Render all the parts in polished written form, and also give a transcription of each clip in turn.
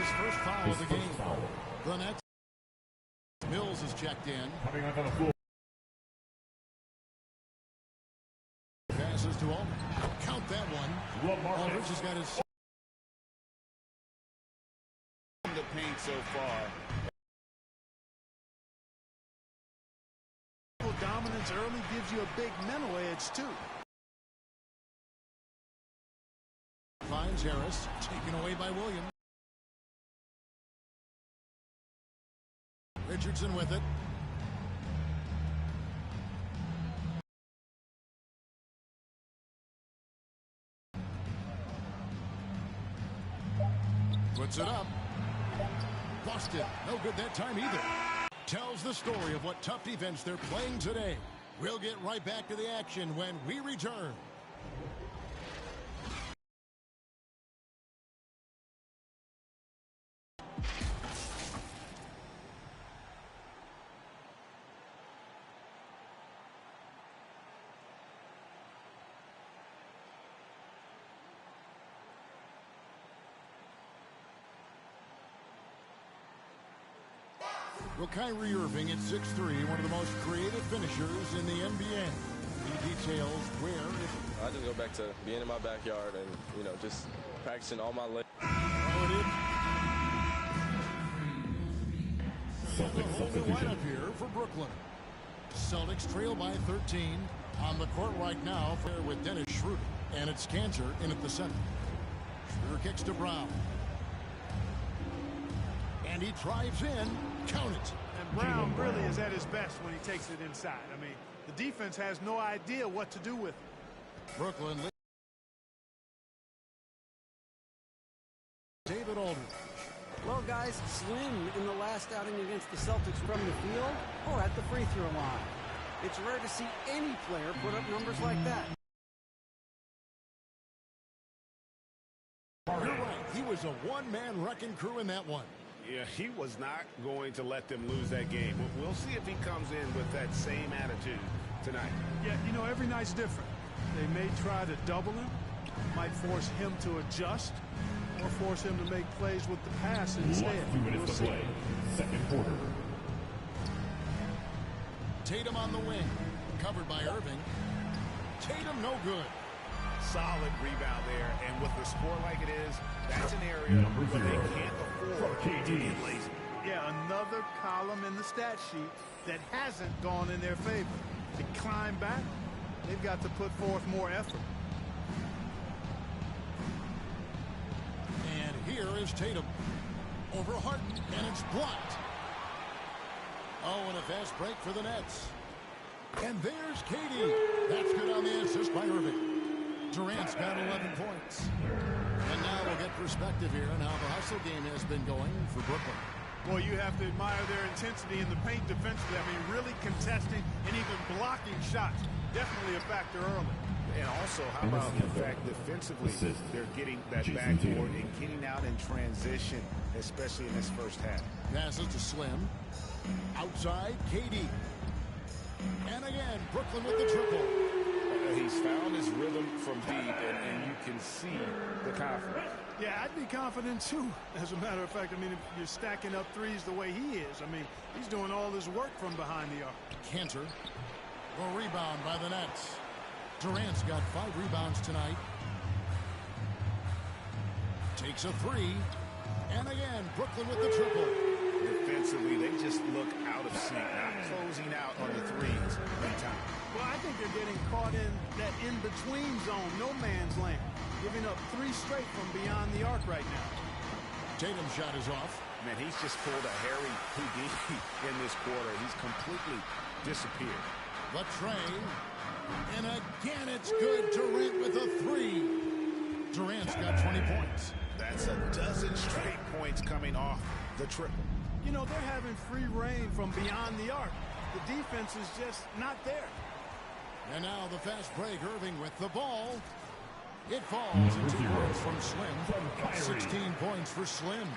his first foul of the game. The Nets. Mills is checked in. Coming onto the floor. Passes to Aldridge. Count that one. Aldridge has got his in the paint so far. Dominance early gives you a big mental edge too. Finds Harris, taken away by Williams. Richardson with it. Puts it up. Busted. No good that time either. Tells the story of what tough defense they're playing today. We'll get right back to the action when we return. Well, Kyrie Irving at 6'3", one of the most creative finishers in the NBA. He details where I just go back to being in my backyard and, you know, just practicing all my legs. Holding lineup here for Brooklyn. Celtics trail by 13. On the court right now with Dennis Schroeder. And it's Cantor in at the center. Schroeder kicks to Brown. And he drives in. Count it. And Brown really is at his best when he takes it inside. I mean, the defense has no idea what to do with it. Brooklyn. David Aldridge. Well, guys, Slim in the last outing against the Celtics from the field or at the free throw line. It's rare to see any player put up numbers like that. You're right. He was a one-man wrecking crew in that one. Yeah, he was not going to let them lose that game. We'll see if he comes in with that same attitude tonight. Yeah, you know, every night's different. They may try to double him, might force him to adjust, or force him to make plays with the pass instead. 2 minutes to play. Second quarter. Tatum on the wing. Covered by Irving. Tatum no good. Solid rebound there, and with the score like it is, that's an area where they can't afford to get lazy. Yeah, another column in the stat sheet that hasn't gone in their favor. To climb back, they've got to put forth more effort. And here is Tatum. Over Harden, and it's blocked. Oh, and a fast break for the Nets. And there's Katie. That's good on the assist by Irving. Durant's got 11 points. And now we'll get perspective here on how the hustle game has been going for Brooklyn. Well, you have to admire their intensity in the paint defensively. I mean, really contesting and even blocking shots. Definitely a factor early. And also, how about the fact defensively, they're getting that backboard and getting out in transition, especially in this first half. Passes to Slim. Outside, Katie. And again, Brooklyn with the triple. He's found his rhythm from deep, and you can see the confidence. Yeah, I'd be confident, too. As a matter of fact, I mean, if you're stacking up threes the way he is, I mean, he's doing all his work from behind the arc. Cantor. A rebound by the Nets. Durant's got 5 rebounds tonight. Takes a 3. And again, Brooklyn with the triple. Defensively, they just look out of sync, not closing out on the threes in time. Well, I think they're getting caught in that in-between zone, no man's land, giving up 3 straight from beyond the arc right now. Tatum's shot is off. Man, he's just pulled a Harry Houdini in this quarter. He's completely disappeared. The train. And again, it's good. Durant with a 3. Durant's got 20 points. That's a dozen straight points coming off the triple. You know, they're having free reign from beyond the arc. The defense is just not there. And now the fast break. Irving with the ball. It falls into points from Slim. 16 points for Slim.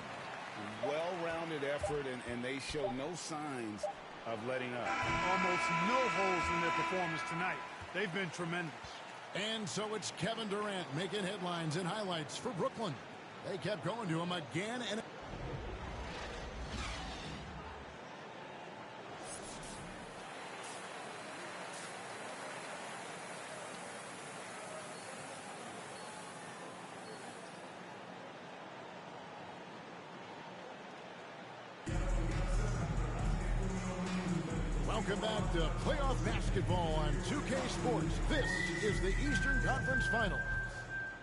Well-rounded effort, and they show no signs of letting up. Almost no holes in their performance tonight. They've been tremendous. And so it's Kevin Durant making headlines and highlights for Brooklyn. They kept going to him again and Welcome back to playoff basketball on 2K Sports. This is the Eastern Conference Finals.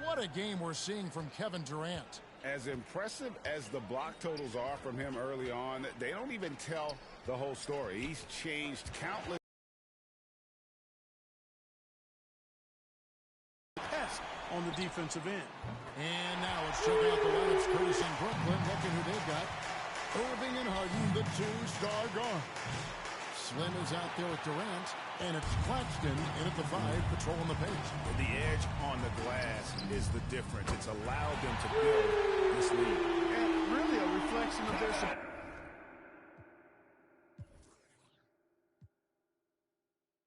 What a game we're seeing from Kevin Durant. As impressive as the block totals are from him early on, they don't even tell the whole story. He's changed countless. Test on the defensive end. And now let's check out the lineups courtesy in Brooklyn. Look at who they've got. Irving and Harden, the two-star guard. Slim is out there with Durant, and it's Claxton in at the 5, patrolling the paint. The edge on the glass is the difference. It's allowed them to build this lead. And really a reflection of their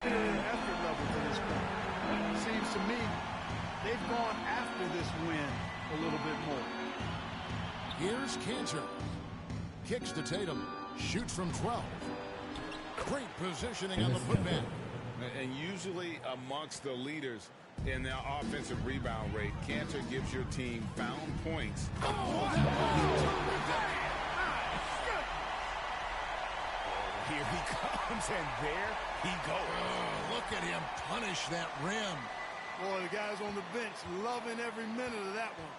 effort level to this point. Seems to me they've gone after this win a little bit more. Here's Cantor. Kicks to Tatum. Shoots from 12. Great positioning on the putback. And usually amongst the leaders in their offensive rebound rate, Cantor gives your team found points. Here he comes, and there he goes. Oh, look at him punish that rim. Boy, the guys on the bench loving every minute of that one.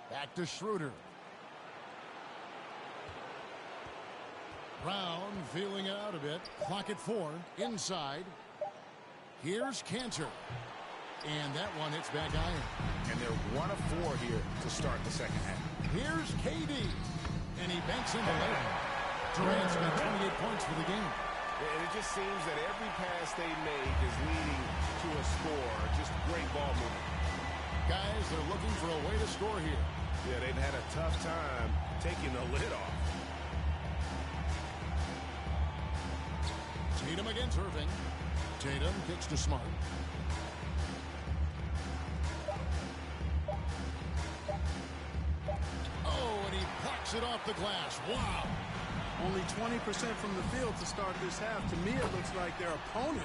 Back to Schroeder. Brown feeling it out a bit. Clock at 4. Inside. Here's Cantor. And that one hits back iron. And they're 1 of 4 here to start the second half. Here's KD. And he banks in the layup. Durant's got 28 points for the game. And it just seems that every pass they make is leading to a score. Just great ball movement. Guys, they're looking for a way to score here. Yeah, they've had a tough time taking the lid off. Tatum against Irving. Tatum kicks to Smart. Oh, and he blocks it off the glass. Wow. Only 20% from the field to start this half. To me, it looks like their opponent.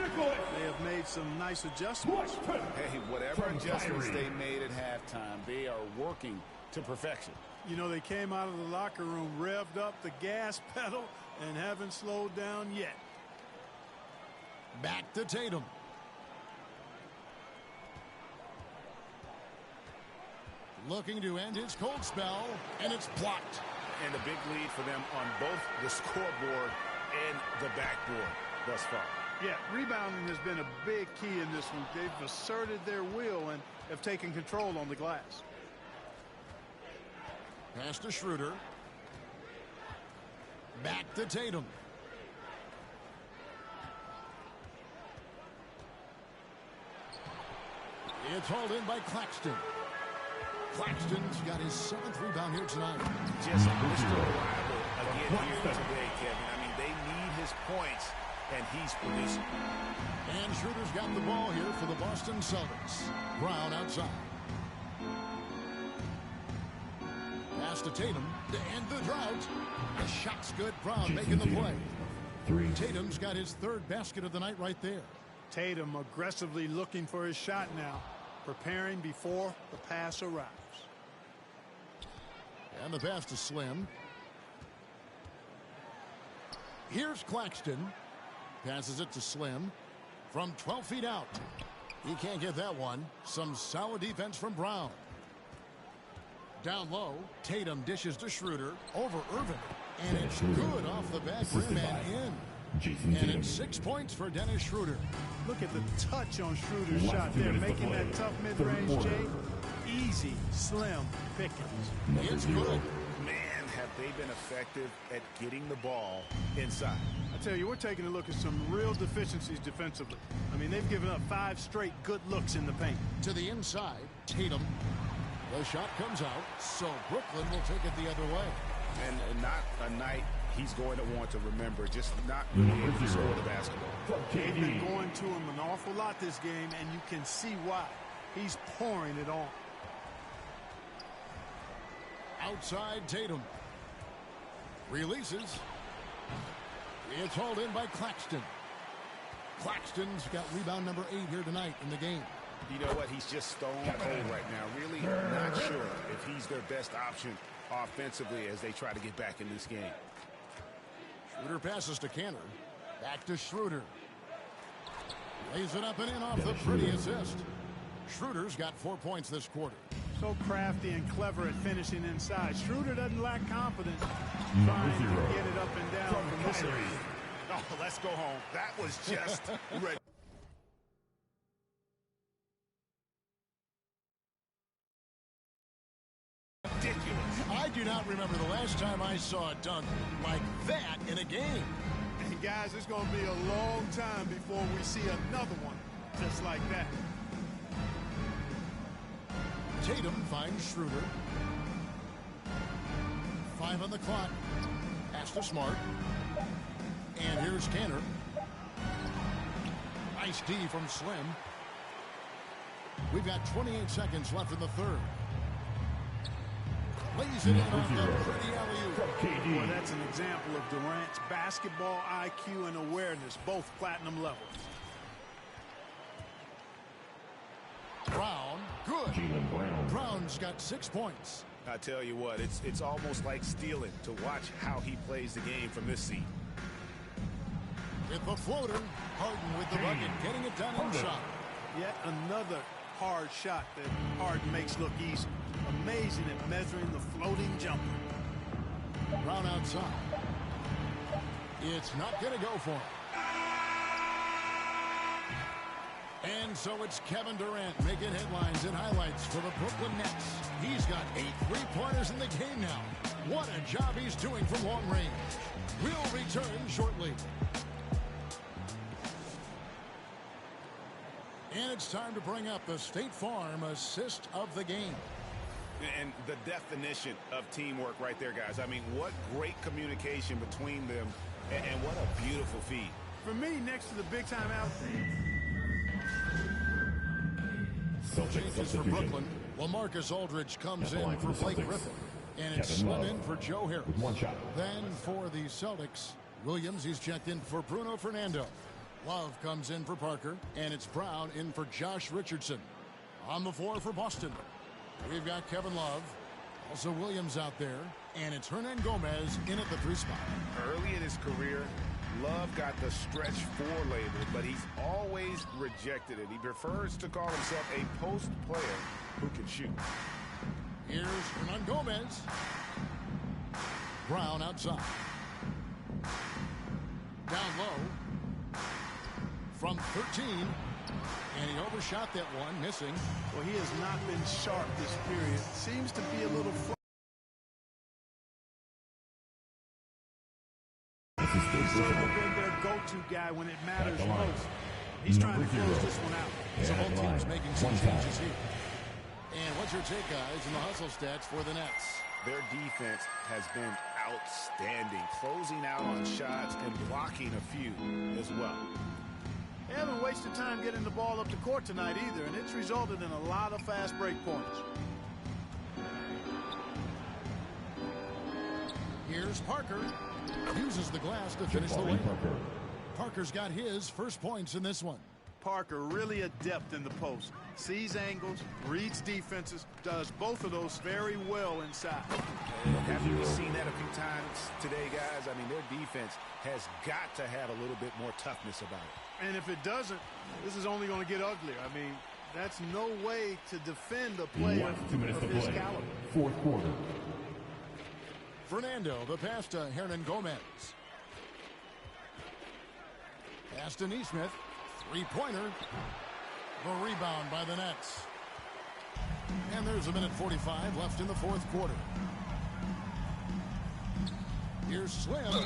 They have made some nice adjustments. Hey, whatever adjustments they made at halftime, they are working to perfection. You know, they came out of the locker room, revved up the gas pedal, and haven't slowed down yet. Back to Tatum. Looking to end his cold spell, and it's blocked. And a big lead for them on both the scoreboard and the backboard thus far. Yeah, rebounding has been a big key in this one. They've asserted their will and have taken control on the glass. Pass to Schroeder. Back to Tatum. It's hauled in by Claxton. Claxton's got his 7th rebound here tonight. Just Mr. Reliable again here today, Kevin. I mean, they need his points, and he's producing. And Schroeder's got the ball here for the Boston Celtics. Brown outside. Pass to Tatum to end the drought. The shot's good. Brown making the play. Tatum's got his 3rd basket of the night right there. Tatum aggressively looking for his shot now, preparing before the pass arrives. And the pass to Slim. Here's Claxton. Passes it to Slim from 12 feet out. He can't get that one. Some solid defense from Brown. Down low, Tatum dishes to Schroeder over Irving. And it's good off the back rim and in. And it's 6 points for Dennis Schroeder. Look at the touch on Schroeder's shot there, making that tough mid-range, Jay. Easy, slim pickings. It's good. Man, have they been effective at getting the ball inside. I tell you, we're taking a look at some real deficiencies defensively. I mean, they've given up 5 straight good looks in the paint. To the inside, Tatum. The shot comes out, so Brooklyn will take it the other way. And not a night he's going to want to remember, just not being able to score the basketball. They've been going to him an awful lot this game, and you can see why. He's pouring it on. Outside Tatum. Releases. It's hauled in by Claxton. Claxton's got rebound number 8 here tonight in the game. You know what? He's just stone cold right now. Really not sure if he's their best option offensively as they try to get back in this game. Schroeder passes to Canner. Back to Schroeder. Lays it up and in off the pretty assist. Schroeder's got 4 points this quarter. So crafty and clever at finishing inside. Schroeder doesn't lack confidence Number trying to 0. get it up and down from this area. Oh, let's go home. That was just ridiculous. I do not remember the last time I saw a dunk like that in a game. And guys, it's going to be a long time before we see another one just like that. Tatum finds Schroeder. 5 on the clock. Pass to Smart. And here's Canner. Nice D from Slim. We've got 28 seconds left in the third. Lays it in on the pretty alley-oop. Boy, that's an example of Durant's basketball IQ and awareness, both platinum levels. Brown, good. Jaylen Brown. Brown's got 6 points. I tell you what, it's almost like stealing to watch how he plays the game from this seat. With the floater, Harden with the bucket, getting it done in shot. Yet another hard shot that Harden makes look easy. Amazing at measuring the floating jumper. Brown outside. It's not going to go for him. And so it's Kevin Durant making headlines and highlights for the Brooklyn Nets. He's got 8 3-pointers in the game now. What a job he's doing from long range. We'll return shortly. And it's time to bring up the State Farm assist of the game. And the definition of teamwork right there, guys. I mean, what great communication between them, and what a beautiful feed. For me, next to the big-time out. Changes for Brooklyn. LaMarcus Aldridge comes in for Blake Griffin. And it's Slim in for Joe Harris. With 1 shot. Then for the Celtics, Williams, he's checked in for Bruno Fernando. Love comes in for Parker. And it's Brown in for Josh Richardson. On the floor for Boston, we've got Kevin Love. Also Williams out there. And it's Hernan Gomez in at the 3 spot. Early in his career, Love got the stretch 4 label, but he's always rejected it. He prefers to call himself a post player who can shoot. Here's Hernan Gomez. Brown outside. Down low. From 13. And he overshot that one, missing. Well, he has not been sharp this period. Seems to be a little He's sort of been their go-to guy when it matters most. He's trying to close this one out. So both teams making some changes here. And what's your take, guys, in the hustle stats for the Nets? Their defense has been outstanding, closing out on shots and blocking a few as well. They haven't wasted time getting the ball up the court tonight either, and it's resulted in a lot of fast break points. Here's Parker. Uses the glass to finish the layup. Parker's got his first points in this one. Parker really adept in the post. Sees angles, reads defenses, does both of those very well inside. Haven't we seen that a few times today, guys? I mean, their defense has got to have a little bit more toughness about it. And if it doesn't, this is only going to get uglier. I mean, that's no way to defend a player of his caliber. 4th quarter. Fernando, the pass to Hernan Gomez. Pass to Neesmith. 3-pointer. The rebound by the Nets. And there's a minute 45 left in the 4th quarter. Here's Slim.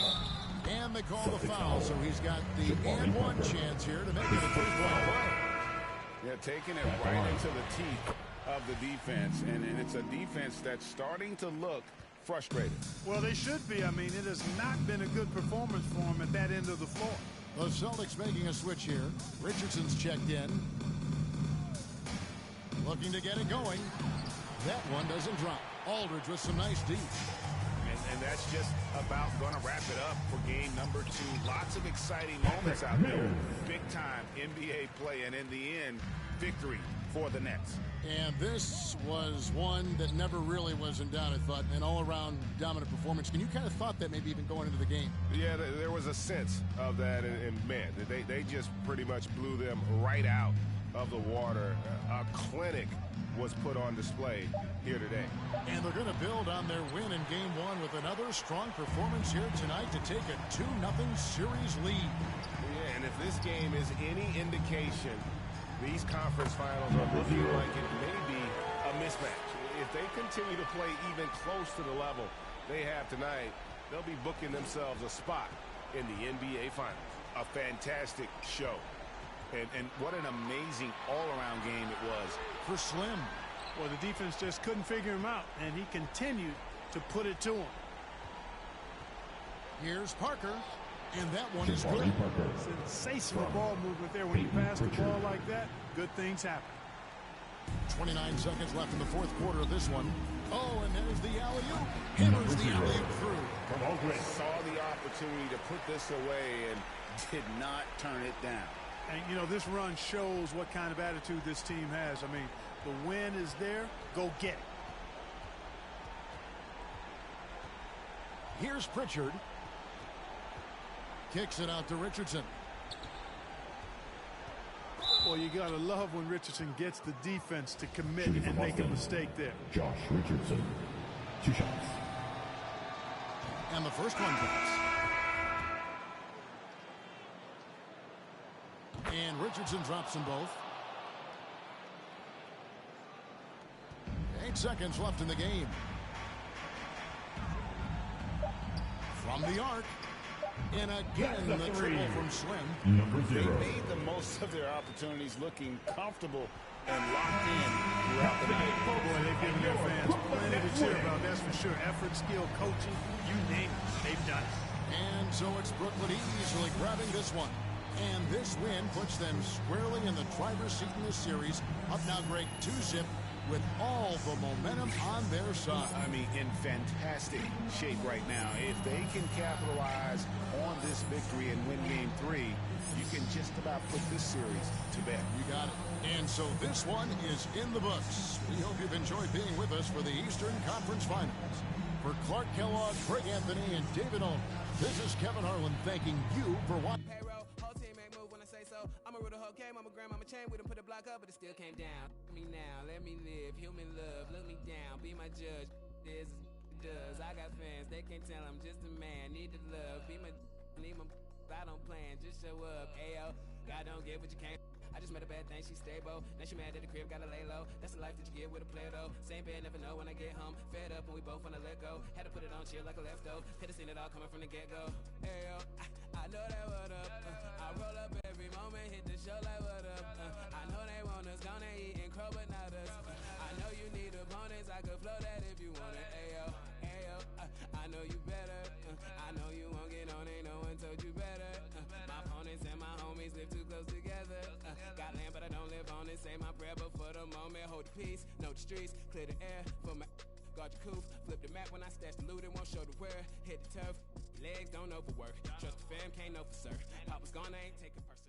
And they call the foul, so he's got the and one chance here to make it a 3-point play. Yeah, taking it right into the teeth of the defense. And it's a defense that's starting to look frustrated. Well, they should be. I mean, it has not been a good performance for them at that end of the floor. The Celtics making a switch here. Richardson's checked in. Looking to get it going. That one doesn't drop. Aldridge with some nice D. And that's just about going to wrap it up for game number 2. Lots of exciting moments out there. Big-time NBA play, and in the end, victory for the Nets. And this was one that never really was in doubt, I thought. An all-around dominant performance. And you kind of thought that maybe even going into the game. Yeah, there was a sense of that. And man, they just pretty much blew them right out of the water. A clinic was put on display here today. And they're going to build on their win in Game 1 with another strong performance here tonight to take a 2-0 series lead. Yeah, and if this game is any indication, these conference finals are looking like it may be a mismatch. If they continue to play even close to the level they have tonight, they'll be booking themselves a spot in the NBA Finals. A fantastic show. And what an amazing all-around game it was for Slim. Well, the defense just couldn't figure him out, and he continued to put it to him. Here's Parker, and that one is good. Sensational ball movement there. When you pass the ball like that, good things happen. 29 seconds left in the fourth quarter of this one. Oh, and there's the alley-oop. Hammers the alley-oop through. Saw the opportunity to put this away and did not turn it down. And, you know, this run shows what kind of attitude this team has. I mean, the win is there. Go get it. Here's Pritchard. Kicks it out to Richardson. Well, you got to love when Richardson gets the defense to commit and make a mistake there. Josh Richardson, 2 shots. And the first one drops. And Richardson drops them both. 8 seconds left in the game. From the arc. And again, the triple from Slim. Number 0. They made the most of their opportunities, looking comfortable and locked in throughout the night. Oh, boy, they've given their fans plenty to cheer about, that's for sure. Effort, skill, coaching, you name it, they've done it. And so it's Brooklyn easily grabbing this one. And this win puts them squarely in the driver's seat in this series. Up now, Greg, 2-zip with all the momentum on their side. I mean, in fantastic shape right now. If they can capitalize on this victory and win Game 3, you can just about put this series to bed. You got it. And so this one is in the books. We hope you've enjoyed being with us for the Eastern Conference Finals. For Clark Kellogg, Greg Anthony, and David Owen, this is Kevin Harlan thanking you for watching. I'm a riddle whole game, I'm a grandmama chain. We done put the block up, but it still came down. Let me now, let me live, human love, look me down, be my judge. This is does. I got fans, they can't tell I'm just a man. Need the love, be my, need my, I don't plan, just show up. Ayo, God don't get what you can't. I just met a bad thing, she's stable. Now she mad at the crib, gotta lay low. That's the life that you get with a player though. Same bed, never know when I get home. Fed up and we both wanna let go. Had to put it on chill like a leftover. Could've seen it all coming from the get-go. Ayo, I know that what up. I roll up every moment, hit the show like what up. I know they want us gonna eat and crow, but not us. I know you need opponents, I could flow that if you want it. Ayo, ayo, I know you better. I know you won't get on, ain't no one told you better. My opponents and my homies live too close together. Got land, but I don't live on it. Say my prayer, but for the moment, hold the peace. Know the streets, clear the air for my. Guard your coof, flip the map when I stash the loot and won't show the where. Hit the turf, legs don't overwork. Trust the fam, can't know for certain. Papa's gone, I ain't taking personal.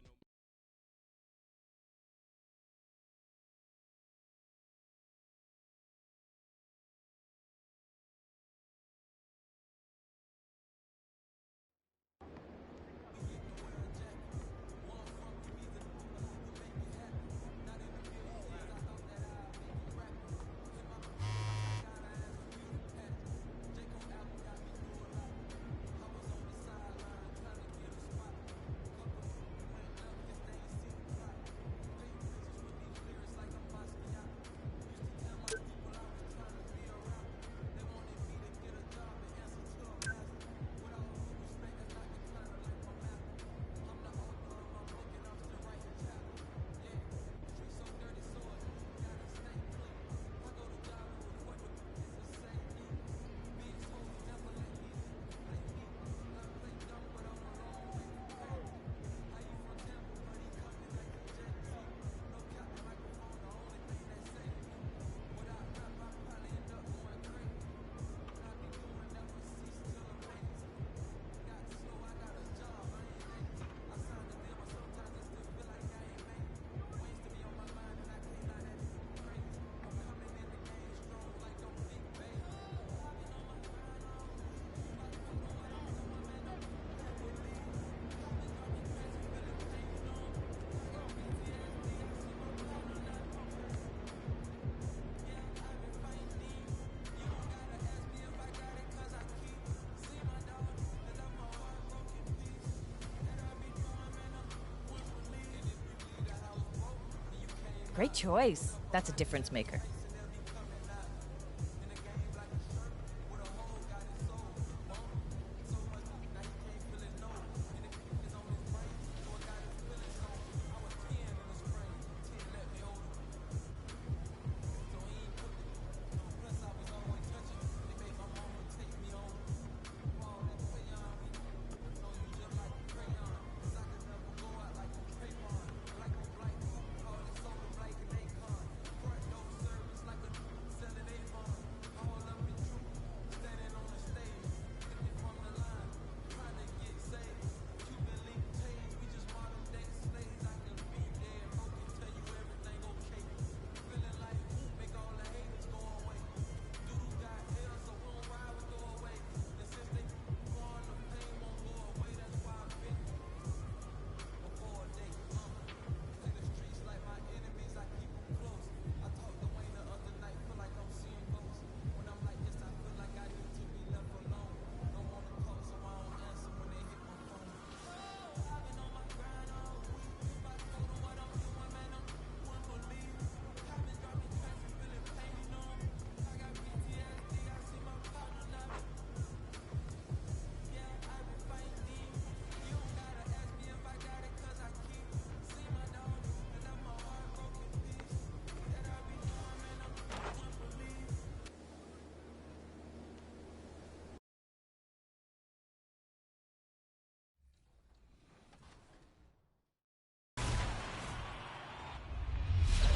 Great choice. That's a difference maker.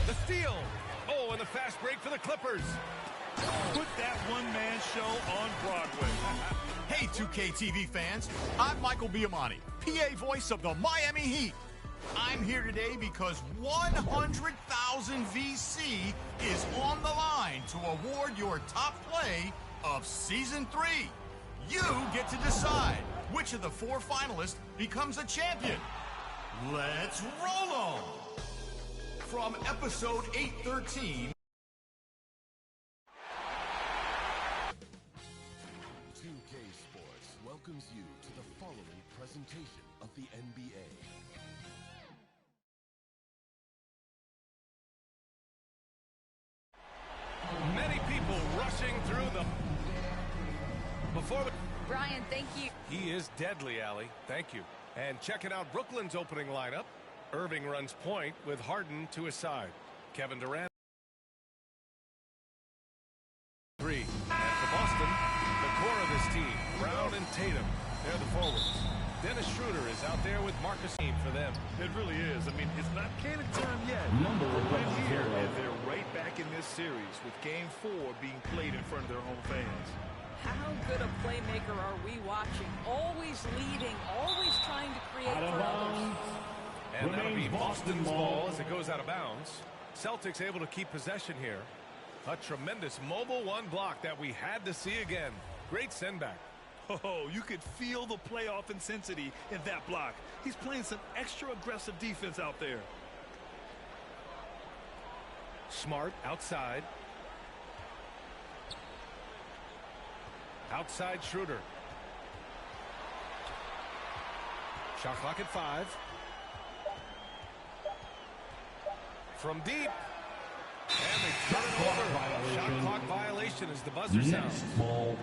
The steal. Oh, and the fast break for the Clippers. Put that one-man show on Broadway. Hey, 2K TV fans. I'm Michael Biamani, PA voice of the Miami Heat. I'm here today because 100,000 VC is on the line to award your top play of Season 3. You get to decide which of the 4 finalists becomes a champion. Let's roll on! From episode 813... 2K Sports welcomes you to the following presentation of the NBA. Many people rushing through the... Brian, thank you. He is deadly, Allie. Thank you. And checking out Brooklyn's opening lineup. Irving runs point with Harden to his side. Kevin Durant. 3. And for Boston, the core of this team, Brown and Tatum. They're the forwards. Dennis Schroeder is out there with Marcus for them. It really is. I mean, it's not panic time yet. Number We're right here, 0. and they're right back in this series with Game 4 being played in front of their home fans. How good a playmaker are we watching? Always leading, always trying to create for others. And that'll be Boston's ball as it goes out of bounds. Celtics able to keep possession here. A tremendous mobile one block that we had to see again. Great send back. Oh, you could feel the playoff intensity in that block. He's playing some extra aggressive defense out there. Smart outside. Outside Schroeder. Shot clock at 5. From deep. And they turn it over. Shot clock violation as the buzzer sounds. Ball.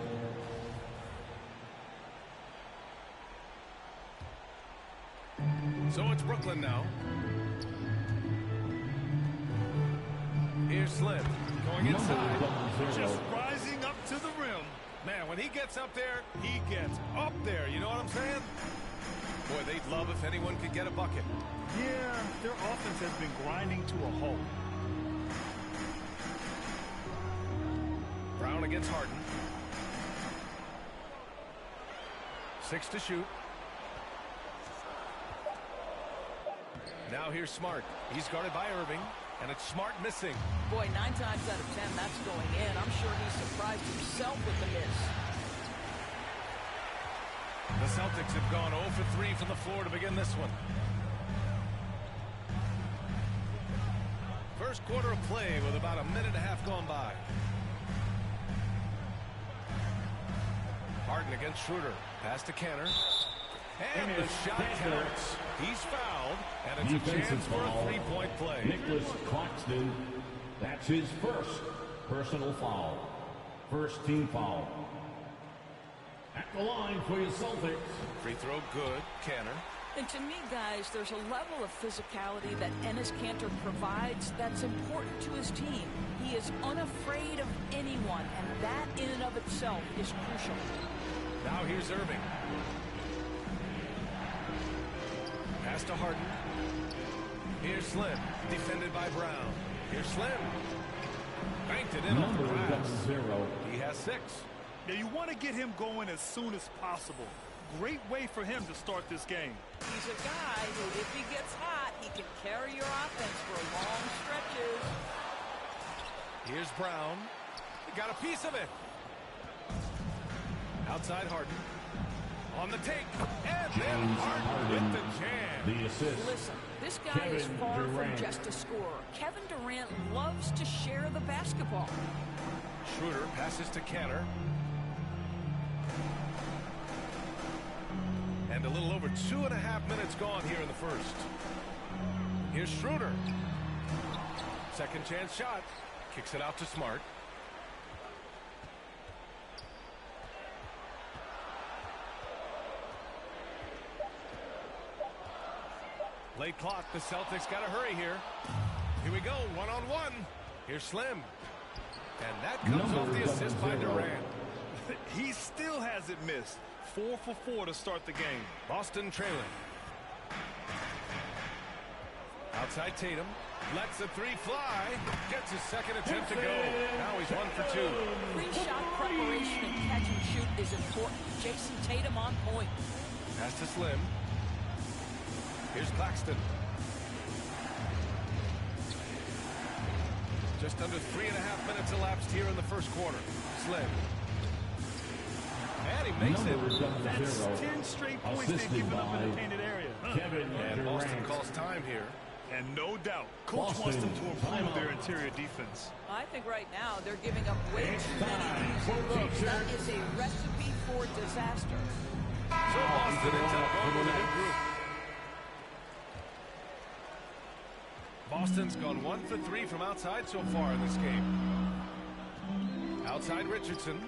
So it's Brooklyn now. Here's Slim going inside. Just rising up to the rim. Man, when he gets up there, he gets up there. You know what I'm saying? Boy, they'd love if anyone could get a bucket. Yeah, their offense has been grinding to a halt. Brown against Harden. 6 to shoot. Now here's Smart. He's guarded by Irving, and it's Smart missing. Boy, 9 times out of 10, that's going in. I'm sure he's surprised himself with the miss. The Celtics have gone 0 for 3 from the floor to begin this one. First quarter of play with about a minute and a half gone by. Harden against Schroeder. Pass to Canner. And the shot counts. He's fouled, and it's a chance for a three-point play. Nicholas Claxton, that's his first personal foul. First team foul. At the line for your Celtics. Free throw good. Canner. And to me, guys, there's a level of physicality that Enes Kanter provides that's important to his team. He is unafraid of anyone, and that in and of itself is crucial. Now here's Irving. Pass to Harden. Here's Slim. Defended by Brown. Here's Slim. Banked it in off the glass. He has 6. Now you want to get him going as soon as possible. Great way for him to start this game. He's a guy who, if he gets hot, he can carry your offense for long stretches. Here's Brown. He got a piece of it. Outside Harden. On the take. And then Harden with the jam. The assist. Listen, this guy is far from just a scorer. Kevin Durant loves to share the basketball. Schroeder passes to Canner. And a little over 2.5 minutes gone here in the first. Here's Schroeder. Second chance shot. Kicks it out to Smart. Late clock. The Celtics got to hurry here. Here we go. One-on-one. Here's Slim. And that comes off the assist by Durant. He still hasn't missed. 4 for 4 to start the game. Boston trailing. Outside Tatum. Lets the 3 fly. Gets his second attempt to go. Now he's 1 for 2. Pre-shot preparation and catch and shoot is important. Jason Tatum on point. Pass to Slim. Here's Claxton. Just under 3.5 minutes elapsed here in the first quarter. Slim. And he makes it. That's 10 straight points they've given up in the painted area. And Boston calls time here. And no doubt, Coach wants them to improve their interior defense. I think right now they're giving up way too many easy looks. That is a recipe for disaster. So Boston ends up going with a new group. Boston's gone 1 for 3 from outside so far in this game. Outside Richardson.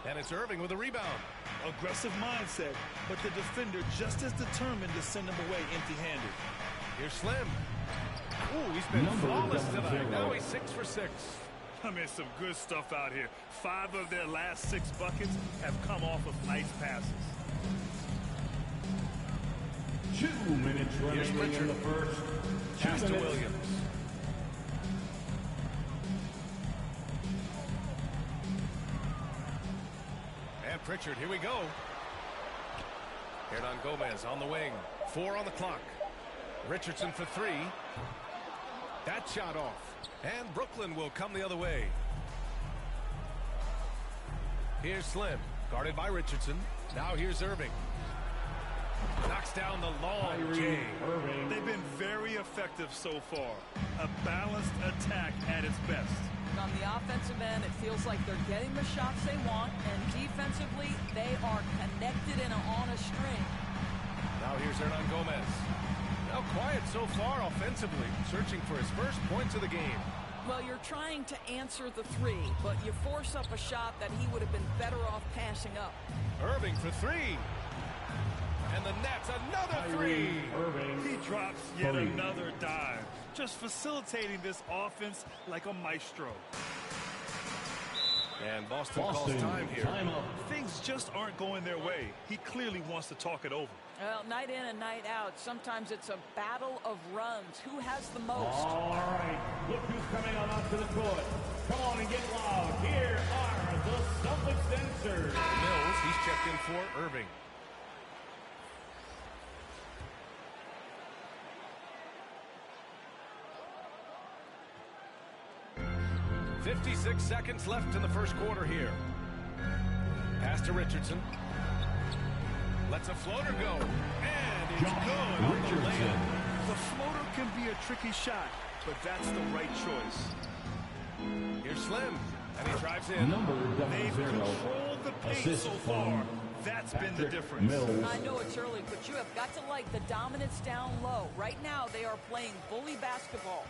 And it's Irving with a rebound. Aggressive mindset, but the defender just as determined to send him away empty-handed. Here's Slim. Ooh, he's been flawless tonight. Now he's 6 for 6. I mean, some good stuff out here. 5 of their last 6 buckets have come off of nice passes. 2 minutes remaining in the first. Pass to Williams. And Pritchard, here we go. Hernan Gomez on the wing. 4 on the clock. Richardson for 3. That shot off. And Brooklyn will come the other way. Here's Slim. Guarded by Richardson. Now here's Irving. Knocks down the long J. They've been very effective so far. A balanced attack at its best. On the offensive end, it feels like they're getting the shots they want, and defensively, they are connected and on a string. Now here's Hernan Gomez. Now quiet so far offensively, searching for his first points of the game. Well, you're trying to answer the 3, but you force up a shot that he would have been better off passing up. Irving for 3. And the Nets, another 3. He drops yet another dive, just facilitating this offense like a maestro. And Boston calls time here. Things just aren't going their way. He clearly wants to talk it over. Well, night in and night out, sometimes it's a battle of runs. Who has the most? All right, look who's coming on onto the court. Come on and get loud. Here are the Celtics dancers. Mills, he's checked in for Irving. .56 seconds left in the first quarter here. Pass to Richardson. Lets a floater go. And it's good on the layup. The floater can be a tricky shot, but that's the right choice. Here's Slim. And he drives in. They've controlled the pace Assist so far. from That's been the Patrick difference. Mills. I know it's early, but you have got to like the dominance down low. Right now, they are playing bully basketball.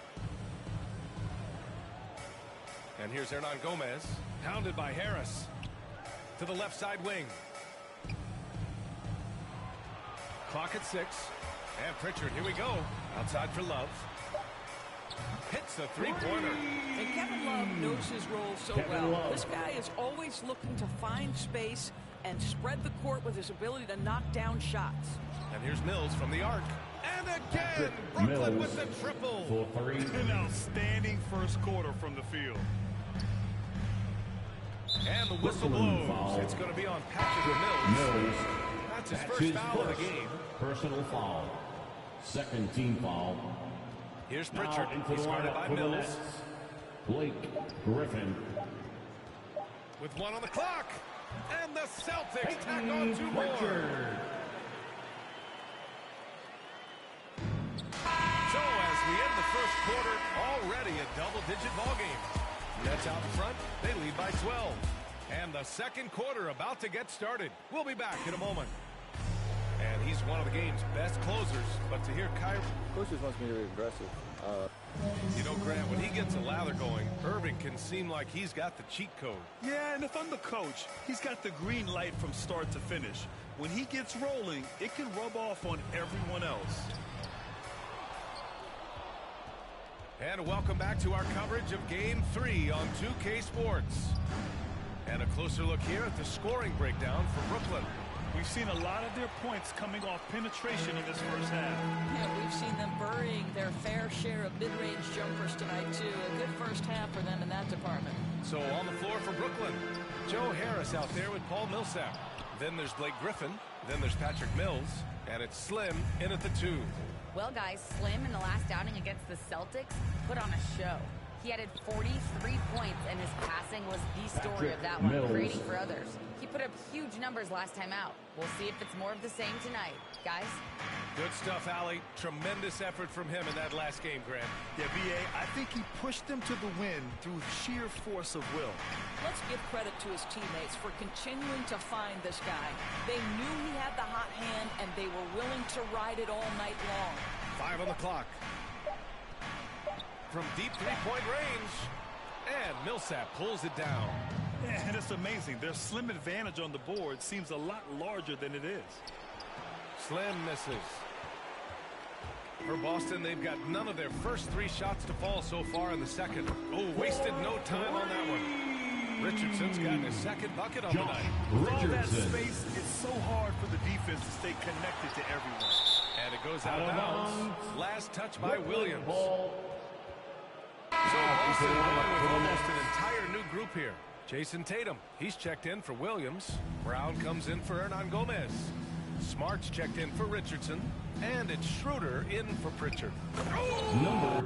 And here's Hernan Gomez, pounded by Harris. To the left side wing. Clock at 6. And Pritchard, here we go. Outside for Love. Hits the three-pointer. And Kevin Love knows his role so well. This guy is always looking to find space and spread the court with his ability to knock down shots. And here's Mills from the arc. And again, Brooklyn with the triple. For 3. An outstanding first quarter from the field. And the whistle blows. It's going to be on Patrick Mills. That's his first foul of the game. Personal foul. Second team foul. Here's Pritchard. He's guarded by Mills. Blake Griffin. With 1 on the clock. And the Celtics tack on 2 more. So as we end the first quarter, already a double-digit ball game. Nets out in front. They lead by 12. And the second quarter about to get started. We'll be back in a moment. And he's one of the game's best closers. But to hear Kyrie... Coach just wants me to be aggressive. You know, Grant, when he gets a lather going, Irving can seem like he's got the cheat code. Yeah, and if I'm the coach, he's got the green light from start to finish. When he gets rolling, it can rub off on everyone else. And welcome back to our coverage of Game 3 on 2K Sports. And a closer look here at the scoring breakdown for Brooklyn. We've seen a lot of their points coming off penetration in this first half. Yeah, we've seen them burying their fair share of mid-range jumpers tonight, too. A good first half for them in that department. So on the floor for Brooklyn, Joe Harris out there with Paul Millsap. Then there's Blake Griffin. Then there's Patrick Mills. And it's Slim in at the 2. Well, guys, Slim in the last outing against the Celtics put on a show. He added 43 points, and his passing was the story of that one, creating for others. He put up huge numbers last time out. We'll see if it's more of the same tonight. Guys? Good stuff, Allie. Tremendous effort from him in that last game, Grant. Yeah, B.A., I think he pushed them to the win through sheer force of will. Let's give credit to his teammates for continuing to find this guy. They knew he had the hot hand, and they were willing to ride it all night long. 5 on the clock. From deep three-point range. And Millsap pulls it down. Yeah, and it's amazing. Their slim advantage on the board seems a lot larger than it is. Slim misses. For Boston, they've got none of their first 3 shots to fall so far in the second. Oh, wasted no time on that one. Richardson's gotten his second bucket on the night. With all that space, it's so hard for the defense to stay connected to everyone. And it goes out of bounds. Last touch by Williams. So Boston going with almost an entire new group here. Jason Tatum, he's checked in for Williams. Brown comes in for Hernan Gomez. Smart's checked in for Richardson. And it's Schroeder in for Pritchard. Number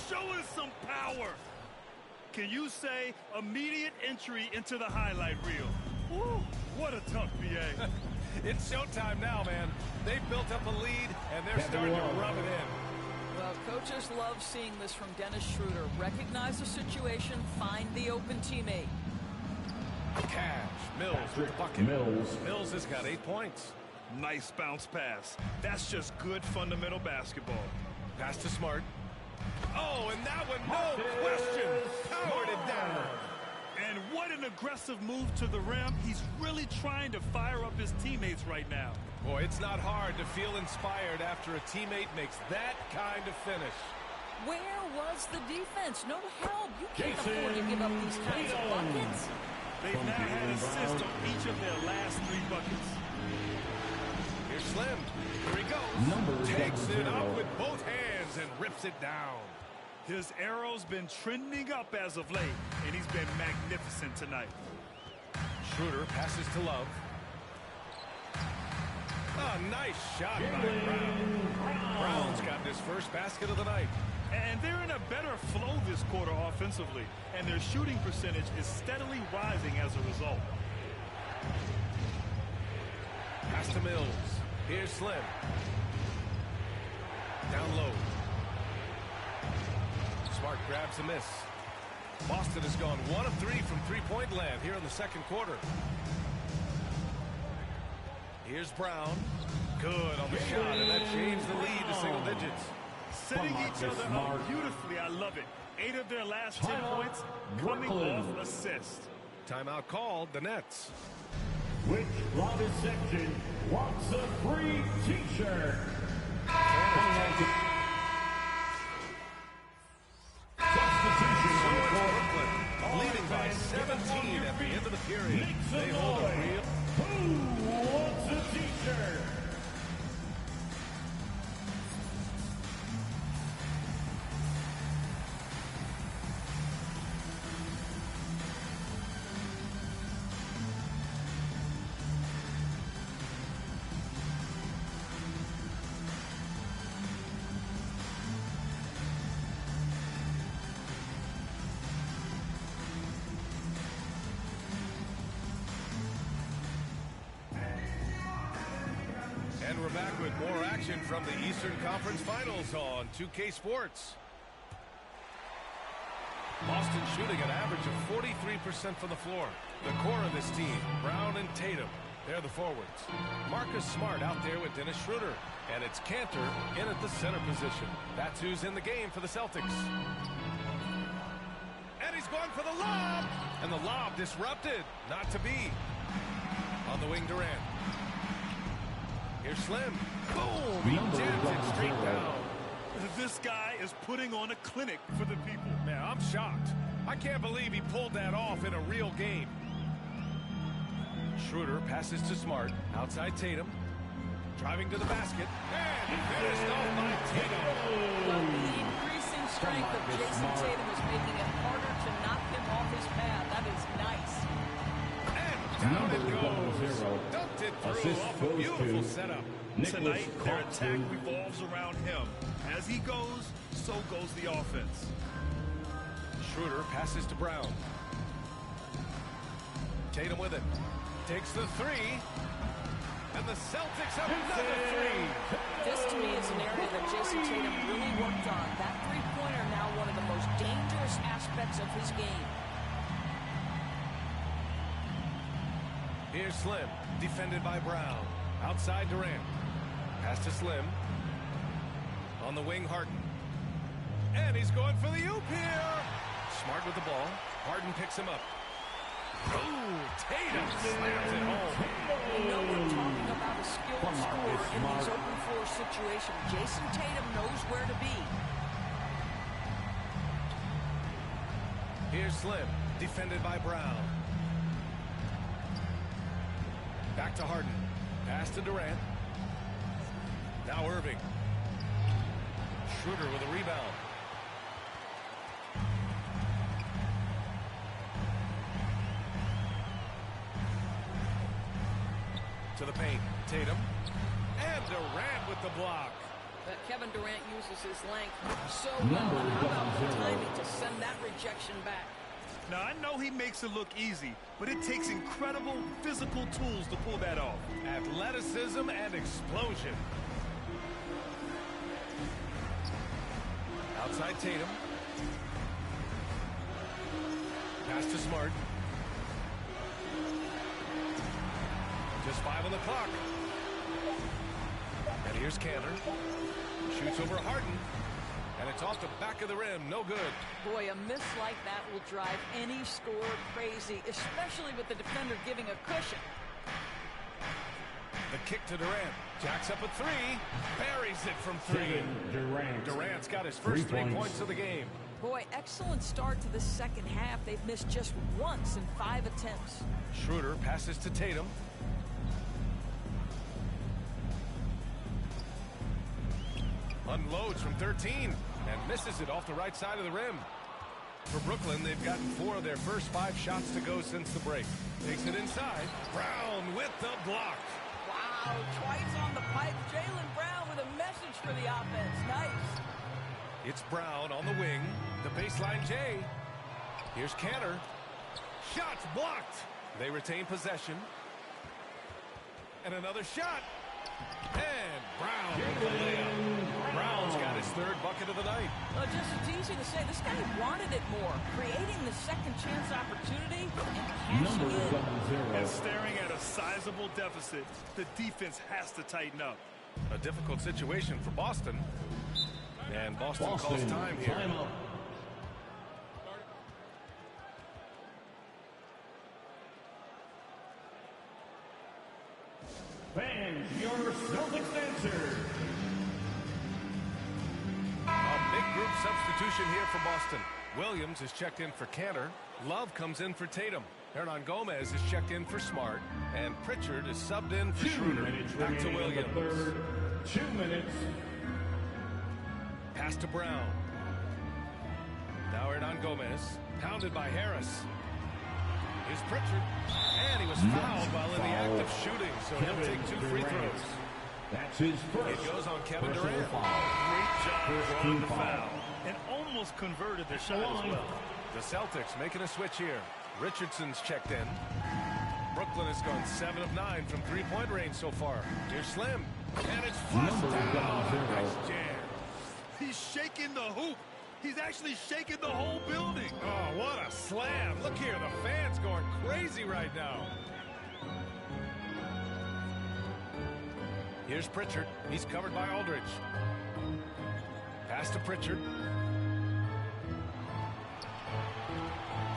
Show us some power. Can you say immediate entry into the highlight reel? Woo, what a tough BA. It's showtime now, man. They've built up a lead, and they're starting to rub it in. Well, coaches love seeing this from Dennis Schroeder. Recognize the situation, find the open teammate. Cash. Mills with the bucket. Mills has got 8 points. Nice bounce pass. That's just good fundamental basketball. Pass to Smart. Oh, and that one, no question, powered it down. And what an aggressive move to the rim. He's really trying to fire up his teammates right now. Boy, it's not hard to feel inspired after a teammate makes that kind of finish. Where was the defense? No help. You can't afford to give up these kinds of buckets. They've now had assists on each of their last 3 buckets. Here's Slim. Here he goes. Takes it up with both hands and rips it down. His arrow's been trending up as of late, and he's been magnificent tonight. Schroeder passes to Love. Oh, nice shot by Brown. Brown's got his first basket of the night. And they're in a better flow this quarter offensively, and their shooting percentage is steadily rising as a result. Pass to Mills. Here's Slim. Down low. Smart grabs a miss. Boston has gone 1 of 3 from three-point land here in the second quarter. Here's Brown. Good on the shot, and that changed the lead to single digits. Setting each other up beautifully. I love it. 8 of their last 10 points coming off assist. Timeout called, the Nets. Which Robin section wants a free t-shirt? Leading by 17 at the end of the period. They hold a real. Who wants a t-shirt? And we're back with more action from the Eastern Conference Finals on 2K Sports. Boston shooting an average of 43% from the floor. The core of this team, Brown and Tatum, they're the forwards. Marcus Smart out there with Dennis Schroeder. And it's Cantor in at the center position. That's who's in the game for the Celtics. And he's going for the lob. And the lob disrupted. Not to be. On the wing, Durant. Here's Slim. Boom! He jams it straight down. This guy is putting on a clinic for the people. Man, I'm shocked. I can't believe he pulled that off in a real game. Schroeder passes to Smart. Outside Tatum. Driving to the basket. And finished off by Tatum. Well, the increasing strength of Jason Tatum is making it harder to knock him off his path. That is nice. Down it goes. Dunked it through off a beautiful setup. Tonight, their attack revolves around him. As he goes, so goes the offense. Schroeder passes to Brown. Tatum with it. Takes the three. And the Celtics have another three. This, to me, is an area that Jason Tatum really worked on. That three-pointer now one of the most dangerous aspects of his game. Here's Slim, defended by Brown. Outside Durant. Pass to Slim. On the wing, Harden. And he's going for the oop here. Smart with the ball. Harden picks him up. Oh, Tatum slams it home. You know we're talking about a skilled scorer in these open floor situations. Jason Tatum knows where to be. Here's Slim, defended by Brown. Back to Harden. Pass to Durant. Now Irving. Schroeder with a rebound. To the paint. Tatum. And Durant with the block. But Kevin Durant uses his length so well. And how about the timing to send that rejection back? Now, I know he makes it look easy, but it takes incredible physical tools to pull that off. Athleticism and explosion. Outside Tatum. Pass to Smart. Just 5 on the clock. And here's Cantor. Shoots over Harden. And it's off the back of the rim. No good. Boy, a miss like that will drive any scorer crazy, especially with the defender giving a cushion. The kick to Durant. Jacks up a three. Buries it from three. Durant's got his first 3 points of the game. Boy, excellent start to the second half. They've missed just once in 5 attempts. Schroeder passes to Tatum. Unloads from 13 and misses it off the right side of the rim. For Brooklyn, they've gotten 4 of their first 5 shots to go since the break. Takes it inside. Brown with the block. Wow, twice on the pipe. Jaylen Brown with a message for the offense. Nice. It's Brown on the wing. The baseline J. Here's Cantor. Shots blocked. They retain possession. And another shot. And Brown with the layup. Brown's got his 3rd bucket of the night. Well, just as easy to say, this guy wanted it more. Creating the second chance opportunity and cashing in. And staring at a sizable deficit, the defense has to tighten up. A difficult situation for Boston. And Boston calls time here. Timeout. Fans, your Celtics answer. A big group substitution here for Boston. Williams is checked in for Cantor. Love comes in for Tatum. Hernan Gomez is checked in for Smart. And Pritchard is subbed in for Schroeder. Back to Williams. 2 minutes. Pass to Brown. Now Hernan Gomez. Pounded by Harris. Here's Pritchard. And he was fouled while in the act of shooting. So he'll take 2 free throws. That's his first. It goes on Kevin Durant. Great job drawing the foul. And almost converted the shot as well. The Celtics making a switch here. Richardson's checked in. Brooklyn has gone 7 of 9 from 3-point range so far. Here's Slim. And it's flushed down. Nice jam. He's shaking the hoop. He's actually shaking the whole building. Oh, what a slam. Look here, the fans going crazy right now. Here's Pritchard. He's covered by Aldridge. Pass to Pritchard.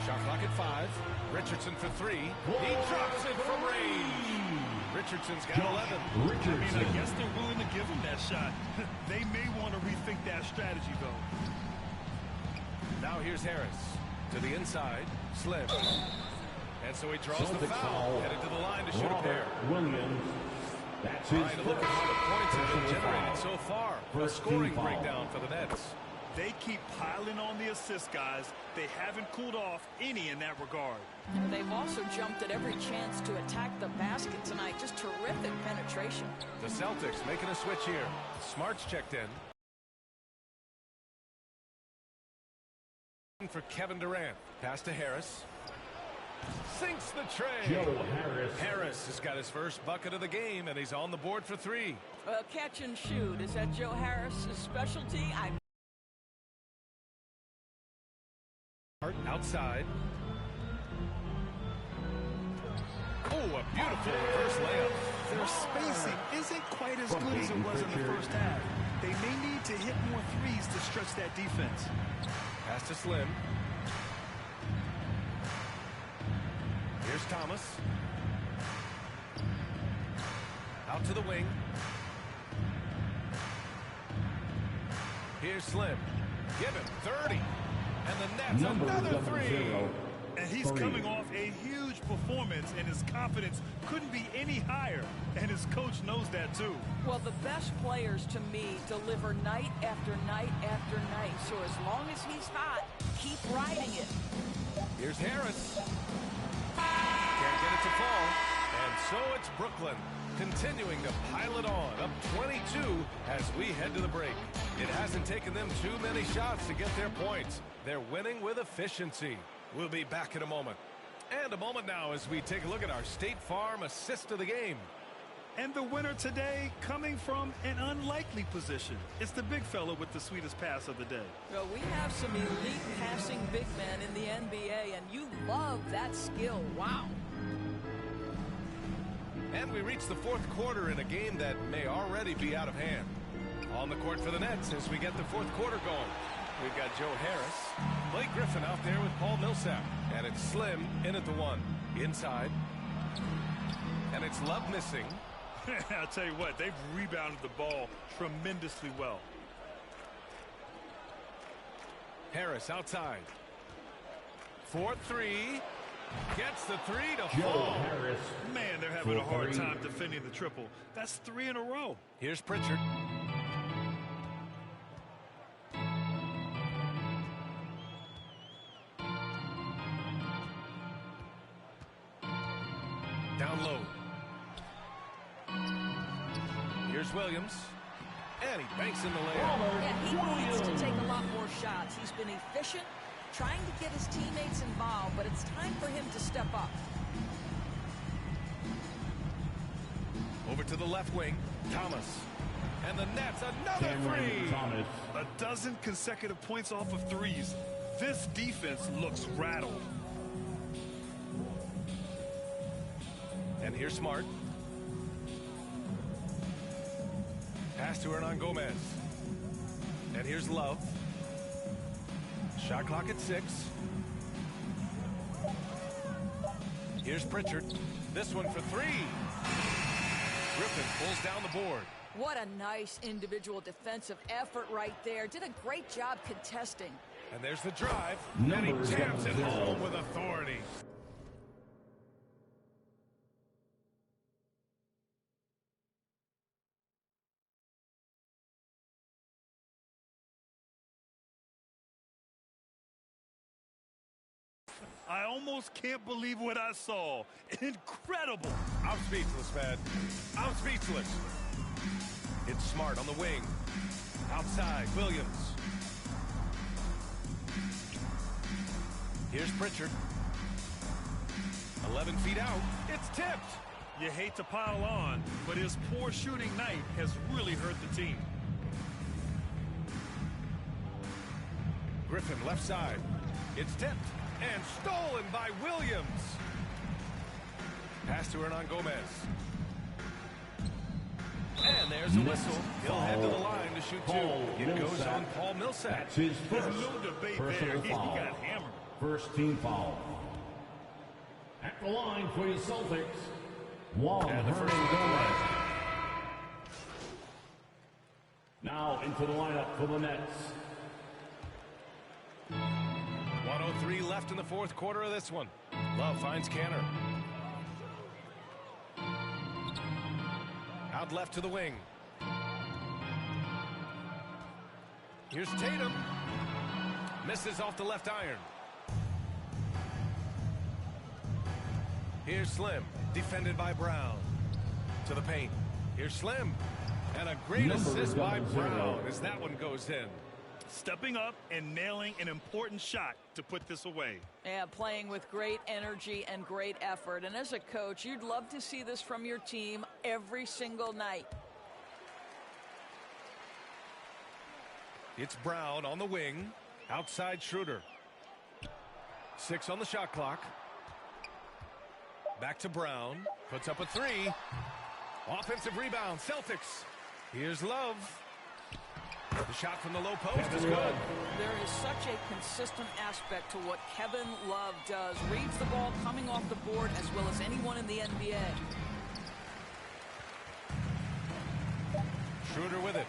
Shot clock at 5. Richardson for 3. He drops it from range. Richardson's got 11. I guess they're willing to give him that shot. They may want to rethink that strategy, though. Now here's Harris. To the inside. Slim. And so he draws the foul. Headed to the line to shoot a pair. Williams. That's his first. Look at how the points have been generated so far. A scoring breakdown for the Nets. They keep piling on the assist guys. They haven't cooled off any in that regard. And they've also jumped at every chance to attack the basket tonight. Just terrific penetration. The Celtics making a switch here. Smart's checked in. For Kevin Durant. Pass to Harris. Sinks the tray. Joe Harris. Harris has got his first bucket of the game, and he's on the board for 3. Catch and shoot. Is that Joe Harris's specialty? Outside. Oh, a beautiful reverse layup. Their spacing isn't quite as good as it was in the first half. They may need to hit more threes to stretch that defense. Pass to Slim. Here's Thomas. Out to the wing. Here's Slim. Give him 30. And the Nets another 3. And he's coming off a huge performance, and his confidence couldn't be any higher. And his coach knows that, too. Well, the best players, to me, deliver night after night after night. So as long as he's hot, keep riding it. Here's Harris. Can't get it to fall. And so it's Brooklyn continuing to pile it on, up 22 as we head to the break. It hasn't taken them too many shots to get their points. They're winning with efficiency. We'll be back in a moment. And a moment now as we take a look at our State Farm assist of the game. And the winner today coming from an unlikely position. It's the big fella with the sweetest pass of the day. Well, we have some elite passing big men in the NBA, and you love that skill. Wow. And we reach the fourth quarter in a game that may already be out of hand. On the court for the Nets as we get the fourth quarter going. We've got Joe Harris, Blake Griffin out there with Paul Millsap. And it's Slim in at the 1. Inside. And it's Love missing. I'll tell you what, they've rebounded the ball tremendously well. Harris outside. 4-3. Gets the 3 to Joe fall. Harris. Man, they're having a hard time defending the triple. That's 3 in a row. Here's Pritchard. Down low. Here's Williams. And he banks in the layup. Yeah, he needs to take a lot more shots. He's been efficient, trying to get his teammates involved, but it's time for him to step up. Over to the left wing, Thomas. And the Nets, another three. Thomas. A dozen consecutive points off of threes. This defense looks rattled. And here's Smart. Pass to Hernan Gomez. And here's Love. Shot clock at 6. Here's Pritchard. This one for 3. Griffin pulls down the board. What a nice individual defensive effort right there. Did a great job contesting. And there's the drive. And he jams it home with authority. I almost can't believe what I saw. Incredible. I'm speechless, man. I'm speechless. It's Smart on the wing. Outside, Williams. Here's Pritchard. 11 feet out. It's tipped. You hate to pile on, but his poor shooting night has really hurt the team. Griffin left side. It's tipped. And stolen by Williams. Pass to Hernan Gomez. And there's a whistle. He'll head to the line to shoot 2. It goes on Paul Millsap. That's his first No debate personal there. He foul. got hammered. First team foul. At the line for your Celtics, Juan And the first Gomez. Now into the lineup for the Nets. 1:03 left in the fourth quarter of this one. Love finds Canner. Out left to the wing. Here's Tatum. Misses off the left iron. Here's Slim. Defended by Brown. To the paint. Here's Slim. And a great assist by Brown as that one goes in. Stepping up and nailing an important shot to put this away. Yeah, playing with great energy and great effort. And as a coach, you'd love to see this from your team every single night. It's Brown on the wing. Outside Schroeder. 6 on the shot clock. Back to Brown. Puts up a 3. Offensive rebound. Celtics. Here's Love. The shot from the low post is good. There is such a consistent aspect to what Kevin Love does. Reads the ball coming off the board as well as anyone in the NBA. Schroeder with it.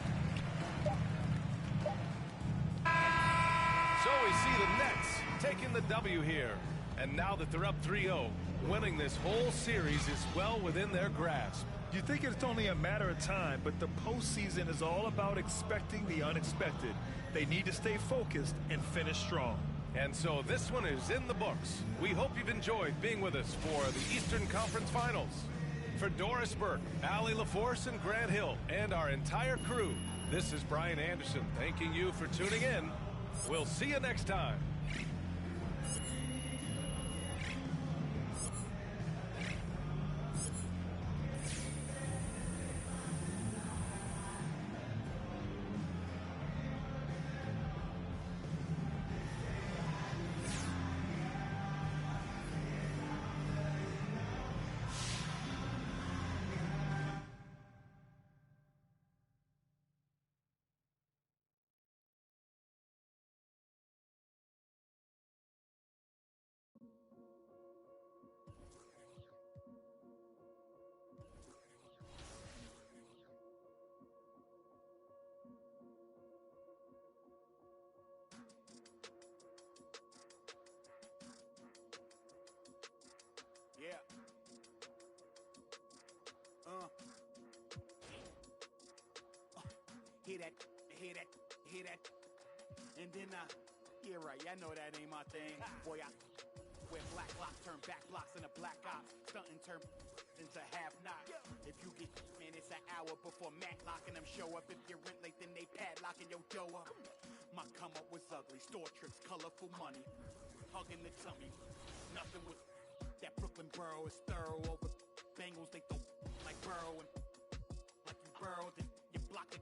So we see the Nets taking the W here. And now that they're up 3-0, winning this whole series is well within their grasp. You think it's only a matter of time, but the postseason is all about expecting the unexpected. They need to stay focused and finish strong. And so this one is in the books. We hope you've enjoyed being with us for the Eastern Conference Finals. For Doris Burke, Allie LaForce, and Grant Hill, and our entire crew, this is Brian Anderson thanking you for tuning in. We'll see you next time. Yeah. Hear that. And then, yeah, right. I know that ain't my thing. Boy, I wear black lock. turn back blocks in a black ops. Stunting turn into half knocks. If you get man, it's an hour before Matlock and them show up. If you're rent late, then they padlocking your dough up. My come up was ugly. Store trips, colorful money. Hugging the tummy. Nothing with that Brooklyn borough is thorough over Bengals. They throw like Burrow and like you burrowed and you blocked it.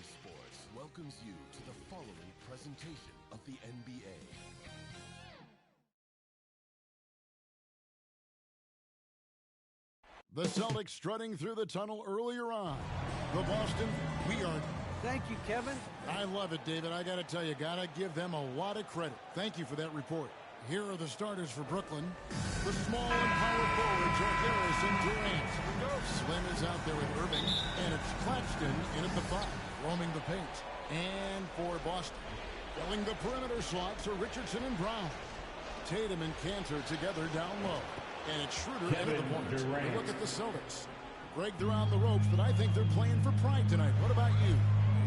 Sports welcomes you to the following presentation of the NBA. The Celtics strutting through the tunnel earlier on. The Boston, we are... Thank you, Kevin. I love it, David. I got to tell you, got to give them a lot of credit. Thank you for that report. Here are the starters for Brooklyn. The small and power forwards are Harris and Durant. Slim is out there with Irving, and it's Claxton in at the 5, roaming the paint. And for Boston, filling the perimeter slots are Richardson and Brown. Tatum and Cantor together down low. And it's Schroeder in at the point. Look at the Celtics. Greg, they're on the ropes, but I think they're playing for pride tonight. What about you?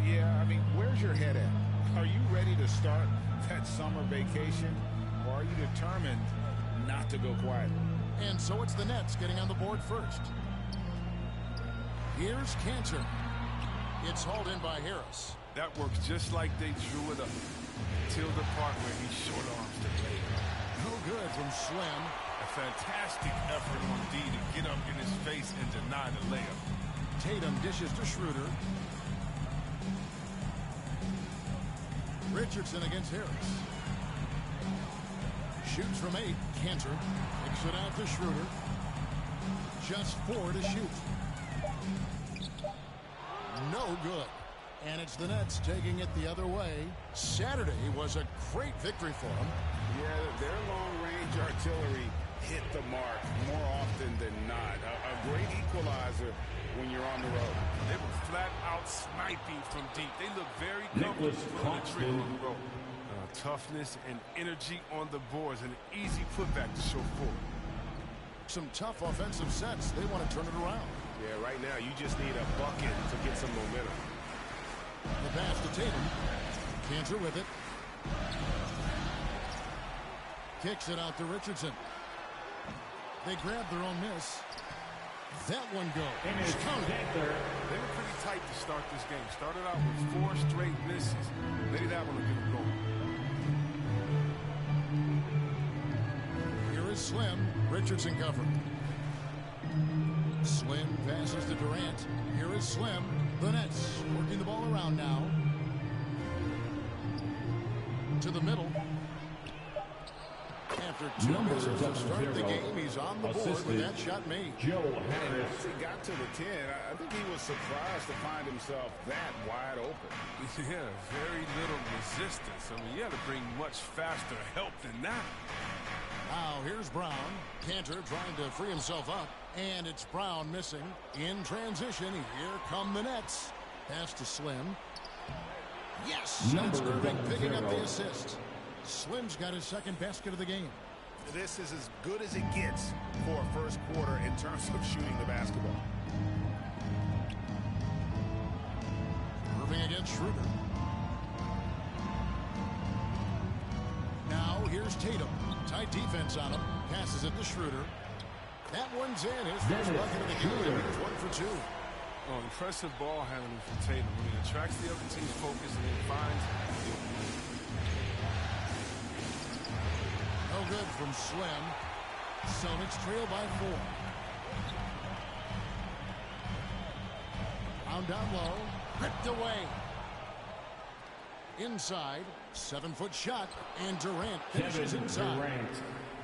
Yeah, I mean, where's your head at? Are you ready to start that summer vacation? Or are you determined not to go quiet? And so it's the Nets getting on the board first. Here's Cantor. It's hauled in by Harris. That works just like they drew it up. Till the part where he short arms the play. No good from Slim. A fantastic effort on D to get up in his face and deny the layup. Tatum dishes to Schroeder. Richardson against Harris. Shoots from 8. Cantor kicks it out to Schroeder. Just 4 to shoot. No good. And it's the Nets taking it the other way. Saturday was a great victory for them. Yeah, their long-range artillery hit the mark more often than not. A great equalizer when you're on the road. They were flat out sniping from deep. They look very comfortable putting the trigger on the road. Toughness and energy on the boards, and an easy putback to show forward. Some tough offensive sets. They want to turn it around. Yeah, right now you just need a bucket to get some momentum. The pass to Tatum. Cantor with it. Kicks it out to Richardson. They grab their own miss. That one goes. They were pretty tight to start this game. Started out with 4 straight misses. Maybe that one will get them going. Here is Slim. Richardson covered. Slim passes to Durant. Here is Slim. The Nets working the ball around now. To the middle. After 2 misses to start the game, he's on the board with that shot made. Once he got to the 10, I think he was surprised to find himself that wide open. Yeah, very little resistance. I mean, you had to bring much faster help than that. Now here's Brown. Cantor trying to free himself up. And it's Brown missing. In transition, here come the Nets. Pass to Slim. Yes! That's Irving picking up the assist. Slim's got his second basket of the game. This is as good as it gets for a first quarter in terms of shooting the basketball. Irving against Schroeder. Now here's Tatum. Tight defense on him. Passes it to Schroeder. That one's in. His first bucket of the game. He's 1 for 2. Oh, impressive ball handling from Tatum. I mean, attracts the other team's focus and then finds the open man. No good from Slim. Celtics trail by 4. Down, down low. Ripped away. Inside. 7-foot shot. And Durant finishes inside.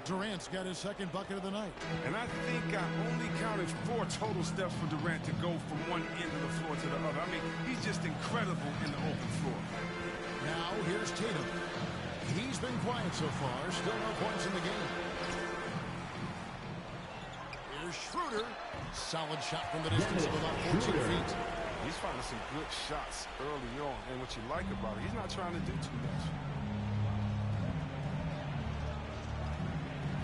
Durant's got his second bucket of the night. And I think I only counted 4 total steps for Durant to go from one end of the floor to the other. I mean, he's just incredible in the open floor. Now here's Tatum. He's been quiet so far. Still no points in the game. Here's Schroeder. Solid shot from the distance of about 14 feet. He's finding some good shots early on. And what you like about it, he's not trying to do too much.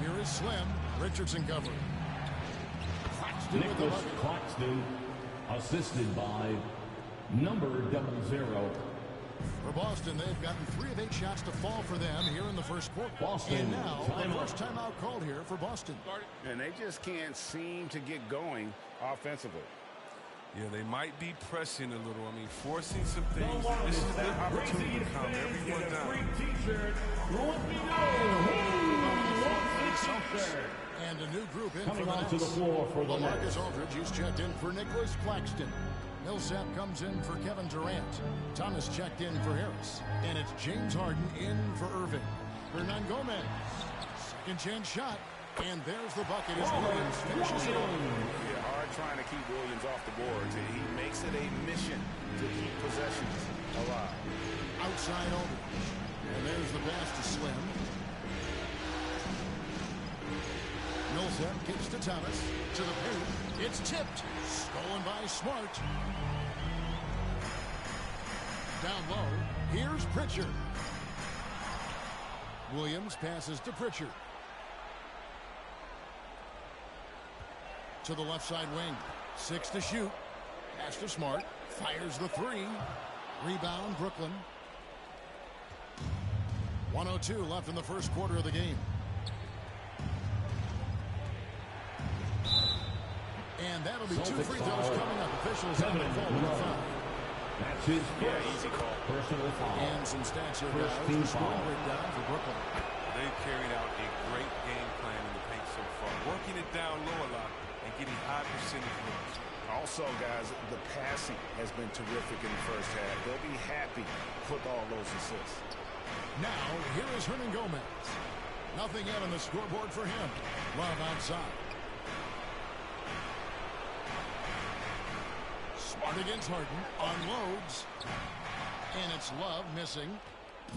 Here is Slim. Richardson covering. Nicholas Claxton, assisted by number 00. For Boston, they've gotten 3 of 8 shots to fall for them here in the first quarter. Boston, and now, the first timeout called here for Boston. And they just can't seem to get going offensively. Yeah, they might be pressing a little. I mean, forcing some things. This is the opportunity to calm everyone down. And a new group in coming for the onto the floor for the Marcus Aldridge, who's checked in for Nicholas Claxton. Millsap comes in for Kevin Durant. Thomas checked in for Harris. And it's James Harden in for Irving. Hernan Gomez. Second chance shot. And there's the bucket as Williams finishes it on. Yeah, hard trying to keep Williams off the boards. He makes it a mission to keep possessions alive. Outside Aldridge. And there's the pass to Slim. Millsap kicks to Thomas. To the paint. It's tipped. Stolen by Smart. Down low. Here's Pritchard. Williams passes to Pritchard. To the left side wing. 6 to shoot. Pass to Smart. Fires the 3. Rebound Brooklyn. 1:02 left in the first quarter of the game. And that'll be 2 free throws coming up. Officials have involved with the foul. That's his easy call. Personal foul. And some stats here, guys. The scoring breakdown for Brooklyn. They've carried out a great game plan in the paint so far. Working it down low a lot and getting high percentage looks. Also, guys, the passing has been terrific in the first half. They'll be happy with all those assists. Now, here is Hernan Gomez. Nothing yet on the scoreboard for him. Love outside. Smart against Harden. Unloads. And it's Love missing.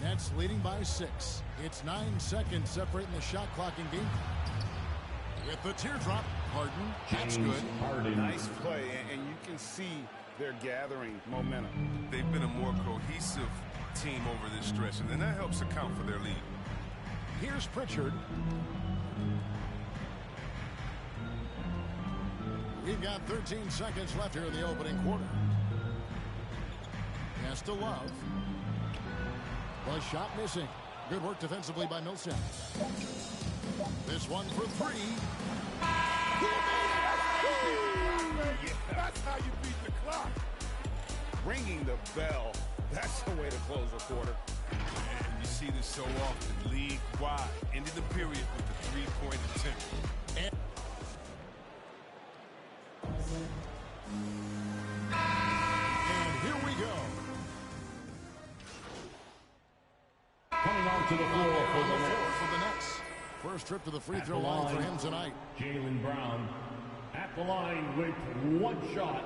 Nets leading by 6. It's 9 seconds separating the shot clock and game. With the teardrop, Harden. That's good. Harden. Nice play, and you can see they're gathering momentum. They've been a more cohesive team over this stretch, and then that helps account for their lead. Here's Pritchard. We've got 13 seconds left here in the opening quarter. Pass to Love. The shot missing. Good work defensively by Millsap. This one for 3. Yeah, that's how you beat the clock. Ringing the bell. That's the way to close a quarter. And you see this so often. League-wide. Ending the period with the 3-point attempt. And here we go. Coming onto the floor for the Nets. First trip to the free throw line for him tonight. Jaylen Brown at the line with 1 shot.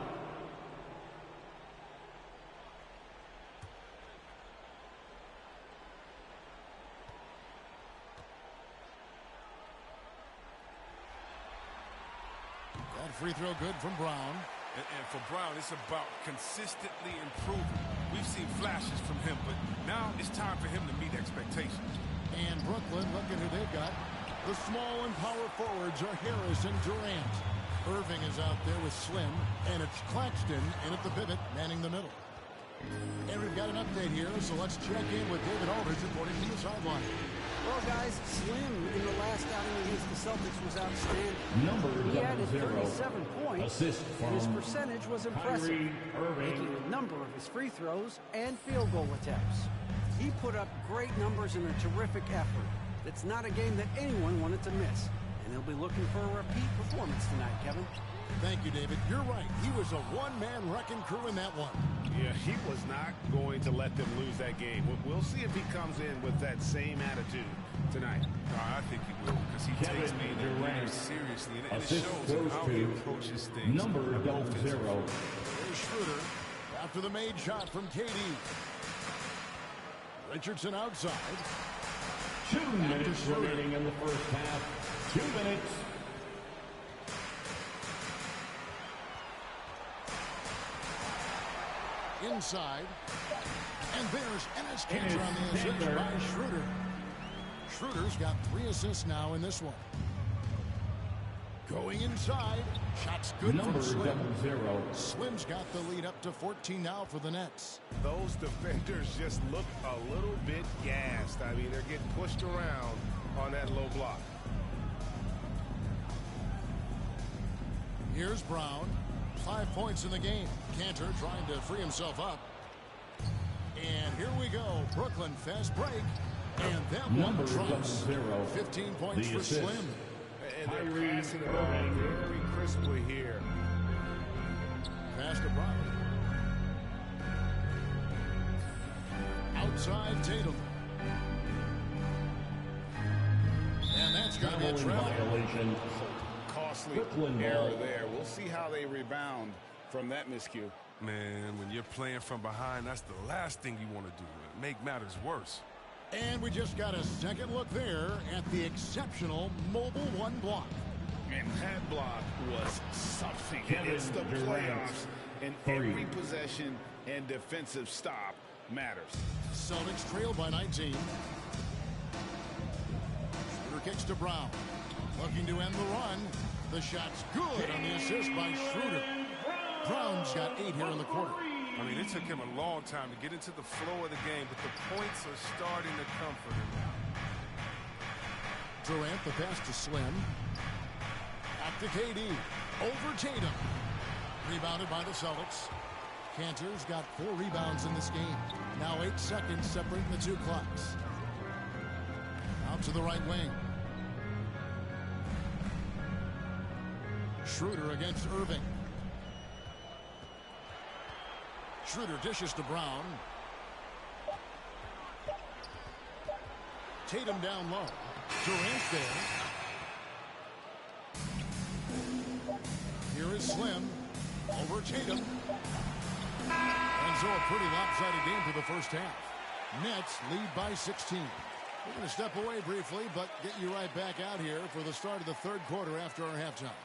That free throw good from Brown. And for Brown, it's about consistently improving. We've seen flashes from him, but now it's time for him to meet expectations. And Brooklyn, look at who they've got. The small and power forwards are Harris and Durant. Irving is out there with Slim, and it's Claxton in at the pivot, manning the middle. And we've got an update here, so let's check in with David Aldridge reporting from the sideline. Well, guys, Slim in the last outing against the Celtics was outstanding. He added 37 points, and his percentage was impressive, making a number of his free throws and field goal attempts. He put up great numbers in a terrific effort. It's not a game that anyone wanted to miss, and they'll be looking for a repeat performance tonight, Kevin. Thank you, David. You're right. He was a one-man wrecking crew in that one. Yeah, he was not going to let them lose that game. We'll see if he comes in with that same attitude tonight. I think he will, because he takes being a leader seriously, and it shows in how he approaches things. Number 00. Here's Schroeder after the made shot from KD. Richardson outside. 2 minutes remaining in the first half. 2 minutes. Inside. And there's Enes Kanter on the assist by Schroeder. Schroeder's got 3 assists now in this one. Going inside. Shots good Number from Slim. 00. Slim's got the lead up to 14 now for the Nets. Those defenders just look a little bit gassed. I mean, they're getting pushed around on that low block. Here's Brown. 5 points in the game. Kanter trying to free himself up. And here we go. Brooklyn fast break. And that Number one drops. 00. 15 points for Slim. And they're passing it around very crisply here. Pass to Brown. Outside Tatum. And that's going to be a travel. Violation. Costly Brooklyn error ball. there. We'll see how they rebound from that miscue. Man, when you're playing from behind, that's the last thing you want to do. Make matters worse. And we just got a second look there at the exceptional Mobile One block. And that block was something. Kevin It's the Durant. playoffs, and 3. every possession and defensive stop matters. Celtics trail by 19. Schroeder kicks to Brown. Looking to end the run. The shot's good on the assist by Schroeder. Brown's got 8 here in the quarter. I mean, it took him a long time to get into the flow of the game, but the points are starting to come for him now. Durant, the pass to Slim. Back to KD. Over Tatum. Rebounded by the Celtics. Kanter's got 4 rebounds in this game. Now 8 seconds separating the 2 clocks. Out to the right wing. Schroeder against Irving. Schroeder dishes to Brown. Tatum down low. Durant there. Here is Slim. Over Tatum. And so a pretty lopsided game for the first half. Nets lead by 16. We're going to step away briefly, but get you right back out here for the start of the third quarter after our halftime.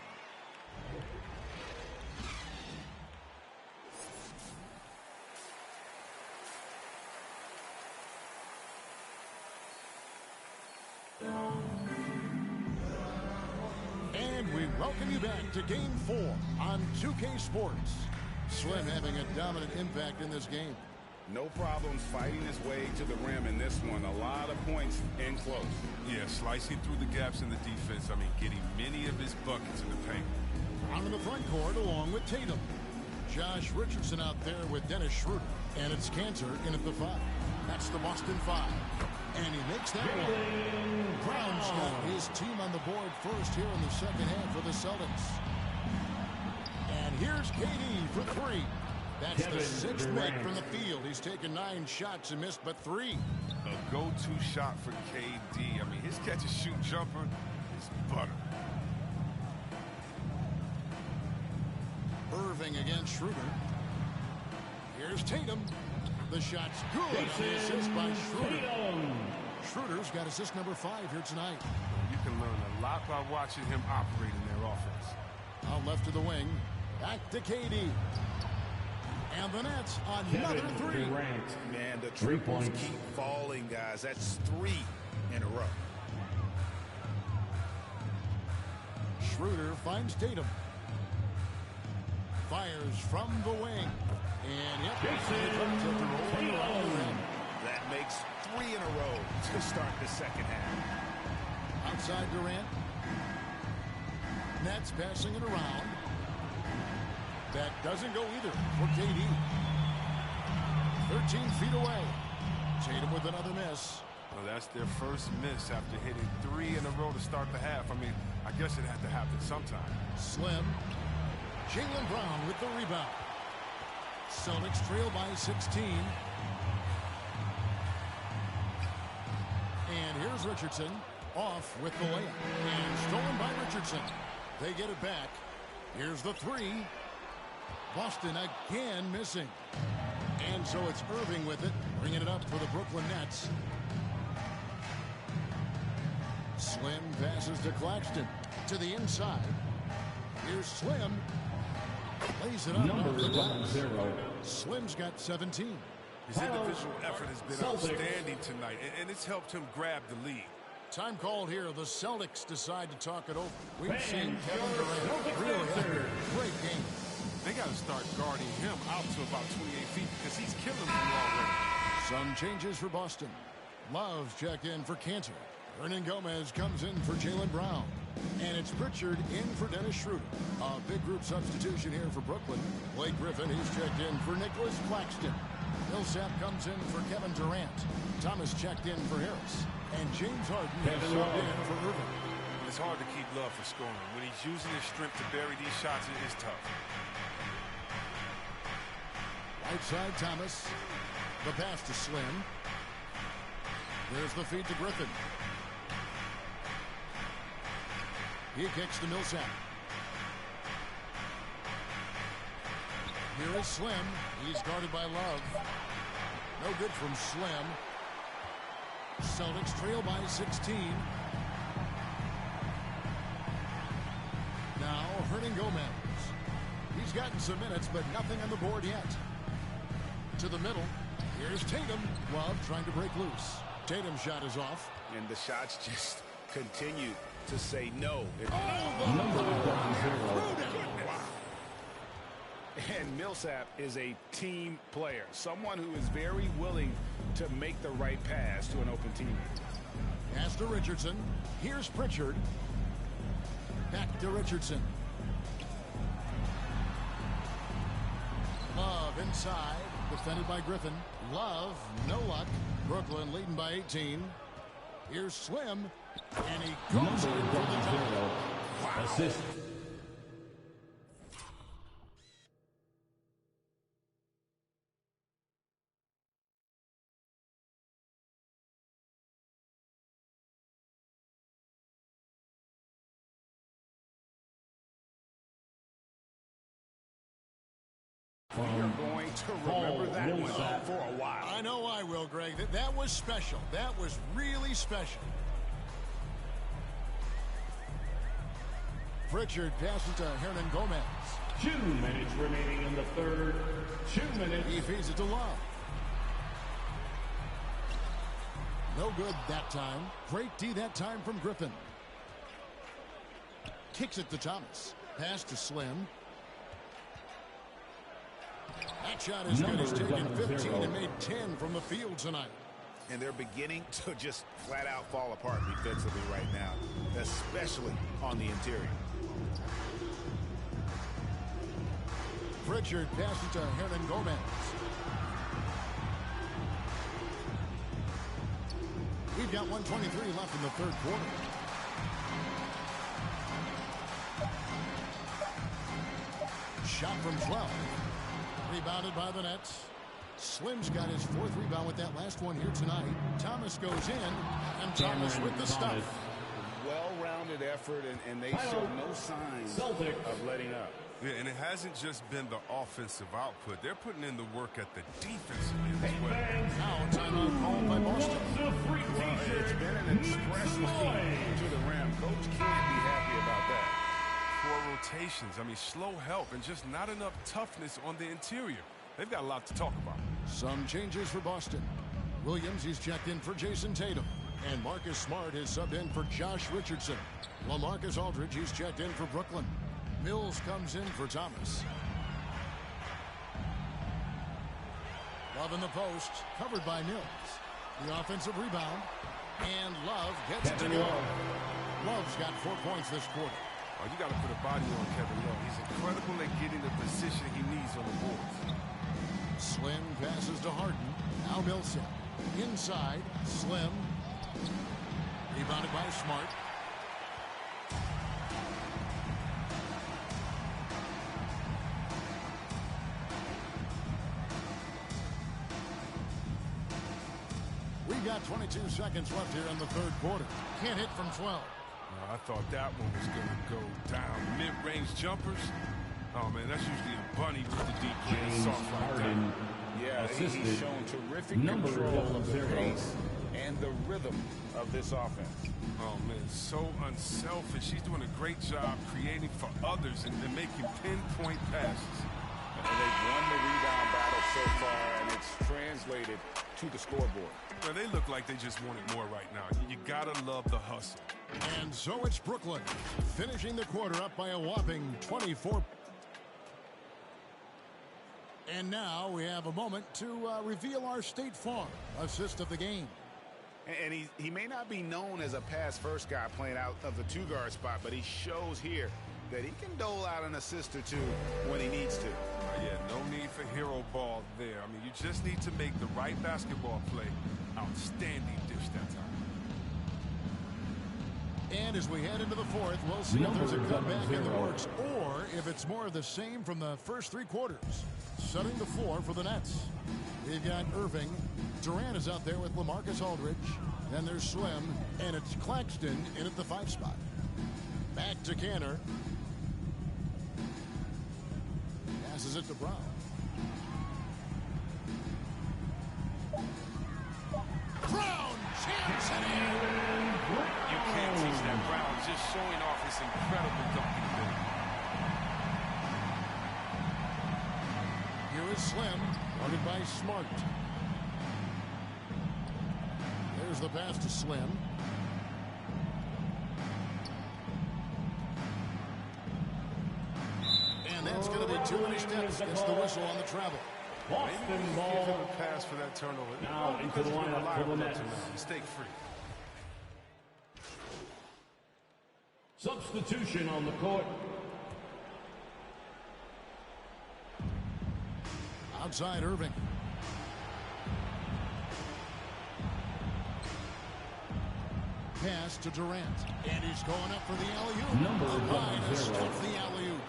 And we welcome you back to Game 4 on 2K Sports. Slim having a dominant impact in this game. No problems fighting his way to the rim in this one. A lot of points in close. Yeah, slicing through the gaps in the defense. I mean, getting many of his buckets in the paint. Out in the front court along with Tatum. Josh Richardson out there with Dennis Schroeder. And it's Kanter in at the 5. That's the Boston 5. And he makes that one. Brown's got his team on the board first here in the second half for the Celtics. And here's KD for 3. That's Kevin the 6th Durant. make from the field. He's taken 9 shots and missed but 3. A go-to shot for KD. I mean, his catch-and-shoot jumper is butter. Irving against Schroeder. Here's Tatum. The shot's good on the assist by Schroeder. Schroeder's got assist number 5 here tonight. You can learn a lot by watching him operate in their offense. Out left to the wing. Back to KD. And the Nets another Kevin 3. Durant. Man, the 3 triples points. keep falling, guys. That's 3 in a row. Schroeder finds Tatum. Fires from the wing. And yep, that makes 3 in a row to start the second half. Outside Durant. Nets passing it around. That doesn't go either for KD. 13 feet away. Tatum with another miss. Well, that's their first miss after hitting 3 in a row to start the half. I mean, I guess it had to happen sometime. Slim. Jaylen Brown with the rebound. Celtics trail by 16. And here's Richardson. off with the layup. And stolen by Richardson. They get it back. Here's the three. Boston again missing. And so it's Irving with it, bringing it up for the Brooklyn Nets. Slim passes to Claxton. To the inside. Here's Slim. Plays it up. Number 0. Slim's got 17. His individual effort has been outstanding tonight, and it's helped him grab the lead. Time called here. The Celtics decide to talk it over. We've seen Kevin Durant really have a great game. They got to start guarding him out to about 28 feet because he's killing them already. Some changes for Boston. Love's check in for Cantor. Hernan Gomez comes in for Jaylen Brown. And it's Pritchard in for Dennis Schroeder. A big group substitution here for Brooklyn. Blake Griffin, he's checked in for Nicholas Claxton. Millsap comes in for Kevin Durant. Thomas checked in for Harris. And James Harden has subbed in for Irving. It's hard to keep Love for scoring. When he's using his strength to bury these shots, it is tough. Right side, Thomas. The pass to Slim. There's the feed to Griffin. He kicks to Millsap. Here is Slim. He's guarded by Love. No good from Slim. Celtics trail by 16. Now Hernan Gomez. He's gotten some minutes, but nothing on the board yet. To the middle. Here's Tatum. Love trying to break loose. Tatum's shot is off. And the shots just continue to say no. And Millsap is a team player. Someone who is very willing to make the right pass to an open teammate. Pass to Richardson. Here's Pritchard. Back to Richardson. Love inside. Defended by Griffin. Love, no luck. Brooklyn leading by 18. Here's Slim. And he goes in for the double. Wow. Assist. You're going to remember that one for a while. I know I will, Greg. That was special. That was really special. Pritchard passes to Hernan Gomez. 2 minutes remaining in the third. 2 minutes. He feeds it to Love. No good that time. Great D that time from Griffin. Kicks it to Thomas. Pass to Slim. That shot is good. He's taken 15 and made 10 from the field tonight. And they're beginning to just flat out fall apart defensively right now, especially on the interior. Pritchard passes to Hernan Gomez. We've got 1:23 left in the third quarter. Shot from 12. Rebounded by the Nets. Slim's got his 4th rebound with that last one here tonight. Thomas goes in, and Thomas with the stuff. Well-rounded effort, and they show no signs of letting up. Yeah, and it hasn't just been the offensive output. They're putting in the work at the defensive end as well. Now timeout called by Boston. Well, it's been an express lane to the rim. Coach can't be happy about that. Poor rotations. I mean, slow help and just not enough toughness on the interior. They've got a lot to talk about. Some changes for Boston. Williams, he's checked in for Jason Tatum. And Marcus Smart is subbed in for Josh Richardson. LaMarcus Aldridge, he's checked in for Brooklyn. Mills comes in for Thomas. Love in the post, covered by Mills. The offensive rebound. And Love gets it to go. Love's got 4 points this quarter. Oh, you got to put a body on Kevin Love. He's incredible at getting the position he needs on the boards. Slim passes to Harden. Now Millsap. Inside, Slim. Rebounded by Smart. We've got 22 seconds left here in the third quarter. Can't hit from 12. I thought that one was going to go down. Mid-range jumpers. Oh, man, that's usually a bunny with the deep play and soft like that. Yeah, he's shown terrific control of the pace and the rhythm of this offense. Oh, man, so unselfish. He's doing a great job creating for others and making pinpoint passes. And they've won the rebound battle so far, and it's translated to the scoreboard. Well, they look like they just want it more right now. You got to love the hustle. And so it's Brooklyn, finishing the quarter up by a whopping 24. And now we have a moment to reveal our State Farm assist of the game. And he may not be known as a pass-first guy playing out of the two-guard spot, but he shows here that he can dole out an assist or two when he needs to. Yeah, no need for hero ball there. I mean, you just need to make the right basketball play. Outstanding dish that time. And as we head into the fourth, we'll see if there's a comeback in the works or if it's more of the same from the first three quarters. Setting the floor for the Nets. We've got Irving. Durant is out there with LaMarcus Aldridge. Then there's Slim, and it's Claxton in at the 5 spot. Back to Canner. Passes it to Brown. Brown, chance it in. You can't teach that. Brown just showing off his incredible dunking ability. Here is Slim, guarded by Smart. There's the pass to Slim. And that's going to be too many steps. Gets the whistle on the travel. Boston ball. Give him a pass for that turnover. Now into the lineup for the Nets. Mistake-free. Substitution on the court. Outside Irving. Pass to Durant. And he's going up for the alley-oop. Number line has stuffed the alley-oop.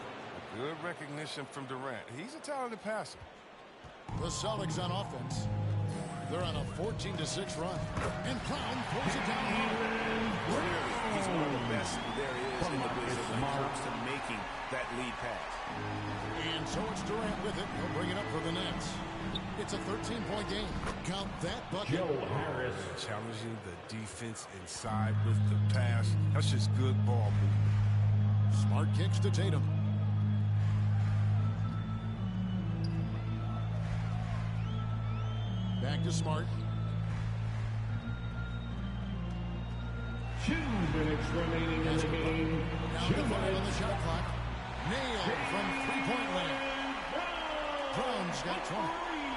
Good recognition from Durant. He's a talented passer. The Celtics on offense. They're on a 14-6 run. And Brown pulls it down. He's one of the best there is in the business when it comes to making that lead pass. And so it's Durant with it. He'll bring it up for the Nets. It's a 13-point game. Count that bucket. Joe Harris. Challenging the defense inside with the pass. That's just good ball movement. Smart kicks to Tatum. Back to Smart. 2 minutes remaining in the game. Down to 5 on the shot clock. Nailed from three-point land. Brown's got 20.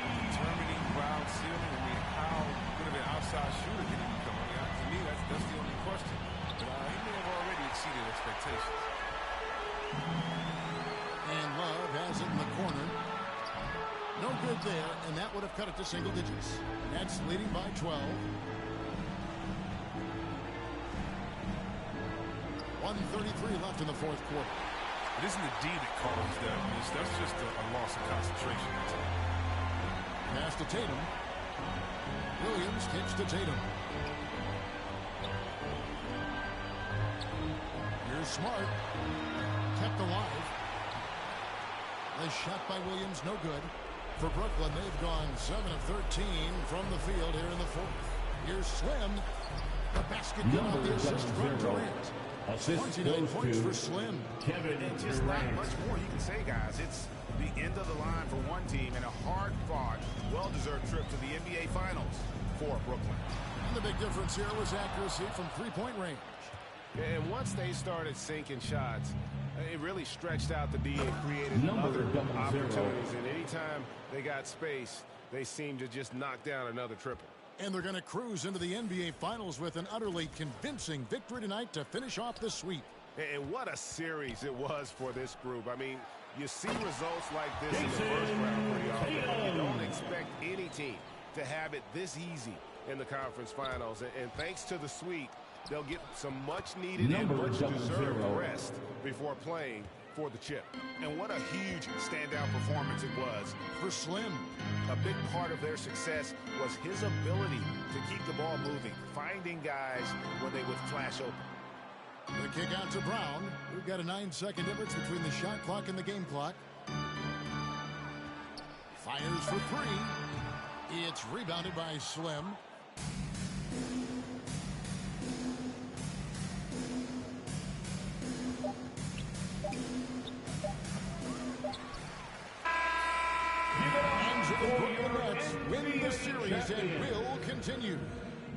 Determining ground ceiling. I mean, how good of an outside shooter can he become? I mean, to me, that's the only question. But he may have already exceeded expectations. And Love has it in the corner. No good there, and that would have cut it to single digits. Nets leading by 12. 1:33 left in the fourth quarter. It isn't the D that causes that miss. That's just a loss of concentration. Pass to Tatum. Williams kicks to Tatum. Here's Smart. Kept alive. The shot by Williams, no good. For Brooklyn, they've gone 7 of 13 from the field here in the fourth. Here's Slim. The basket got the assist from Durant. 29 points for Slim. Kevin and just not much more you can say, guys. It's the end of the line for one team and a hard-fought, well-deserved trip to the NBA Finals for Brooklyn. And the big difference here was accuracy from three-point range. And once they started sinking shots, it really stretched out the D and created other opportunities. And anytime they got space, they seemed to just knock down another triple. And they're going to cruise into the NBA Finals with an utterly convincing victory tonight to finish off the sweep. And what a series it was for this group. I mean, you see results like this in the first round pretty often, but you don't expect any team to have it this easy in the conference finals. And thanks to the sweep, they'll get some much-needed and much-deserved rest before playing for the chip. And what a huge standout performance it was for Slim. A big part of their success was his ability to keep the ball moving, finding guys when they would flash open. The kick out to Brown. We've got a 9-second difference between the shot clock and the game clock. Fires for three. It's rebounded by Slim. Win the series and will continue.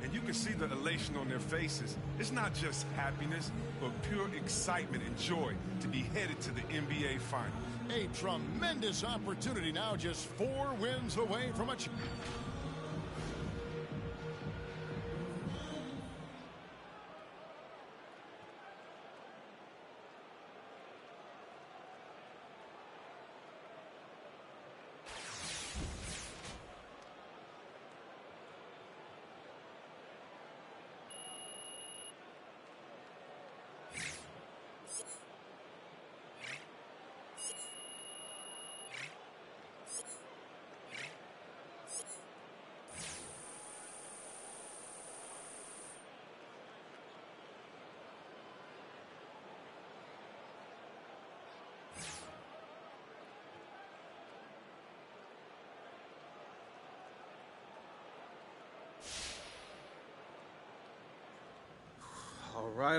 And you can see the elation on their faces. It's not just happiness, but pure excitement and joy to be headed to the NBA Finals. A tremendous opportunity now, just 4 wins away from a...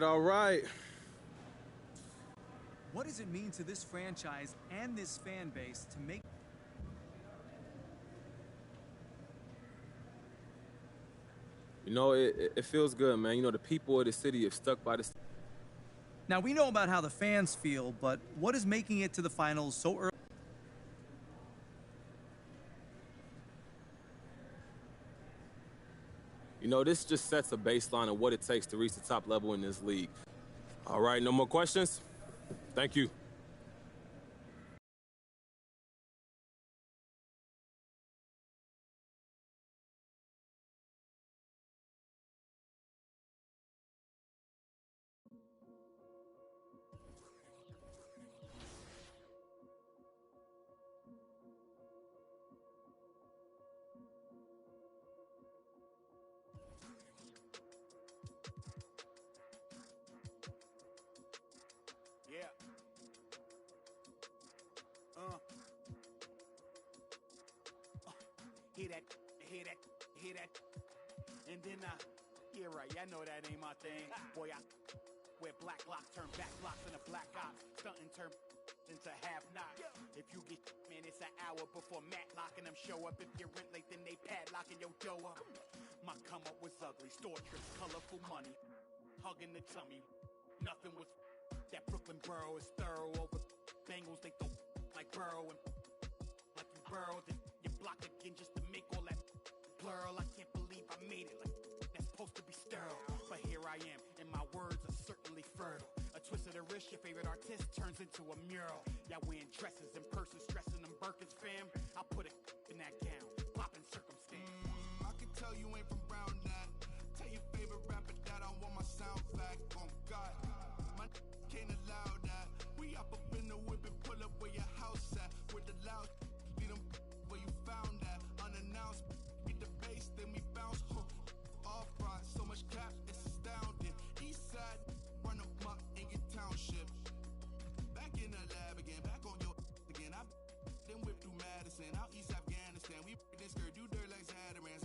All right. What does it mean to this franchise and this fan base to make... You know, it feels good, man. You know, the people of the city have stuck by the... Now, we know about how the fans feel, but what is making it to the finals so early? You know, this just sets a baseline of what it takes to reach the top level in this league. All right, no more questions? Thank you. Yeah. Hear that. And then, yeah, right, I know that ain't my thing. Boy, I wear black locks, turn back locks in a black ops. Stunting turn into half knocks. If you get, man, it's an hour before Matlock and them show up. If you're rent late, then they padlocking your dough up. My come up was ugly. Store trips, colorful money. Hugging the tummy. Nothing was that Brooklyn borough is thorough over Bengals. They throw like Burrow and like you burrowed. Then you block again just to make all that blur. I can't believe I made it. Like that's supposed to be sterile. But here I am, and my words are certainly fertile. A twist of the wrist, your favorite artist turns into a mural. Y'all wearing dresses in person, stressing them Birkins, fam. I'll put it in that gown, popping circumstance. I can tell you ain't from Brown that. Tell your favorite rapper that I want my sound back. On God, my can't allow that. We up in the whip and pull up where your house at. With the loud, beat them where you found that. Unannounced, get the bass, then we bounce. Off right, so much cap, it's astounding. East side, run them up in your township. Back in the lab again, back on your again. I then whip through Madison, out East Afghanistan. We this girl do dirt like Zatarans.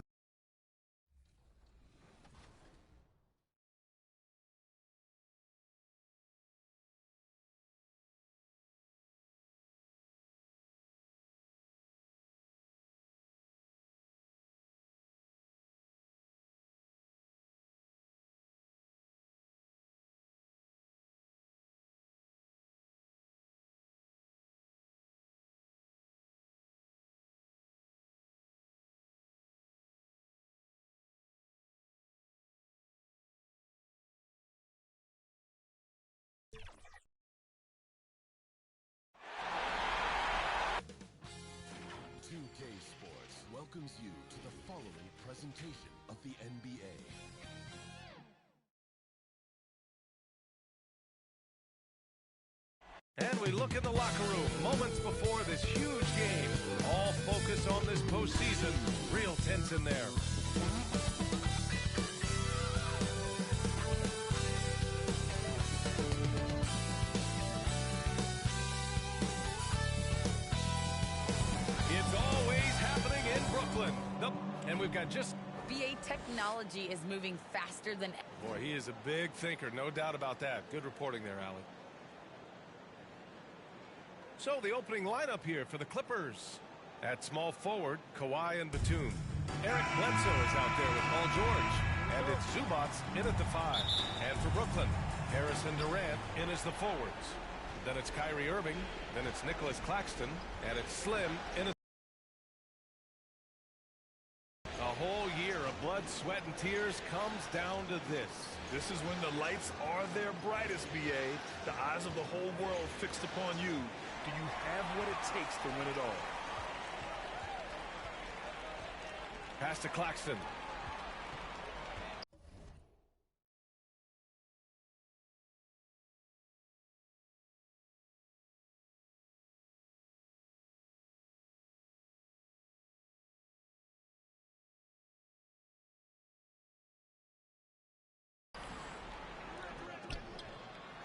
Welcomes you to the following presentation of the NBA. And we look in the locker room moments before this huge game. All focus on this postseason. Real tense in there. It's always happening in Brooklyn. And we've got just... VA technology is moving faster than... Boy, he is a big thinker, no doubt about that. Good reporting there, Allie. So the opening lineup here for the Clippers. At small forward, Kawhi and Batum. Eric Bledsoe is out there with Paul George. And it's Zubats in at the 5. And for Brooklyn, Harrison Durant in as the forwards. Then it's Kyrie Irving. Then it's Nicholas Claxton. And it's Slim in at a whole year of blood, sweat, and tears comes down to this. This is when the lights are their brightest, BA. The eyes of the whole world fixed upon you. Do you have what it takes to win it all? Pass to Claxton.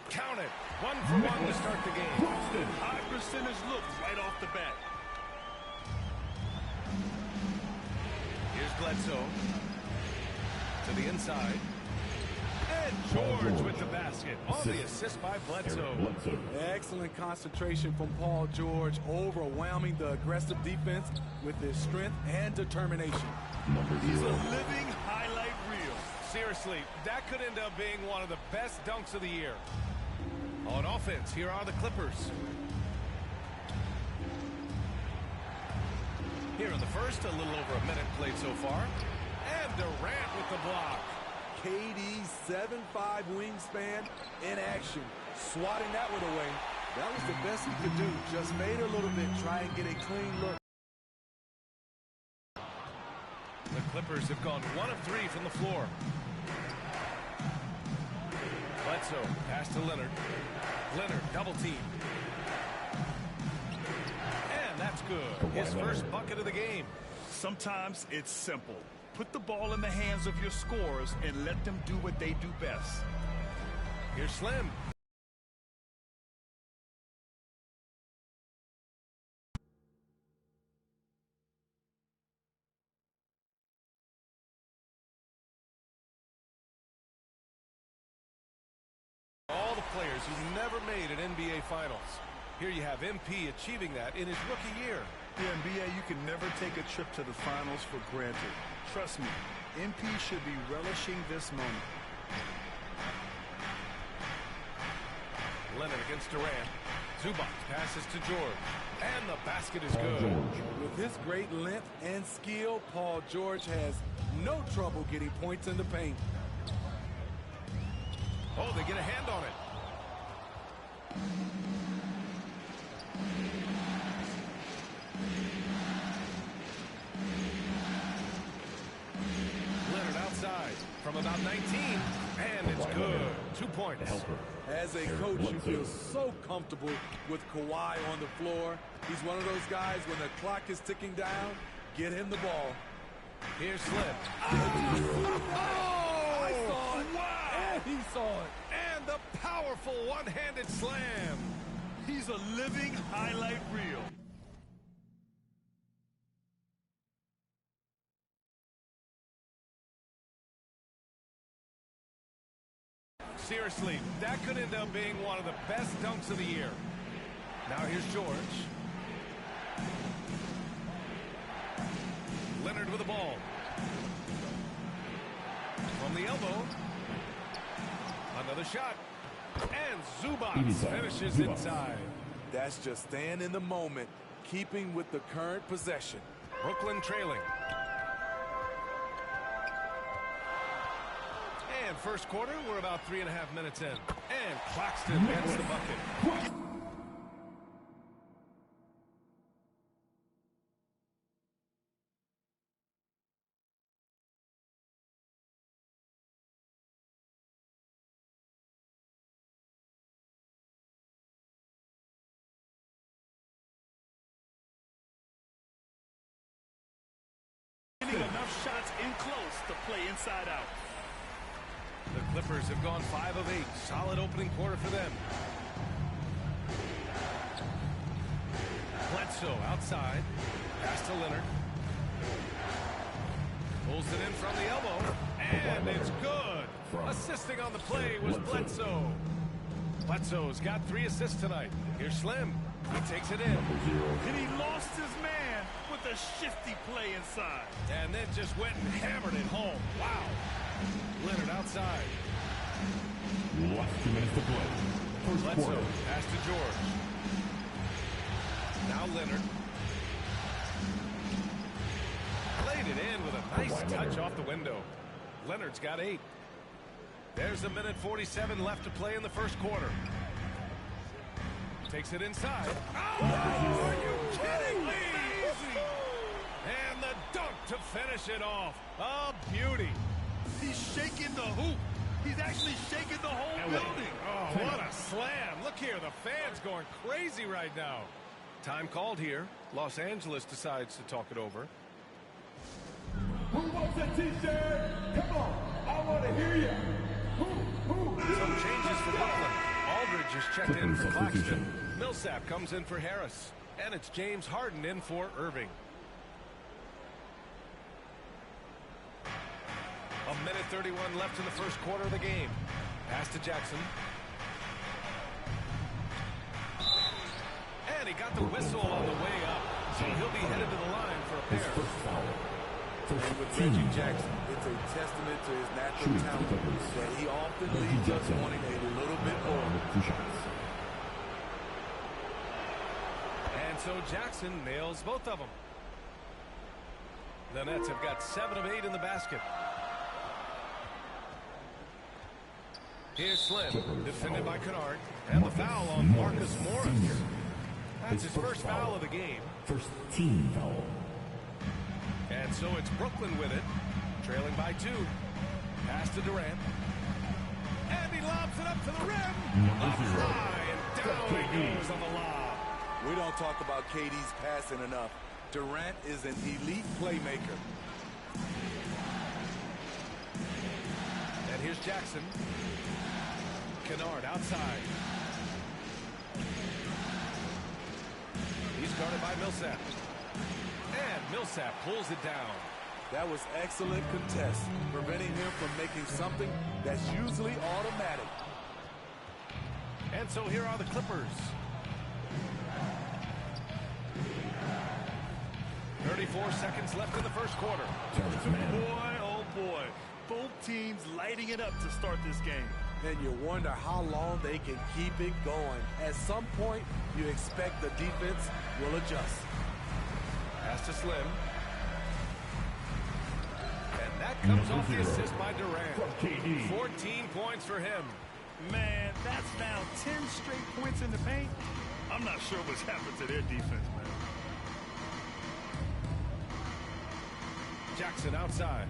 Count it. 1 for 1 to start the game. High percentage look right off the bat. Here's Bledsoe. To the inside. And George with the basket. On the assist by Bledsoe. Excellent concentration from Paul George, overwhelming the aggressive defense with his strength and determination. He's a living highlight reel. Seriously, that could end up being one of the best dunks of the year. On offense, here are the Clippers. Here in the first, a little over a minute played so far. And Durant with the block. KD's 7'5" wingspan in action, swatting that one away. That was the best he could do. Just made it a little bit, try and get a clean look. The Clippers have gone 1 of 3 from the floor. Bledsoe, pass to Leonard. Leonard, double team. And that's good. His first bucket of the game. Sometimes it's simple. Put the ball in the hands of your scorers and let them do what they do best. Here's Slim. All the players who've never made an NBA Finals. Here you have MP achieving that in his rookie year. Yeah, NBA, you can never take a trip to the finals for granted. Trust me, MP should be relishing this moment. Leonard against Durant. Zubats passes to George. And the basket is good. With his great length and skill, Paul George has no trouble getting points in the paint. Oh, they get a hand on it. Leonard outside from about 19, and it's good. 2 points. As a coach, you feel so comfortable with Kawhi on the floor. He's one of those guys, when the clock is ticking down, get him the ball. Here's Slim. I saw it. Wow! And he saw it. And the powerful one-handed slam. He's a living highlight reel. Seriously, that could end up being one of the best dunks of the year. Now here's George. Leonard with the ball. From the elbow. Another shot. And Zubats finishes inside. That's just staying in the moment, keeping with the current possession. Brooklyn trailing. And first quarter, we're about 3.5 minutes in. And Claxton gets the bucket. getting enough shots in close to play inside out. The Clippers have gone 5 of 8. Solid opening quarter for them. Bledsoe outside. Pass to Leonard. Pulls it in from the elbow. And it's good. Assisting on the play was Bledsoe. Bledsoe's got 3 assists tonight. Here's Slim. He takes it in. And he lost his man with a shifty play inside. And then just went and hammered it home. Wow. Leonard outside. Last 2 minutes to play. First Bledsoe quarter. pass to George. Now Leonard. Played it in with a nice touch off the window. Leonard's got 8. There's a minute 47 left to play in the first quarter. Takes it inside. Oh, are you kidding me? And the dunk to finish it off. A beauty. He's shaking the hoop. He's actually shaking the whole building. Oh, what a slam. Look here, the fans going crazy right now. Time called here. Los Angeles decides to talk it over. Who wants a t-shirt? Come on, I want to hear you. Some changes for Brooklyn. Aldridge is checked in for Claxton. Millsap comes in for Harris. And it's James Harden in for Irving. A minute 31 left in the first quarter of the game. Pass to Jackson. And he got the whistle on the way up. So he'll be headed to the line for a pair. And with Reggie Jackson, it's a testament to his natural talent that he often leaves us wanting a little bit more. And so Jackson nails both of them. The Nets have got 7 of 8 in the basket. Here's Slim, defended by Kennard, and the foul on Marcus Morris. That's his first foul of the game. First team foul. And so it's Brooklyn with it, trailing by 2. Pass to Durant. And he lobs it up to the rim. Up high, and down he goes on the lob. We don't talk about KD's passing enough. Durant is an elite playmaker. And here's Jackson. Kennard outside. He's guarded by Millsap. And Millsap pulls it down. That was excellent contest, preventing him from making something that's usually automatic. And so here are the Clippers. 34 seconds left in the first quarter. Boy, oh boy. Both teams lighting it up to start this game. And you wonder how long they can keep it going. At some point, you expect the defense will adjust. Pass to Slim. And that comes off the assist by Durant. 14 points for him. Man, that's now 10 straight points in the paint. I'm not sure what's happened to their defense, man. Jackson outside.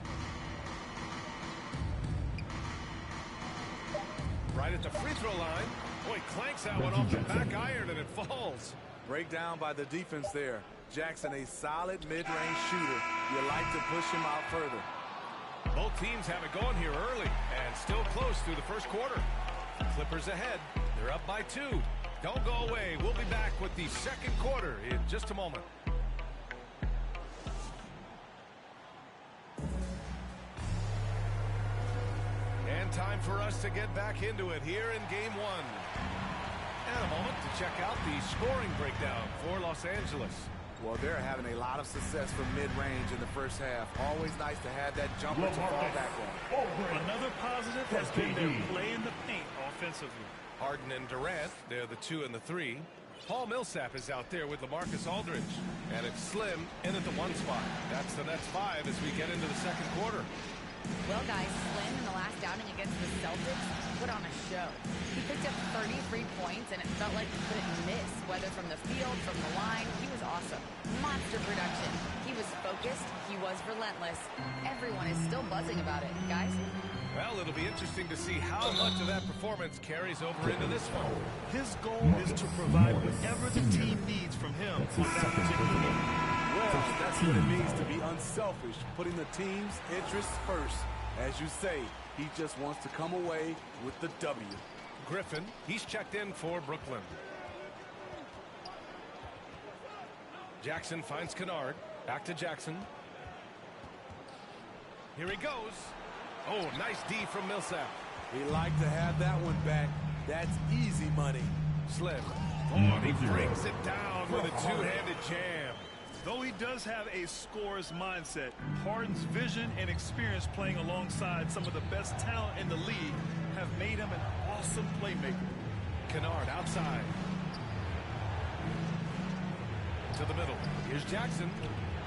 Right at the free throw line. Boy, clanks that one off the back iron and it falls. Breakdown by the defense there. Jackson, a solid mid-range shooter. You like to push him out further. Both teams have it going here early and still close through the first quarter. Clippers ahead. They're up by 2. Don't go away. We'll be back with the second quarter in just a moment. And time for us to get back into it here in Game 1. And a moment to check out the scoring breakdown for Los Angeles. Well, they're having a lot of success from mid-range in the first half. Always nice to have that jumper to fall back on. Another positive has been their play in the paint offensively. Harden and Durant, they're the 2 and the 3. Paul Millsap is out there with LaMarcus Aldridge. And it's Slim in at the 1 spot. That's the Nets 5 as we get into the second quarter. Well, guys, Slim in the last outing against the Celtics put on a show. He picked up 33 points, and it felt like he couldn't miss, whether from the field, from the line. He was awesome. Monster production. He was focused. He was relentless. Everyone is still buzzing about it, guys. Well, it'll be interesting to see how much of that performance carries over into this one. His goal is to provide whatever the team needs from him on that particular game. Well, that's what it means to be unselfish, putting the team's interests first. As you say, he just wants to come away with the W. Griffin, he's checked in for Brooklyn. Jackson finds Kennard. Back to Jackson. Here he goes. Oh, nice D from Millsap. He liked to have that one back. That's easy money. Slim. Oh, and he brings it down with a two-handed jam. Though he does have a scorer's mindset, Harden's vision and experience playing alongside some of the best talent in the league have made him an awesome playmaker. Kennard outside. To the middle. Here's Jackson.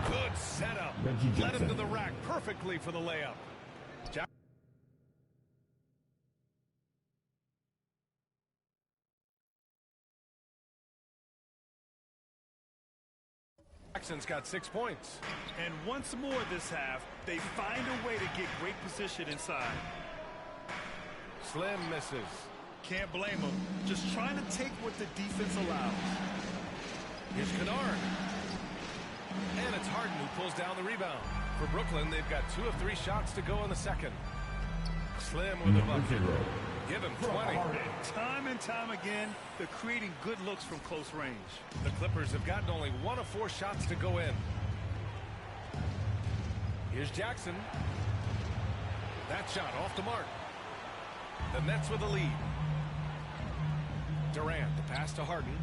Good setup. Led him to the rack perfectly for the layup. Jackson's got 6 points. And once more this half, they find a way to get great position inside. Slim misses. Can't blame him. Just trying to take what the defense allows. Here's Kennard. And it's Harden who pulls down the rebound. For Brooklyn, they've got 2 of 3 shots to go in the second. Slim with a bucket. Give him 20. Time and time again, they're creating good looks from close range. The Clippers have gotten only 1 of 4 shots to go in. Here's Jackson. That shot off the mark. The Nets with the lead. Durant, the pass to Harden.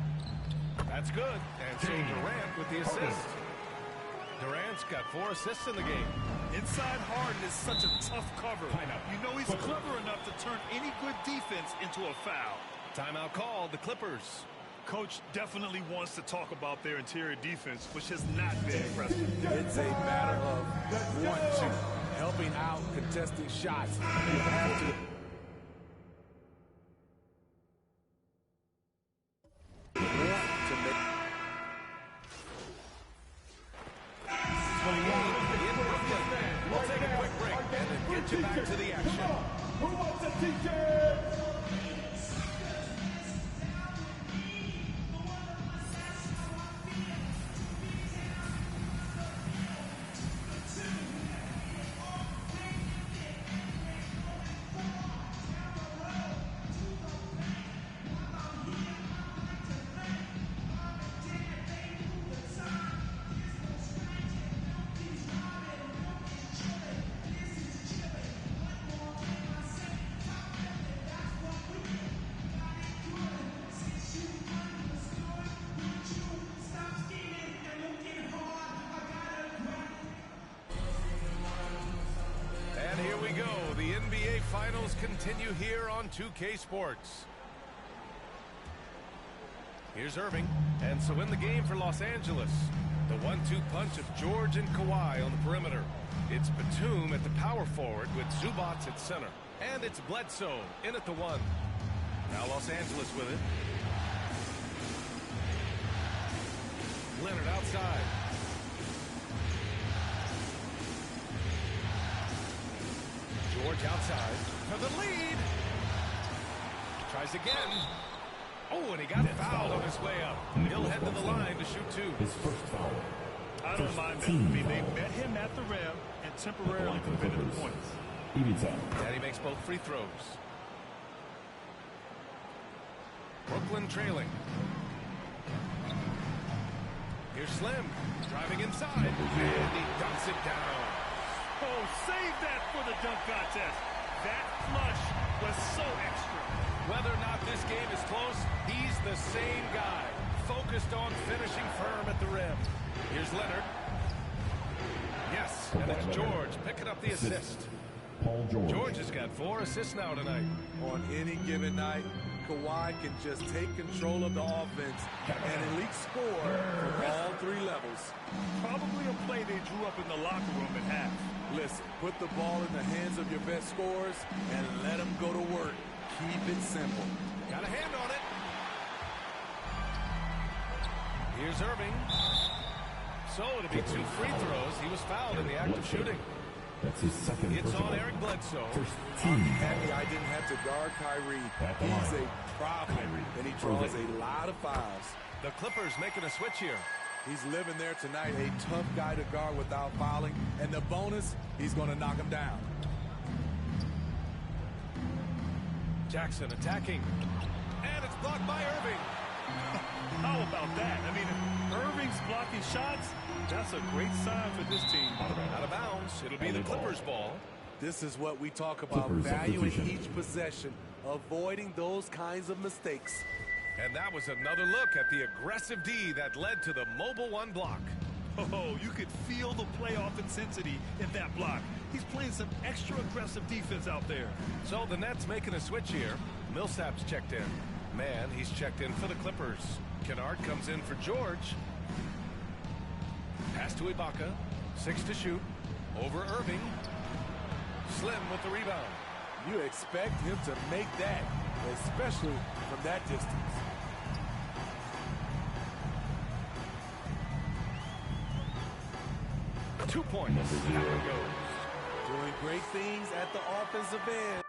That's good. And so Durant with the assist. Durant's got 4 assists in the game. Inside Harden is such a tough cover. You know he's clever enough to turn any good defense into a foul. Timeout called, the Clippers. Coach definitely wants to talk about their interior defense, which has not been impressive. It's a matter of helping out, contesting shots. You have to. We'll take a quick break and then get you back to the action. Who wants a t-shirt? Finals continue here on 2K Sports. Here's Irving, and so in the game for Los Angeles, the 1-2 punch of George and Kawhi on the perimeter. It's Batum at the power forward with Zubac at center, and it's Bledsoe in at the 1. Now Los Angeles with it. Leonard outside. George outside for the lead. Tries again. Oh, and he got fouled on his way up. He'll head to the line to shoot 2. His first foul. I don't mind that. I mean, they met him at the rim and temporarily prevented the points. And he makes both free throws. Brooklyn trailing. Here's Slim driving inside, and he dunks it down. Oh, save that for the dunk contest. That flush was so extra. Whether or not this game is close, he's the same guy, focused on finishing firm at the rim. Here's Leonard. Yes, and it's George picking up the assist. Paul George. George has got 4 assists now tonight. On any given night, Kawhi can just take control of the offense and elite score from all 3 levels. Probably a play they drew up in the locker room at half. Listen, put the ball in the hands of your best scorers and let them go to work. Keep it simple. Got a hand on it. Here's Irving. So it'll be 2 free throws. He was fouled in the act of shooting. That's his second. It's on Eric Bledsoe. I'm happy I didn't have to guard Kyrie. He's a problem, and he draws a lot of fouls. The Clippers making a switch here. He's living there tonight, a tough guy to guard without fouling. And the bonus, he's going to knock him down. Jackson attacking. And it's blocked by Irving. How about that? I mean, if Irving's blocking shots, that's a great sign for this team. Out of bounds. It'll be the Clippers' ball. This is what we talk about, valuing each possession, avoiding those kinds of mistakes. And that was another look at the aggressive D that led to the mobile one block. Oh, you could feel the playoff intensity in that block. He's playing some extra aggressive defense out there. So the Nets making a switch here. Millsap's checked in. Man, he's checked in for the Clippers. Kennard comes in for George. Pass to Ibaka. 6 to shoot. Over Irving. Slim with the rebound. You expect him to make that, especially from that distance. Two-pointers. Doing great things at the offensive end.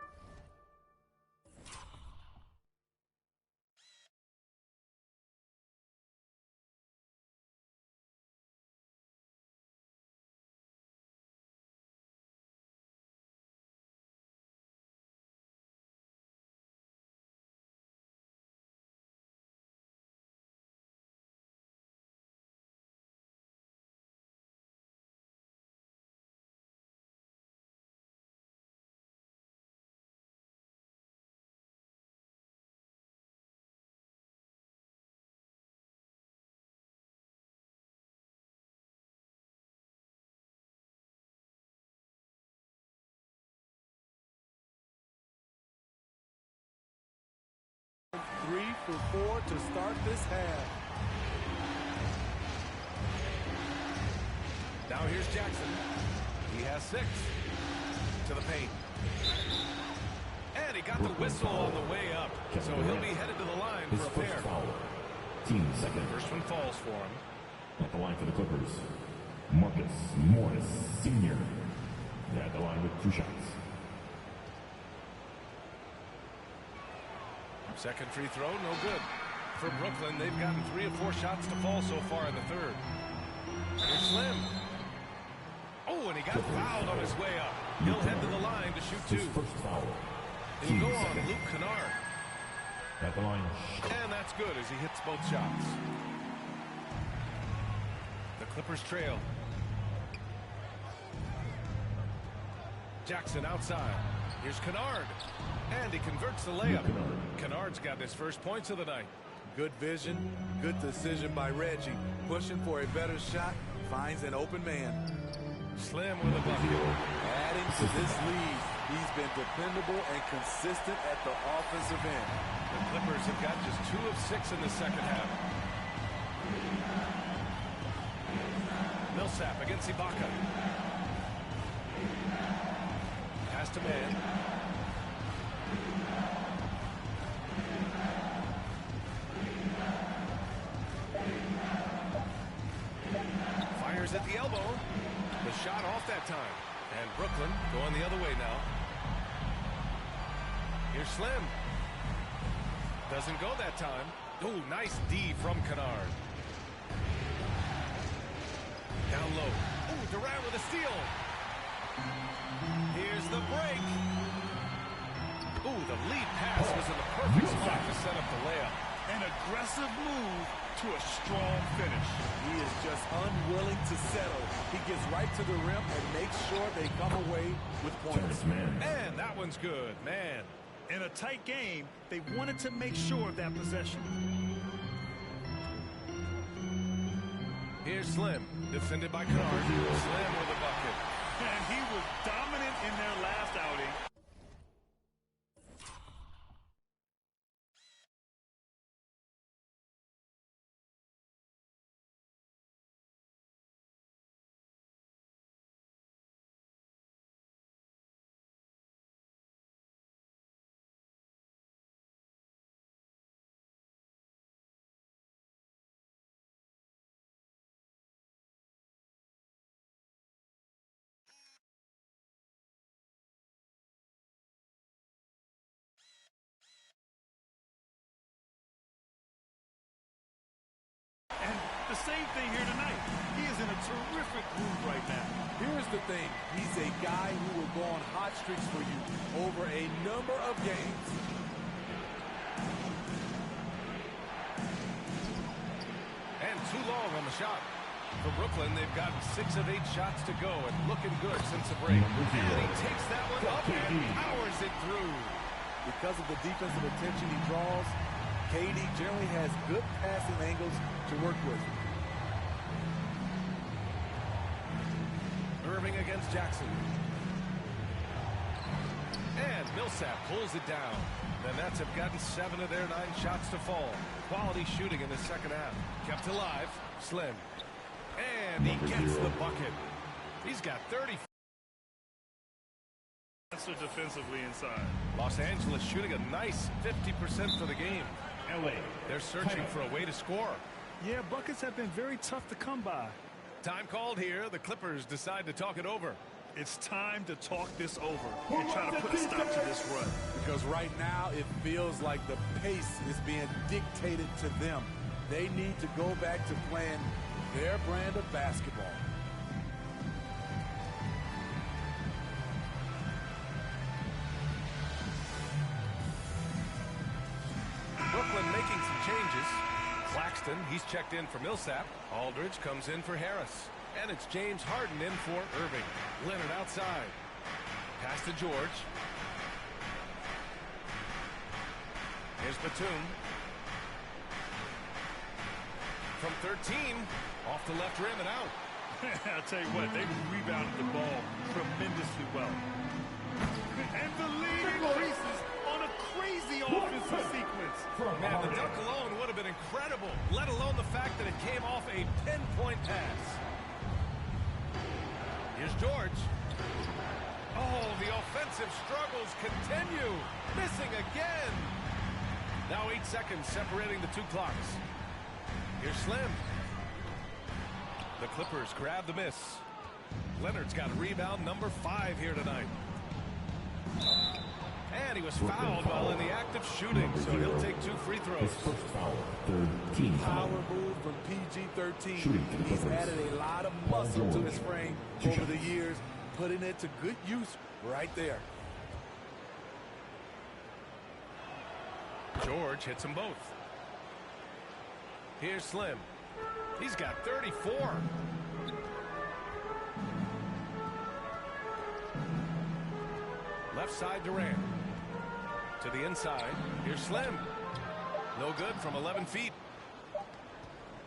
Three for 4 to start this half. Now here's Jackson. He has 6. To the paint. And he got the whistle on the way up. So he'll be headed to the line for a pair. Team second. First one falls for him. At the line for the Clippers, Marcus Morris Sr. At the line with 2 shots. Second free throw, no good. For Brooklyn, they've gotten 3 of 4 shots to fall so far in the third. Here's Slim. Oh, and he got fouled on his way up. He'll head to the line to shoot 2. First foul. He'll go on Luke Kennard. At the line. And that's good as he hits both shots. The Clippers trail. Jackson outside. Here's Kennard. And he converts the layup. Kennard's got his first points of the night. Good vision, good decision by Reggie. Pushing for a better shot, finds an open man. Slim with a bucket. Adding to this lead, he's been dependable and consistent at the offensive end. The Clippers have got just 2 of 6 in the second half. Millsap against Ibaka. Pass to man. Fires at the elbow. The shot off that time. And Brooklyn going the other way now. Here's Slim. Doesn't go that time. Oh, nice D from Kennard. Down low. Oh, Durant with a steal. Here's the break. Oh, the lead pass was in the perfect spot to set up the layup. An aggressive move to a strong finish. He is just unwilling to settle. He gets right to the rim and makes sure they come away with points. And that one's good, man. In a tight game, they wanted to make sure of that possession. Here's Slim, defended by Kennard. Slim with a bucket. And he was dominant in their last outing. the same thing here tonight. He is in a terrific groove right now. Here's the thing. He's a guy who will go on hot streaks for you over a number of games. And too long on the shot. For Brooklyn, they've gotten 6 of 8 shots to go and looking good since the break. And he takes that one up and powers it through. Because of the defensive attention he draws, KD generally has good passing angles to work with. Irving against Jackson. And Millsap pulls it down. The Nets have gotten 7 of their 9 shots to fall. Quality shooting in the second half. Kept alive. Slim. And he gets the bucket. He's got 30. Defensively inside. Los Angeles shooting a nice 50% for the game. LA. They're searching for a way to score. Yeah, buckets have been very tough to come by. Time called here. The Clippers decide to talk it over. It's time to talk this over and try to put a stop to this run. Because right now it feels like the pace is being dictated to them. They need to go back to playing their brand of basketball. Brooklyn making some changes. Claxton, he's checked in for Millsap. Aldridge comes in for Harris. And it's James Harden in for Irving. Leonard outside. Pass to George. Here's Batum. From 13, off the left rim and out. I'll tell you what, they rebounded the ball tremendously well. And the lead increases on a crazy offensive sequence. Man, the dunk alone would have been incredible, let alone the fact that it came off a pinpoint pass. Here's George. Oh, the offensive struggles continue. Missing again. Now 8 seconds separating the 2 clocks. Here's Slim. The Clippers grab the miss. Leonard's got rebound number 5 here tonight. And he was fouled while in the act of shooting, so he'll take 2 free throws. His first foul, third team foul. Power move from PG-13. He's added a lot of muscle to his frame over the years, putting it to good use right there. George hits them both. Here's Slim. He's got 34. Left side Durant. To the inside. Here's Slim. No good from 11 feet.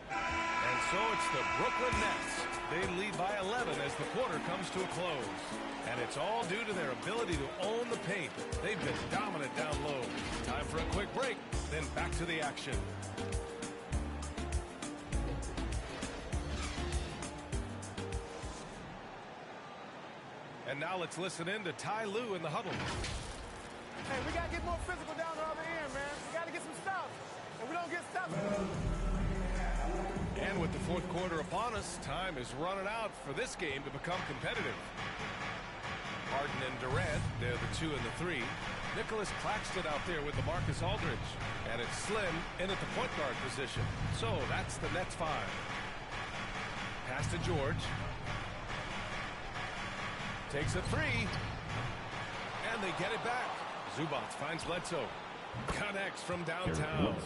And so it's the Brooklyn Nets. They lead by 11 as the quarter comes to a close. And it's all due to their ability to own the paint. They've been dominant down low. Time for a quick break, then back to the action. And now let's listen in to Ty Lue in the huddle. Hey, we got to get more physical down the other end, man. We got to get some stops. If we don't get stops. And with the fourth quarter upon us, time is running out for this game to become competitive. Harden and Durant, they're the 2 and the 3. Nicholas Claxton out there with the Marcus Aldridge. And it's Slim in at the point guard position. So that's the Nets 5. Pass to George. Takes a 3. And they get it back. Zubac finds Bledsoe. Connects from downtown.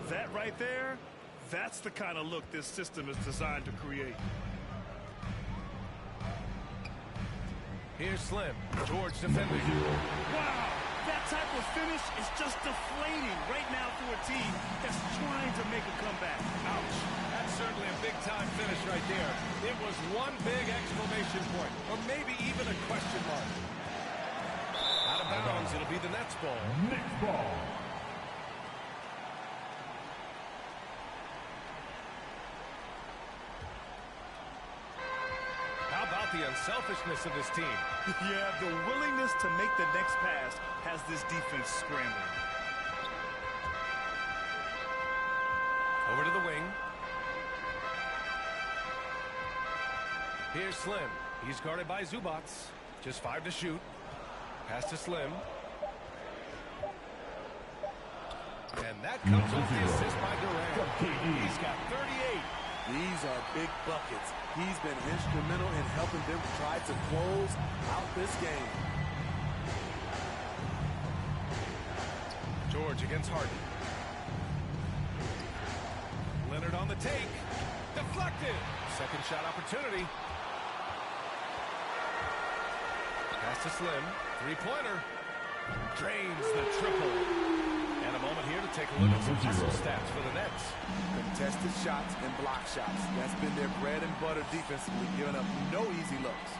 That right there, that's the kind of look this system is designed to create. Here's Slim. George defending. Wow, that type of finish is just deflating right now for a team that's trying to make a comeback. Ouch. That's certainly a big-time finish right there. It was one big exclamation point, or maybe even a question mark. Out of bounds, it'll be the Nets ball. Nets ball. How about the unselfishness of this team? Yeah, the willingness to make the next pass has this defense scrambling. Over to the wing. Here's Slim. He's guarded by Zubac. Just 5 to shoot. Pass to Slim. And that comes off the assist by Durant. He's got 38. These are big buckets. He's been instrumental in helping them try to close out this game. George against Harden. Leonard on the take. Deflected. Second shot opportunity. Pass to Slim. Three-pointer. Drains the triple. And a moment here to take a look at some hustle stats for the Nets. Contested shots and block shots. That's been their bread and butter defensively, giving up no easy looks.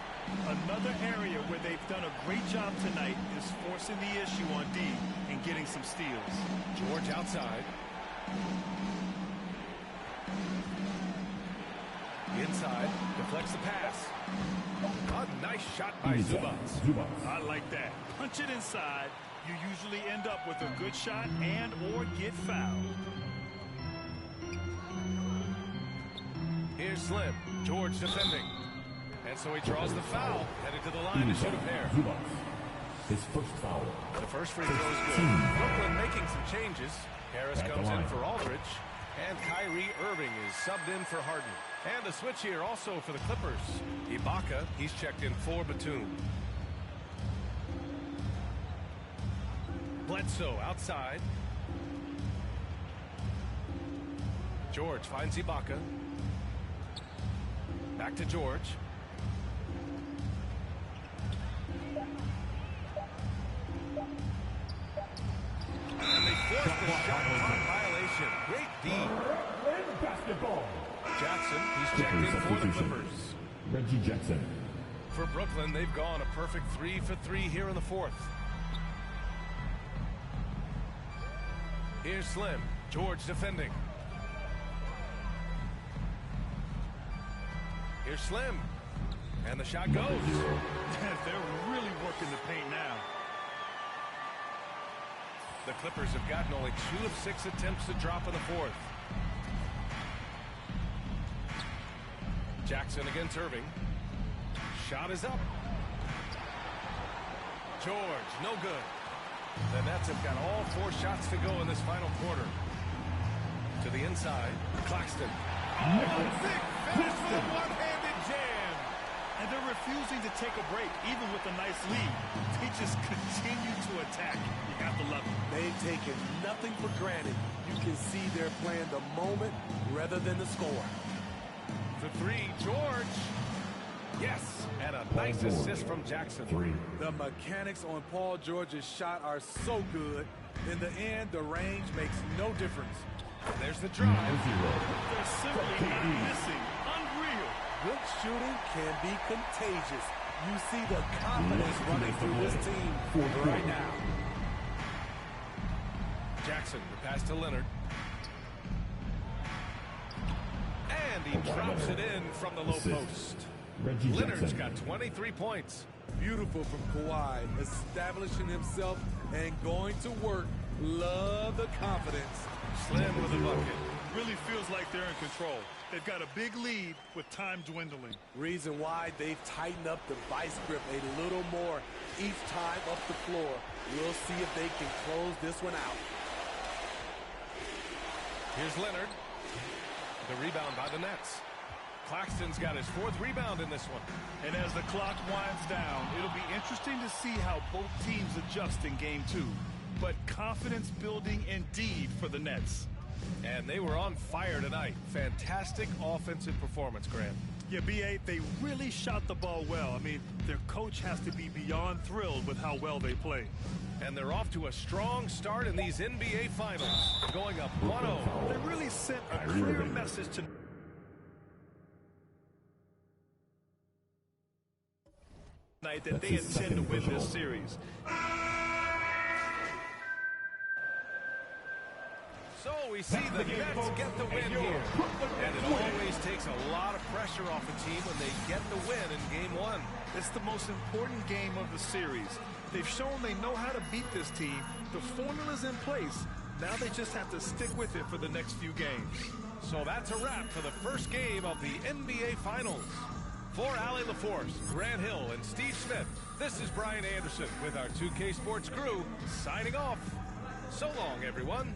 Another area where they've done a great job tonight is forcing the issue on D and getting some steals. George outside. Inside, deflects the pass. A nice shot by Zubac. I like that. Punch it inside. You usually end up with a good shot and or get fouled. Here's Slim. George defending. And so he draws the foul. Headed to the line to shoot a pair. His first foul. The first free throw is good. Brooklyn making some changes. Harris comes in for Aldridge. And Kyrie Irving is subbed in for Harden. And a switch here also for the Clippers. Ibaka, he's checked in for Batum. Bledsoe outside. George finds Ibaka. Back to George. And they force the shot clock violation. Great D. Basketball. Jackson, he's checked in for the Clippers. Reggie Jackson. For Brooklyn, they've gone a perfect 3 for 3 here in the fourth. Here's Slim. George defending. Here's Slim. And the shot goes. They're really working the paint now. The Clippers have gotten only 2 of 6 attempts to drop in the fourth. Jackson against Irving. Shot is up. George, no good. The Nets have got all 4 shots to go in this final quarter. To the inside, Claxton. Oh, big finish with a one-handed jam. And they're refusing to take a break, even with a nice lead. They just continue to attack. You have to love it. They've taken nothing for granted. You can see they're playing the moment rather than the score. For 3, George. Yes, and a nice assist from Jackson. The mechanics on Paul George's shot are so good. In the end, the range makes no difference. There's the drive. They're simply not missing. Unreal. Good shooting can be contagious. You see the confidence running through this team right now. Jackson, the pass to Leonard. And he drops it in from the low post. Leonard's got 23 points. Beautiful from Kawhi, establishing himself and going to work. Love the confidence. Slim with a bucket. Really feels like they're in control. They've got a big lead with time dwindling. Reason why they've tightened up the vice grip a little more each time up the floor. We'll see if they can close this one out. Here's Leonard. The rebound by the Nets. Claxton's got his 4th rebound in this one. And as the clock winds down, it'll be interesting to see how both teams adjust in game 2. But confidence building indeed for the Nets. And they were on fire tonight. Fantastic offensive performance, Grant. Yeah, B.A., they really shot the ball well. I mean, their coach has to be beyond thrilled with how well they play. And they're off to a strong start in these NBA Finals, going up 1-0. They really sent a clear message to tonight that they intend to win this series. So we see the Nets get the win here. And it always takes a lot of pressure off a team when they get the win in game 1. It's the most important game of the series. They've shown they know how to beat this team. The formula's in place. Now they just have to stick with it for the next few games. So that's a wrap for the first game of the NBA Finals. For Allie LaForce, Grant Hill, and Steve Smith, this is Brian Anderson with our 2K Sports crew signing off. So long, everyone.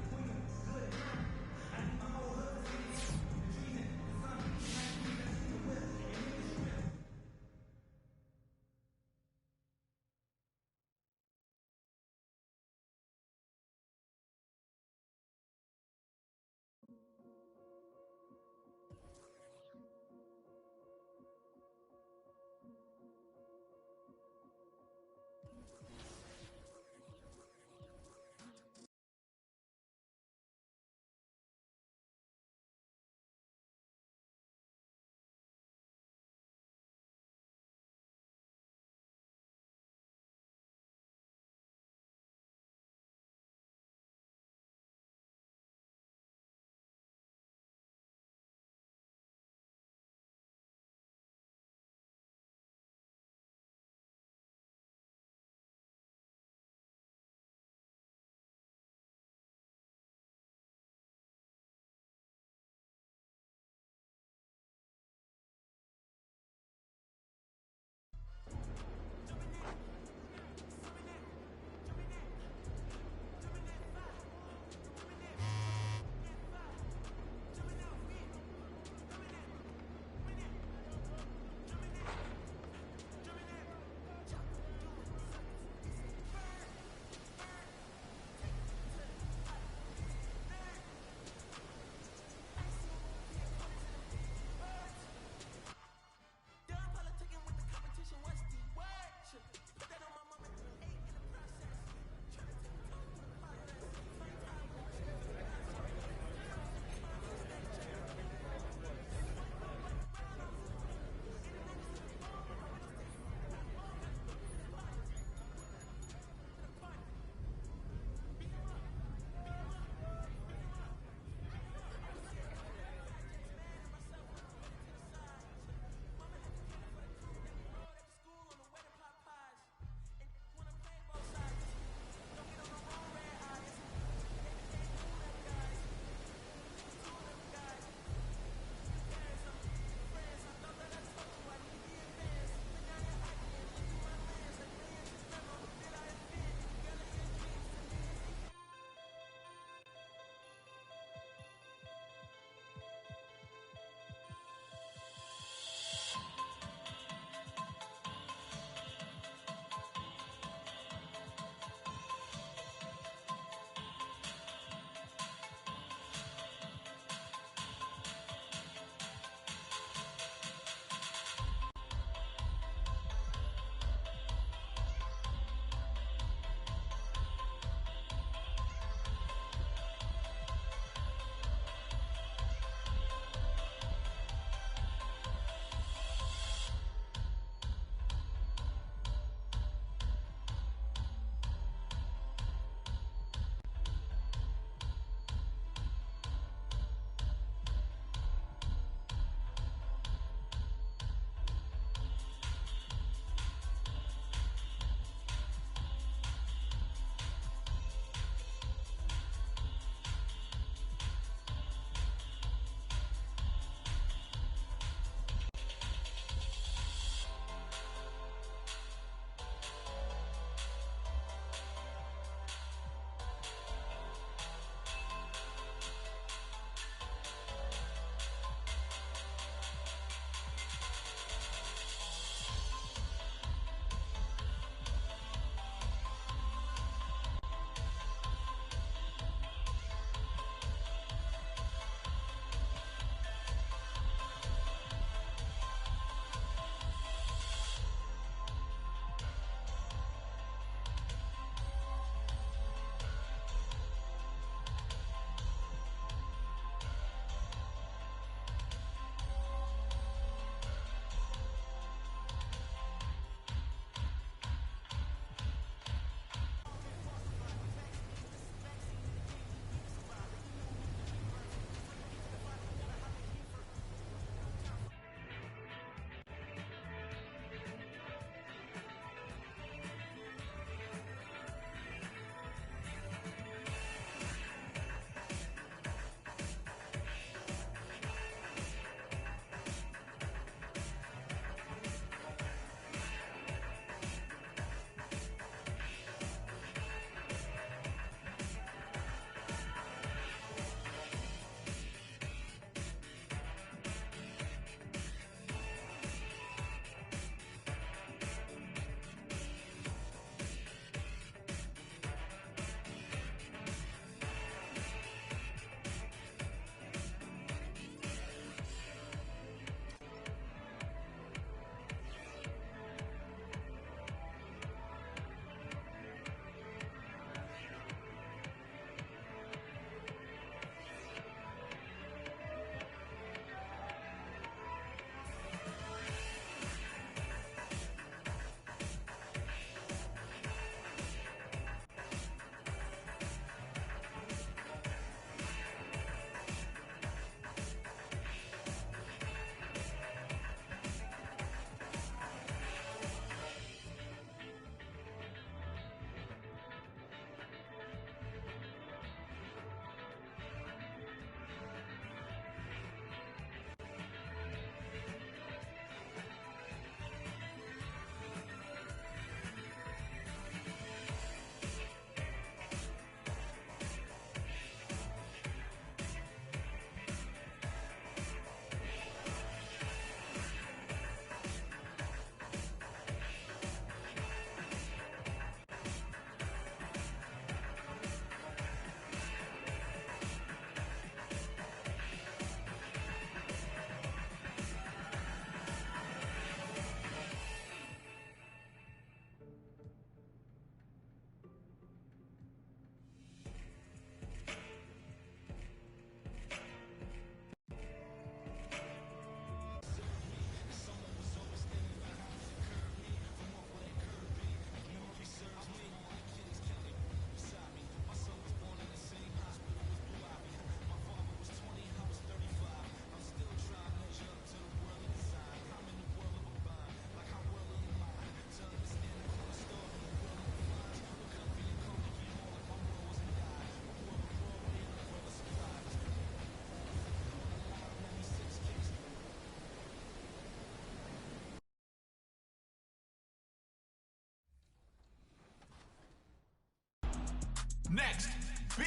Next, Big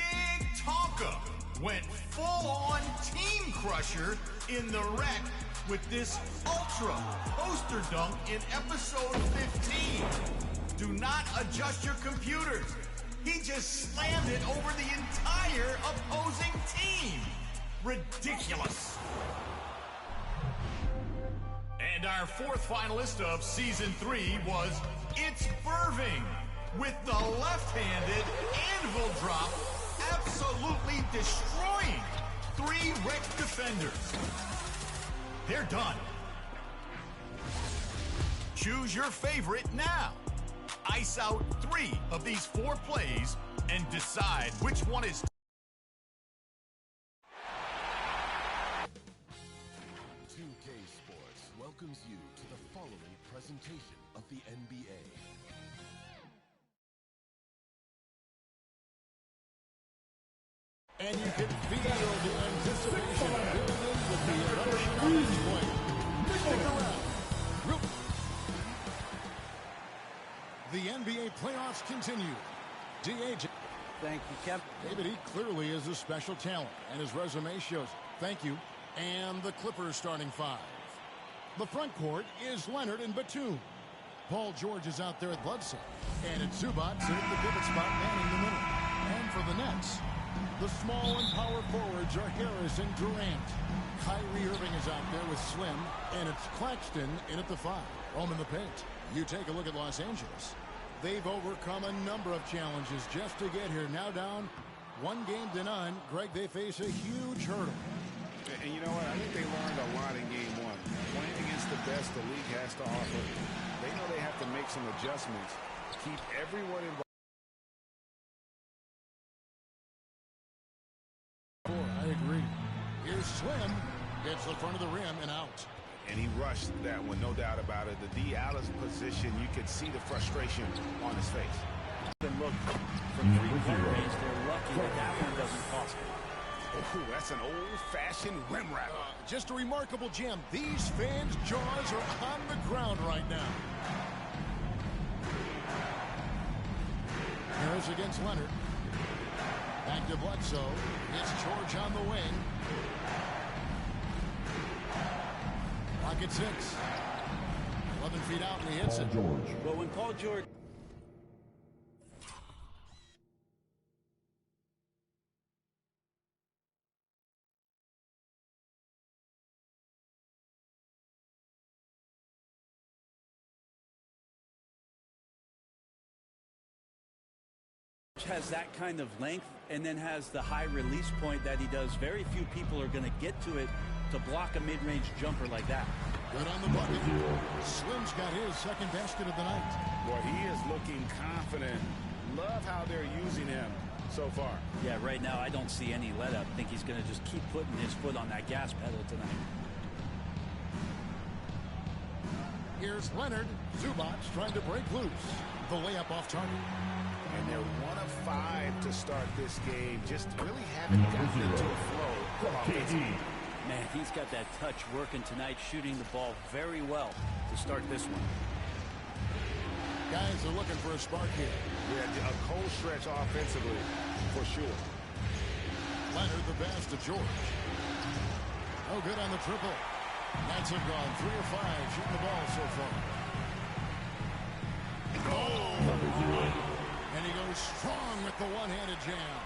Tonka went full-on team crusher in the wreck with this ultra poster dunk in episode 15. Do not adjust your computers. He just slammed it over the entire opposing team. Ridiculous. And our fourth finalist of Season 3 was It's Irving with the left-handed anvil drop, absolutely destroying 3 wrecked defenders. They're done. Choose your favorite now. Ice out 3 of these 4 plays and decide which one is. 2K Sports welcomes you to the following presentation of the NBA. And you can feel the anticipation building with the emotion on display. Stick around. The NBA playoffs continue. DH. Thank you, Kevin. David, he clearly is a special talent, and his resume shows it. Thank you. And the Clippers starting 5. The front court is Leonard and Batum. Paul George is out there at Bledsoe. And it's Zubac in the pivot spot, manning the middle. And for the Nets, the small and power forwards are Harris and Durant. Kyrie Irving is out there with Slim, and it's Claxton in at the 5. Home in the paint. You take a look at Los Angeles. They've overcome a number of challenges just to get here. Now down 1 game to none. Greg, they face a huge hurdle. And you know what? I think they learned a lot in game 1. Playing against the best the league has to offer. They know they have to make some adjustments. Keep everyone involved. I agree. Here's Slim. Gets the front of the rim and out. And he rushed that one, no doubt about it. The D out of position, you could see the frustration on his face. Look, from 3-point range, they're lucky that one doesn't cost them. Oh, that's an old-fashioned rim wrap. Just a remarkable jam. These fans' jaws are on the ground right now. Harris against Leonard. Back to Bledsoe. It's George on the wing. Rocket 6. 11 feet out, and he hits it. Well, when Paul George... has that kind of length and then has the high release point that he does. Very few people are going to get to it to block a mid-range jumper like that. Good on the bucket. Slim's got his second basket of the night. Boy, he is looking confident. Love how they're using him so far. Yeah, right now I don't see any let-up. I think he's going to just keep putting his foot on that gas pedal tonight. Here's Leonard. Zubac trying to break loose. The layup off target. And they're 1 of 5 to start this game. Just really haven't gotten into a flow. Man, he's got that touch working tonight, shooting the ball very well to start this one. Guys are looking for a spark here. Yeah, a cold stretch offensively, for sure. Leonard the pass to George. Oh, good on the triple. Nets have gone 3 of 5 shooting the ball so far. Oh! And he goes strong with the one-handed jam.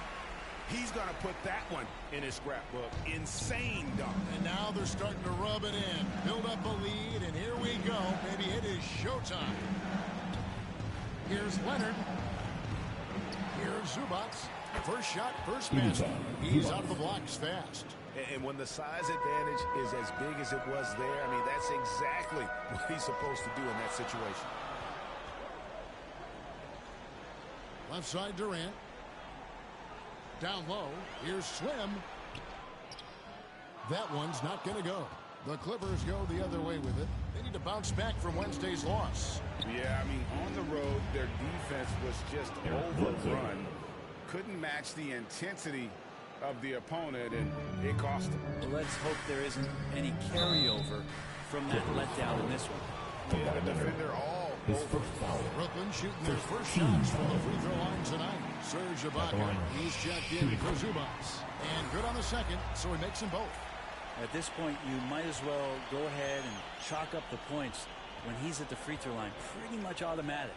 He's going to put that one in his scrapbook. Insane dunk. And now they're starting to rub it in. Build up a lead, and here we go. Maybe it is showtime. Here's Leonard. Here's Zubac. First shot, first basket. He's out of the blocks fast. And when the size advantage is as big as it was there, I mean, that's exactly what he's supposed to do in that situation. Left side, Durant. Down low. Here's Slim. That one's not going to go. The Clippers go the other way with it. They need to bounce back from Wednesday's loss. Yeah, I mean, on the road, their defense was just overrun. Couldn't match the intensity of the opponent, and it cost them. Well, let's hope there isn't any carryover from that letdown in this one. Yeah, the defender all his first foul. Brooklyn shooting their first shots from the free throw line tonight. Serge Ibaka, he's checked in for Zubats. And good on the second, so he makes them both. At this point, you might as well go ahead and chalk up the points when he's at the free throw line. Pretty much automatic.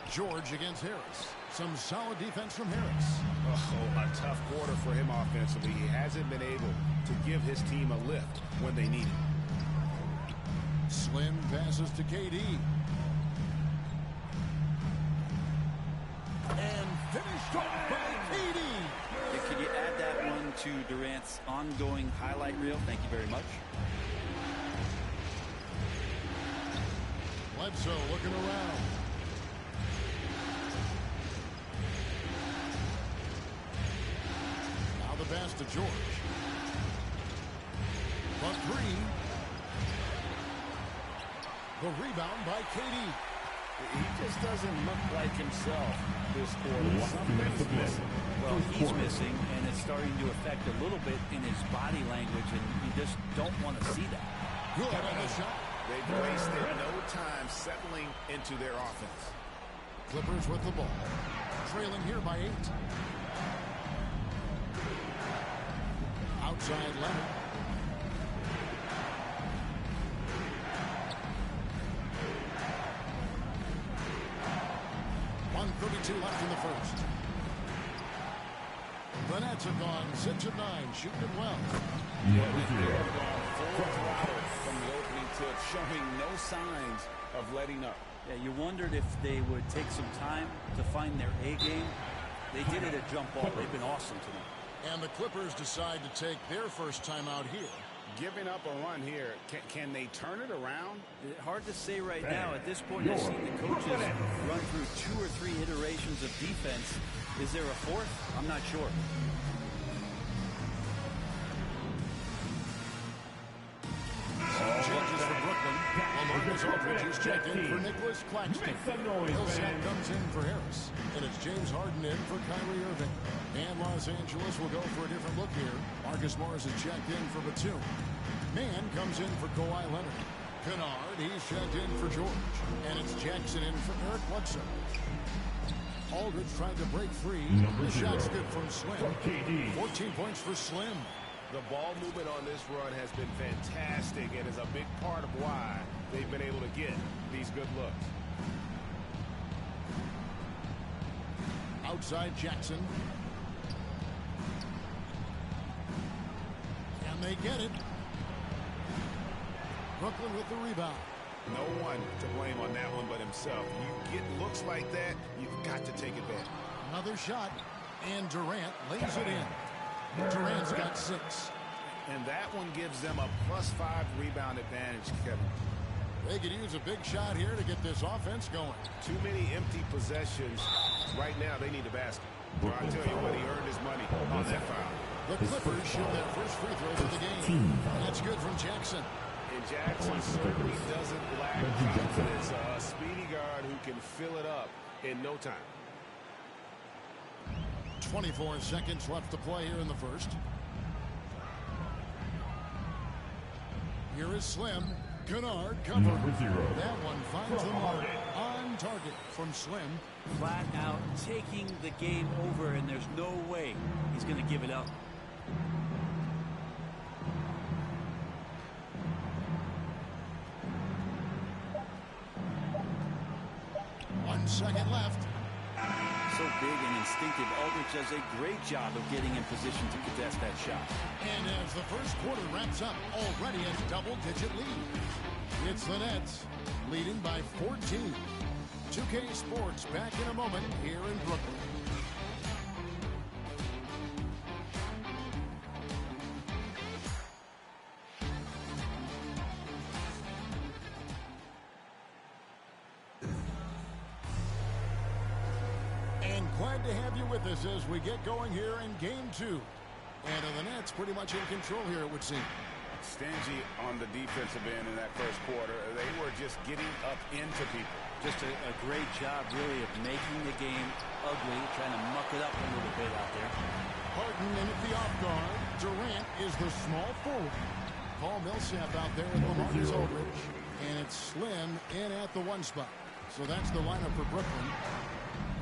George against Harris. Some solid defense from Harris. Oh, a tough quarter for him offensively. He hasn't been able to give his team a lift when they need it. Slim passes to KD. And finished off by KD. Could you add that one to Durant's ongoing highlight reel? Thank you very much. Bledsoe looking around. Now the pass to George. The three. The rebound by KD. He just doesn't look like himself this quarter. Something's missing. Well, he's missing, and it's starting to affect a little bit in his body language, and you just don't want to see that. Good on the shot. They've wasted no time settling into their offense. Clippers with the ball. Trailing here by 8. Outside Leonard. .132 left in the first. The Nets have gone 6 of 9, shooting it well. They have gone full throttle from the opening tip, showing no signs of letting up. Yeah, you wondered if they would take some time to find their A game. They did it at jump ball. They've been awesome tonight. And the Clippers decide to take their first time out here. Giving up a run here, can they turn it around? Hard to say right now. At this point, I've seen the coaches run through 2 or 3 iterations of defense. Is there a fourth? I'm not sure. Changes for Brooklyn. Lamarcus Aldridge is checked in for Nicholas Claxton. Millsap comes in for Harris. And it's James Harden in for Kyrie Irving. And Los Angeles will go for a different look here. Marcus Morris is checked in for Batum. Mann comes in for Kawhi Leonard. Kennard, he's checked in for George. And it's Jackson in for Eric Bledsoe. Aldridge tried to break free. The shot's good from Slim. 14 points for Slim. The ball movement on this run has been fantastic and is a big part of why they've been able to get these good looks. Outside Jackson. And they get it. Brooklyn with the rebound. No one to blame on that one but himself. You get looks like that, you've got to take it back. Another shot, and Durant lays it in. Durant's got 6. And that one gives them a +5 rebound advantage, Kevin. They could use a big shot here to get this offense going. Too many empty possessions. Right now, they need a basket. Well, I'll tell you what, he earned his money on that foul. The Clippers shoot their first free throws of the game. That's good from Jackson. And Jackson certainly doesn't lack confidence. A speedy guard who can fill it up in no time. 24 seconds left to play here in the first. Here is Slim. Kennard cover. That one finds the mark on target from Slim. Flat out taking the game over, and there's no way he's going to give it up. One second left. So big and instinctive, Aldridge does a great job of getting in position to contest that shot. And as the first quarter wraps up, already a double-digit lead. It's the Nets leading by 14. 2K Sports back in a moment here in Brooklyn. Glad to have you with us as we get going here in Game 2. And the Nets pretty much in control here, it would seem. Stingy on the defensive end in that first quarter. They were just getting up into people. Just a great job, really, of making the game ugly, trying to muck it up a little bit out there. Harden in at the off guard. Durant is the small forward. Paul Millsap out there with LaMarcus Aldridge. And it's Slim in at the 1 spot. So that's the lineup for Brooklyn.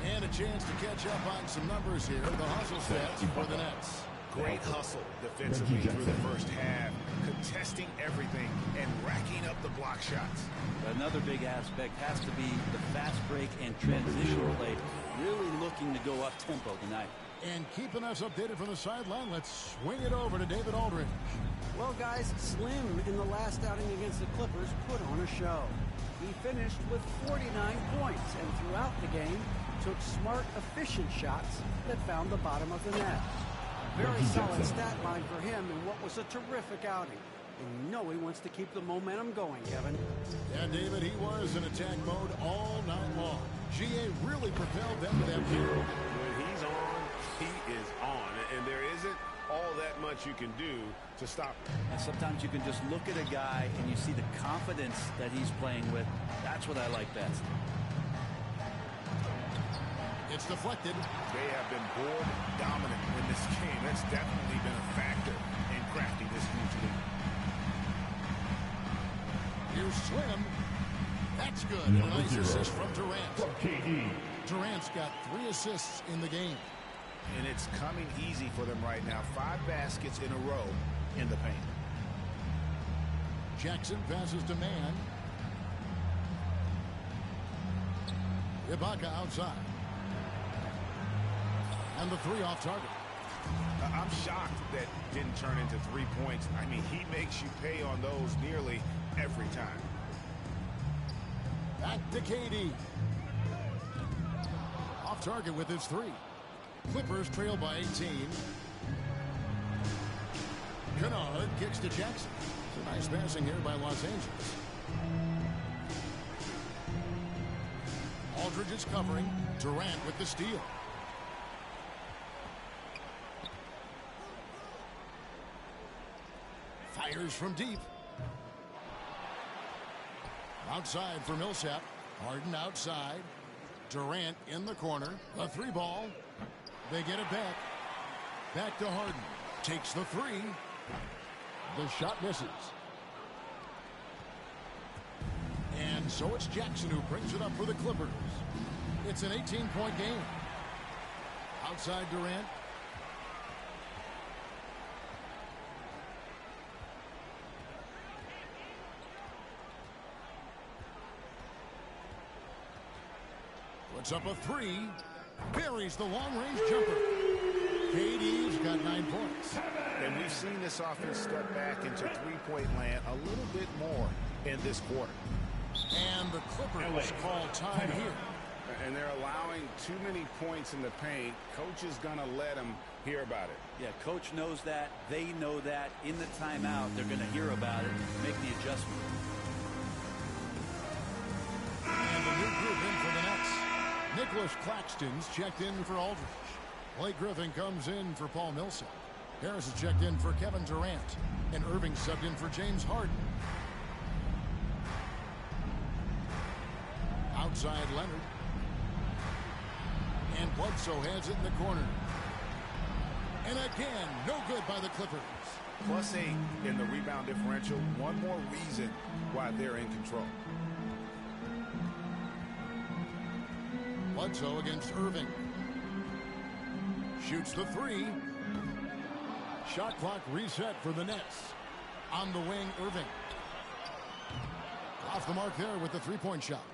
And a chance to catch up on some numbers here. The hustle stats for the Nets. Great hustle defensively through the first half, contesting everything and racking up the block shots. Another big aspect has to be the fast break and transition play. Really looking to go up tempo tonight. And keeping us updated from the sideline, let's swing it over to David Aldridge. Well, guys, Slim in the last outing against the Clippers put on a show. He finished with 49 points and throughout the game took smart, efficient shots that found the bottom of the net. Very solid stat line for him in what was a terrific outing. And you know he wants to keep the momentum going, Kevin. Yeah, David, he was in attack mode all night long. GA really propelled them to that lead. When he's on, he is on. And there isn't all that much you can do to stop him. And sometimes you can just look at a guy and you see the confidence that he's playing with. That's what I like best. It's deflected. They have been board dominant in this game. That's definitely been a factor in crafting this huge lead. Here's Slim. That's good. And a nice assist from Durant. Durant's got 3 assists in the game. And it's coming easy for them right now. 5 baskets in a row in the paint. Jackson passes to Man. Ibaka outside. And the 3 off target. I'm shocked that didn't turn into 3 points. I mean, he makes you pay on those nearly every time. Back to KD. Off target with his 3. Clippers trail by 18. Kennard kicks to Jackson. It's a nice passing here by Los Angeles. Aldridge is covering. Durant with the steal. Fires from deep. Outside for Millsap. Harden outside. Durant in the corner. A 3 ball. They get it back. Back to Harden. Takes the 3. The shot misses. And so it's Jackson who brings it up for the Clippers. It's an 18-point game. Outside Durant. Puts up a 3. Buries the long-range jumper. KD's got 9 points. And we've seen this offense step back into 3-point land a little bit more in this quarter. And the Clippers call time here. And they're allowing too many points in the paint. Coach is going to let them hear about it. Yeah, coach knows that. They know that. In the timeout, they're going to hear about it, make the adjustment. And the new group in for the Nets. Nicholas Claxton's checked in for Aldridge. Blake Griffin comes in for Paul Millsap. Harris is checked in for Kevin Durant. And Irving subbed in for James Harden. Outside Leonard. And Bledsoe has it in the corner. And again, no good by the Clippers. +8 in the rebound differential. One more reason why they're in control. Bledsoe against Irving. Shoots the 3. Shot clock reset for the Nets. On the wing, Irving. Off the mark there with the 3-point shot.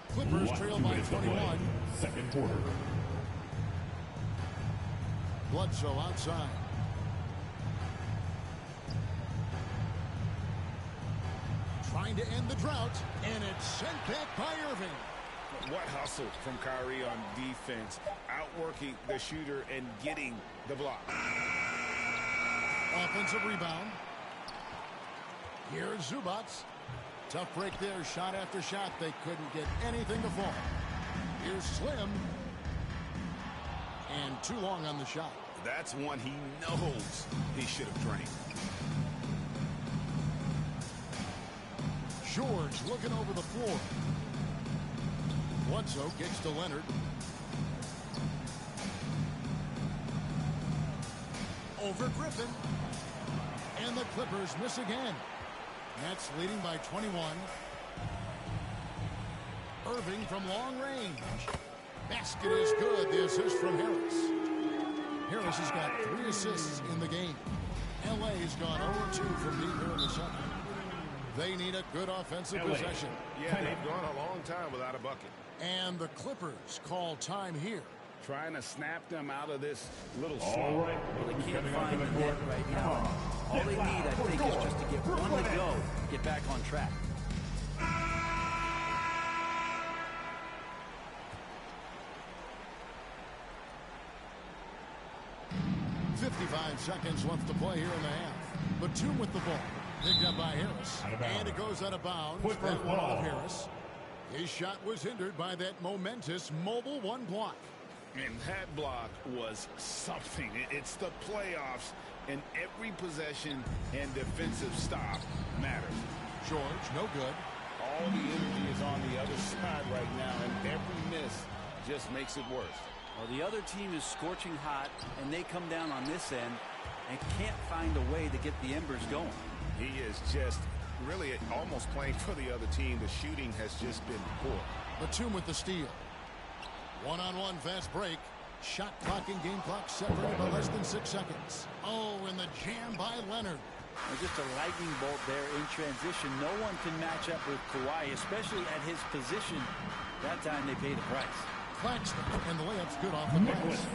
Clippers trail by 21. Second quarter. Bledsoe outside. Trying to end the drought, and it's sent back by Irving. What hustle from Kyrie on defense, outworking the shooter and getting the block. Offensive rebound. Here's Zubats. Tough break there, shot after shot. They couldn't get anything to fall. Here's Slim. And too long on the shot. That's one he knows he should have drained. George looking over the floor. Bledsoe kicks to Leonard. Over Griffin. And the Clippers miss again. Nets leading by 21. Irving from long range. Basket is good. The assist from Harris. Harris has got 3 assists in the game. LA has gone 0-2 from deep here in the second. They need a good offensive possession. Yeah, they've gone a long time without a bucket. And the Clippers call time here. Trying to snap them out of this little All slump. right. Well, they can't find the net right now. All they need, I think, is just to get one to go, get back on track. 55 seconds left to play here in the half. Batum with the ball. Picked up by Harris. And it goes out of bounds. That one off Harris. His shot was hindered by that momentous mobile one block. And that block was something. It's the playoffs, and every possession and defensive stop matters. George, no good. All the energy is on the other side right now, and every miss just makes it worse. Well, the other team is scorching hot, and they come down on this end and can't find a way to get the embers going. He is just really almost playing for the other team. The shooting has just been poor. Batum with the steal. One-on-one fast break. Shot clock and game clock separated by less than 6 seconds. Oh, and the jam by Leonard. Just a lightning bolt there in transition. No one can match up with Kawhi, especially at his position. That time they pay the price. Claxton, and the layup's good off the glass.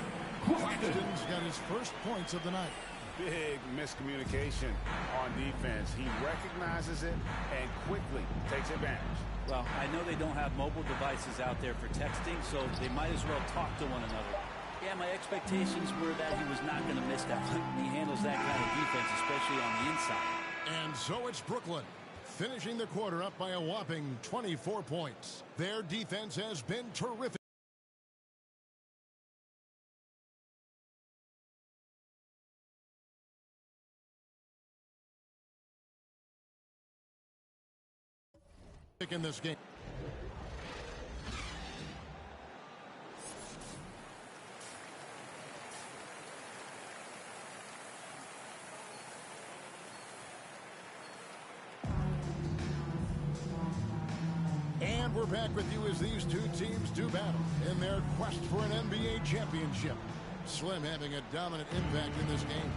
Claxton's got his first points of the night. Big miscommunication on defense. He recognizes it and quickly takes advantage. Well, I know they don't have mobile devices out there for texting, so they might as well talk to one another. Yeah, my expectations were that he was not going to miss that one. He handles that kind of defense, especially on the inside. And so it's Brooklyn, finishing the quarter up by a whopping 24 points. Their defense has been terrific. In this game. And we're back with you as these two teams do battle in their quest for an NBA championship. Slim having a dominant impact in this game.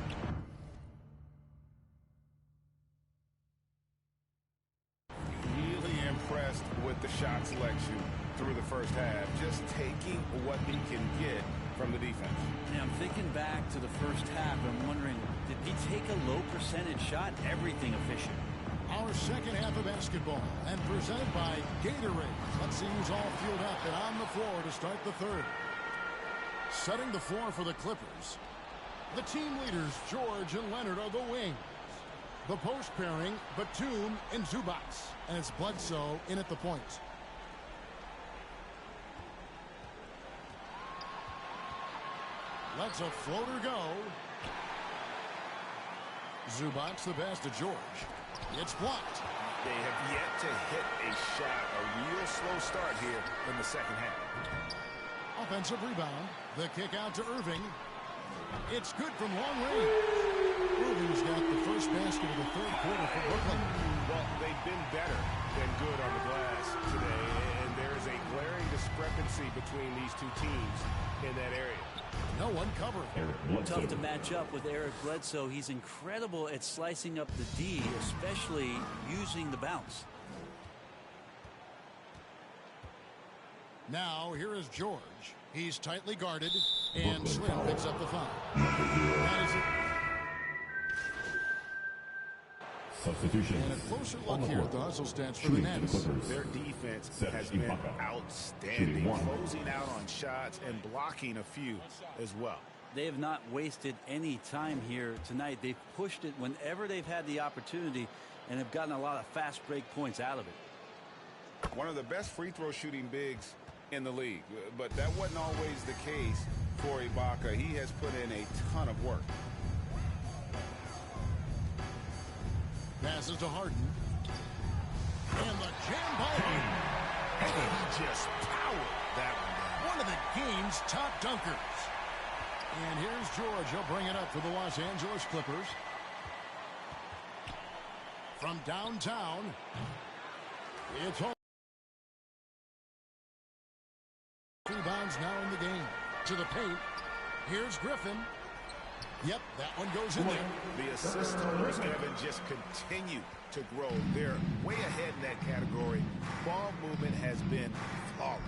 With the shot selection through the first half, just taking what he can get from the defense. Yeah, I'm thinking back to the first half. I'm wondering, did he take a low percentage shot? Everything efficient. Our second half of basketball, and presented by Gatorade. Let's see who's all fueled up and on the floor to start the third. Setting the floor for the Clippers. The team leaders, George and Leonard, are the wings. The post pairing, Batum and Zubac. And it's Bledsoe in at the point. Lets a floater go. Zubac the pass to George. It's blocked. They have yet to hit a shot. A real slow start here in the second half. Offensive rebound. The kick out to Irving. It's good from long range. Irving's got the first basket of the third quarter for Brooklyn. Well, they've been better than good on the glass today, and there is a glaring discrepancy between these two teams in that area. No one covered. Tough to match up with Eric Bledsoe. He's incredible at slicing up the D, especially using the bounce. Now, here is George. He's tightly guarded, and Slim picks up the foul. That is it. Substitution. And a closer look here at the hustle stats for the Nets. Their defense has been outstanding, closing out on shots and blocking a few as well. They have not wasted any time here tonight. They've pushed it whenever they've had the opportunity and have gotten a lot of fast break points out of it. One of the best free throw shooting bigs in the league, but that wasn't always the case for Ibaka. He has put in a ton of work. Passes to Harden. And the jam by him. And he just powered that one of the game's top dunkers. And here's George. He'll bring it up for the Los Angeles Clippers. From downtown, it's home. Rebounds now in the game. To the paint. Here's Griffin. Yep, that one goes in there. The assist totals, Evan, just continue to grow. They're way ahead in that category. Ball movement has been flawless.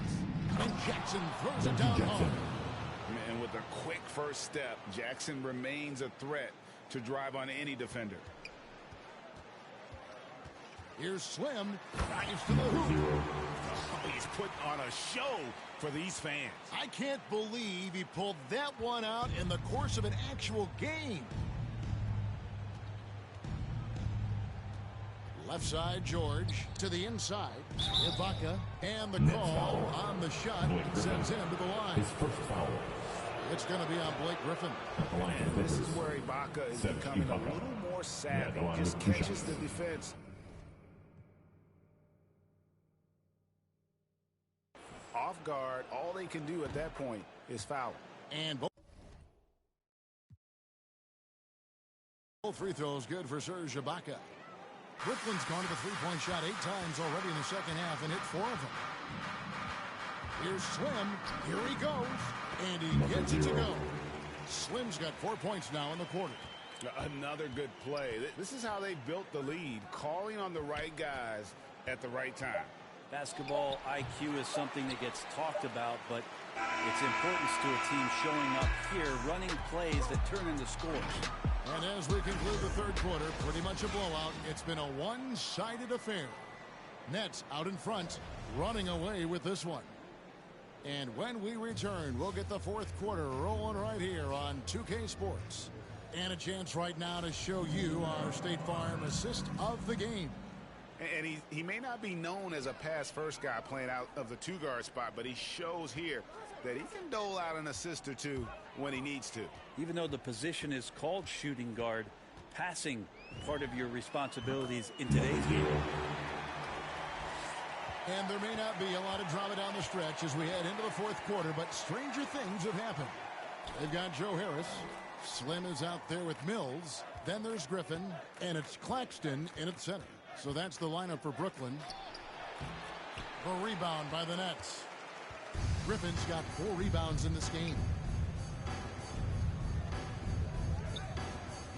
And Jackson throws it down home. And with a quick first step, Jackson remains a threat to drive on any defender. Here's Slim. Drives to the hoop. Oh, he's putting on a show for these fans. I can't believe he pulled that one out in the course of an actual game. Left side, George to the inside. Ibaka, and the call on the shot sends him to the line. His first foul. It's going to be on Blake Griffin. And this is where Ibaka is becoming a little more savvy. Just catches the defense. Off guard, all they can do at that point is foul. And both free throws good for Serge Ibaka. Brooklyn's gone to the three-point shot 8 times already in the second half and hit 4 of them. Here's Slim. Here he goes. And he gets it to go. Slim's got 4 points now in the quarter. Another good play. This is how they built the lead, calling on the right guys at the right time. Basketball IQ is something that gets talked about, but its importance to a team showing up here, running plays that turn into scores. And as we conclude the third quarter, pretty much a blowout. It's been a one-sided affair. Nets out in front, running away with this one. And when we return, we'll get the fourth quarter rolling right here on 2K Sports. And a chance right now to show you our State Farm assist of the game. And he may not be known as a pass-first guy playing out of the two-guard spot, but he shows here that he can dole out an assist or two when he needs to. Even though the position is called shooting guard, passing part of your responsibilities in today's game. And there may not be a lot of drama down the stretch as we head into the fourth quarter, but stranger things have happened. They've got Joe Harris. Slim is out there with Mills. Then there's Griffin, and it's Claxton in at center. So that's the lineup for Brooklyn. The rebound by the Nets. Griffin's got 4 rebounds in this game.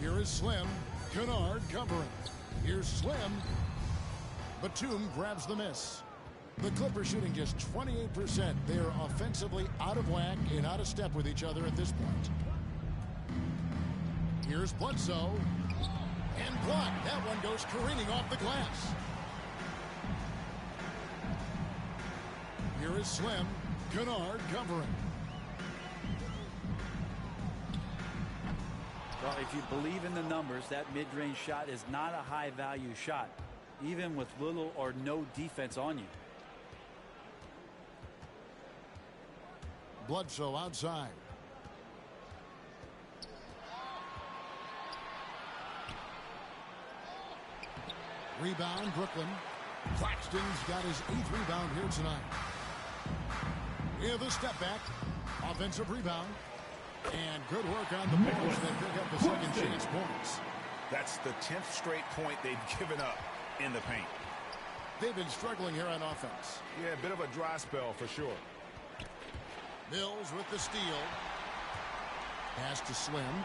Here is Slim. Kennard covering. Here's Slim. Batum grabs the miss. The Clippers shooting just 28%. They are offensively out of whack and out of step with each other at this point. Here's Bledsoe. And blocked. That one goes careening off the glass. Here is Slim. Kennard covering. Well, if you believe in the numbers, that mid-range shot is not a high-value shot, even with little or no defense on you. Bledsoe outside. Rebound, Brooklyn. Claxton's got his 8th rebound here tonight. Yeah, the step back. Offensive rebound. And good work on the boards. They pick up the second chance points. That's the 10th straight point they've given up in the paint. They've been struggling here on offense. Yeah, a bit of a dry spell for sure. Mills with the steal. Pass to Slim.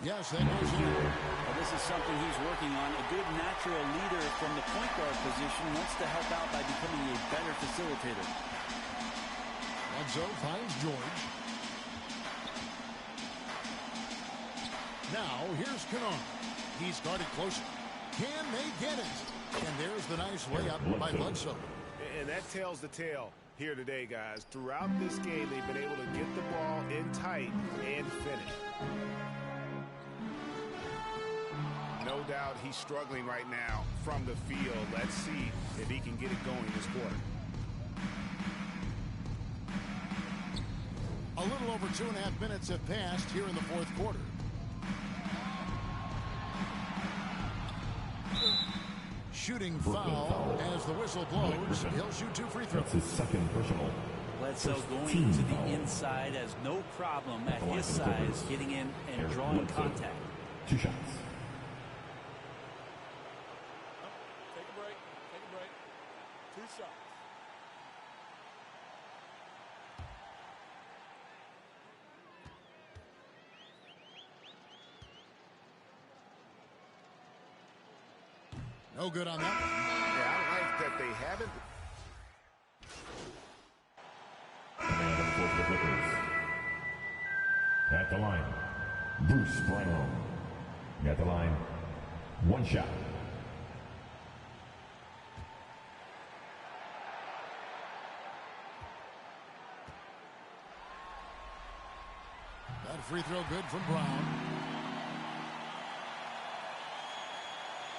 Yes, that goes in. Well, this is something he's working on. A good natural leader from the point guard position wants to help out by becoming a better facilitator. Bledsoe finds George. Now, here's Kennard. He's guarded closer. Can they get it? And there's the nice layup by Bledsoe. And that tells the tale here today, guys. Throughout this game, they've been able to get the ball in tight and finish. No doubt he's struggling right now from the field. Let's see if he can get it going this quarter. A little over 2.5 minutes have passed here in the fourth quarter. Shooting foul as the whistle blows. He'll shoot 2 free throws. That's his second personal. Bledsoe going to the inside has no problem at his size getting in and drawing contact. 2 shots. Take a break. Take a break. 2 shots. No good on that. Yeah, I like that they haven't. And for the Clippers. At the line, Bruce Brown. At the line, 1 shot. That free throw good from Brown.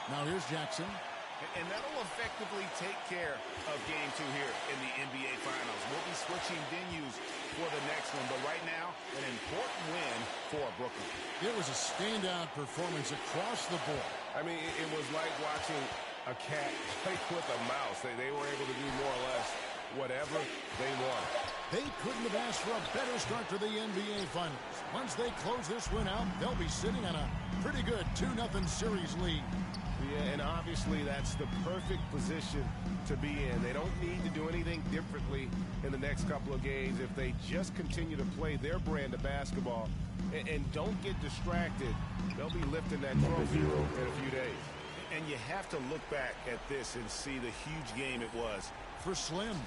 Now here's Jackson. And that'll effectively take care of game 2 here in the NBA Finals. We'll be switching venues for the next one, but right now, an important win for Brooklyn. It was a standout performance across the board. I mean, it was like watching a cat play with a mouse. They were able to do more or less whatever they want. They couldn't have asked for a better start to the NBA Finals. Once they close this win out, they'll be sitting on a pretty good 2-0 series lead. Yeah, and obviously that's the perfect position to be in. They don't need to do anything differently in the next couple of games if they just continue to play their brand of basketball and don't get distracted. They'll be lifting that trophy in a few days. And you have to look back at this and see the huge game it was for Slim.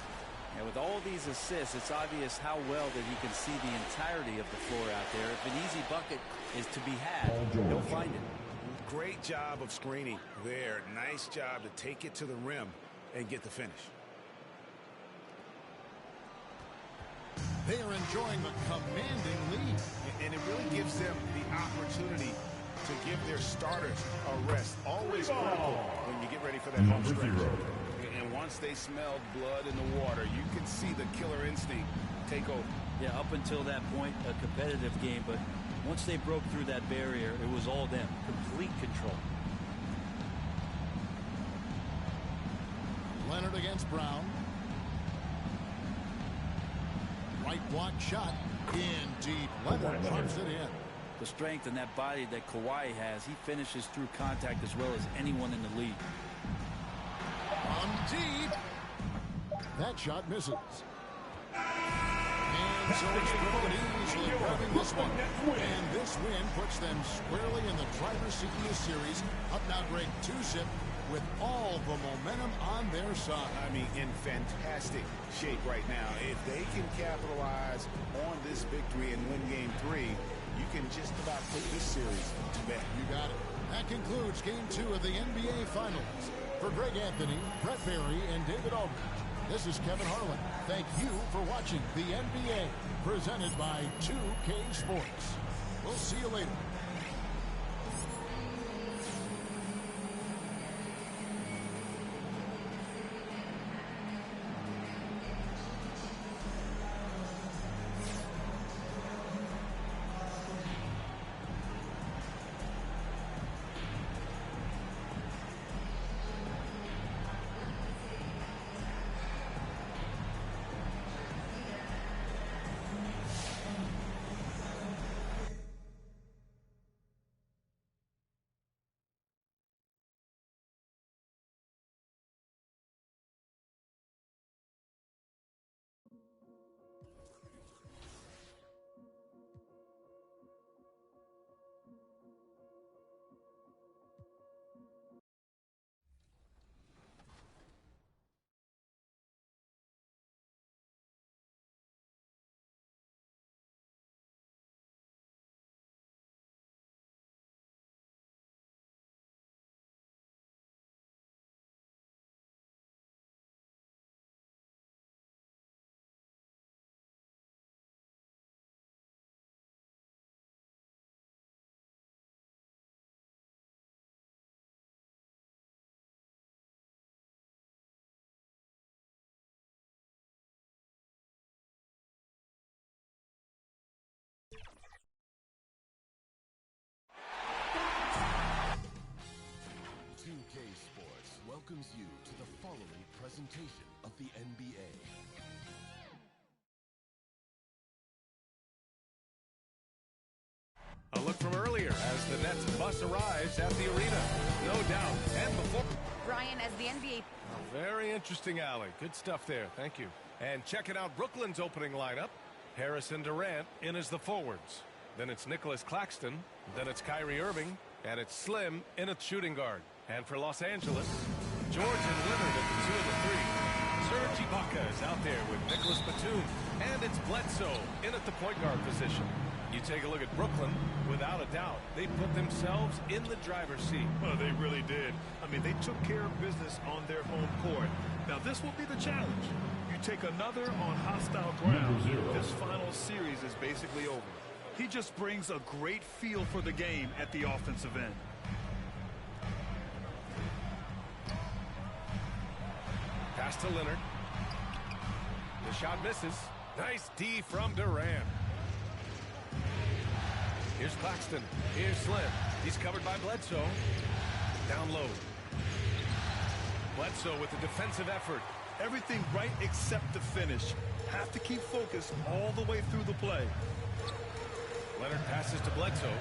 And with all these assists, it's obvious how well that he can see the entirety of the floor out there. If an easy bucket is to be had, he'll find it. Great job of screening there. Nice job to take it to the rim and get the finish. They are enjoying the commanding lead. And it really gives them the opportunity to give their starters a rest. Always critical when you get ready for that home stretch. And once they smelled blood in the water, you could see the killer instinct take over. Yeah, up until that point, a competitive game, but once they broke through that barrier, it was all them. Complete control. Leonard against Brown. Right block shot. In deep. Leonard pumps it in. The strength and that body that Kawhi has, he finishes through contact as well as anyone in the league. On deep. That shot misses. And so it's Brooklyn easily grabbing this one. And this win puts them squarely in the driver's seat in this series. Up now break 2-zip with all the momentum on their side. I mean, in fantastic shape right now. If they can capitalize on this victory and win game 3, you can just about put this series to bed. You got it. That concludes game 2 of the NBA Finals. For Greg Anthony, Brett Barry, and David Aldridge, this is Kevin Harlan. Thank you for watching the NBA, presented by 2K Sports. We'll see you later. Welcomes you to the following presentation of the NBA. A look from earlier as the Nets bus arrives at the arena. No doubt. And before... Brian, as the NBA... Very interesting, Allie. Good stuff there. Thank you. And checking out Brooklyn's opening lineup. Harrison Durant in as the forwards. Then it's Nicholas Claxton. Then it's Kyrie Irving. And it's Slim in at shooting guard. And for Los Angeles, George and Leonard at the 2 and the 3. Serge Ibaka is out there with Nicholas Batum. And it's Bledsoe in at the point guard position. You take a look at Brooklyn, without a doubt, they put themselves in the driver's seat. Oh, they really did. I mean, they took care of business on their home court. Now, this will be the challenge. You take another on hostile ground, this final series is basically over. He just brings a great feel for the game at the offensive end. Pass to Leonard. The shot misses. Nice D from Durant. Here's Claxton. Here's Slim. He's covered by Bledsoe. Down low. Bledsoe with the defensive effort. Everything right except the finish. Have to keep focused all the way through the play. Leonard passes to Bledsoe.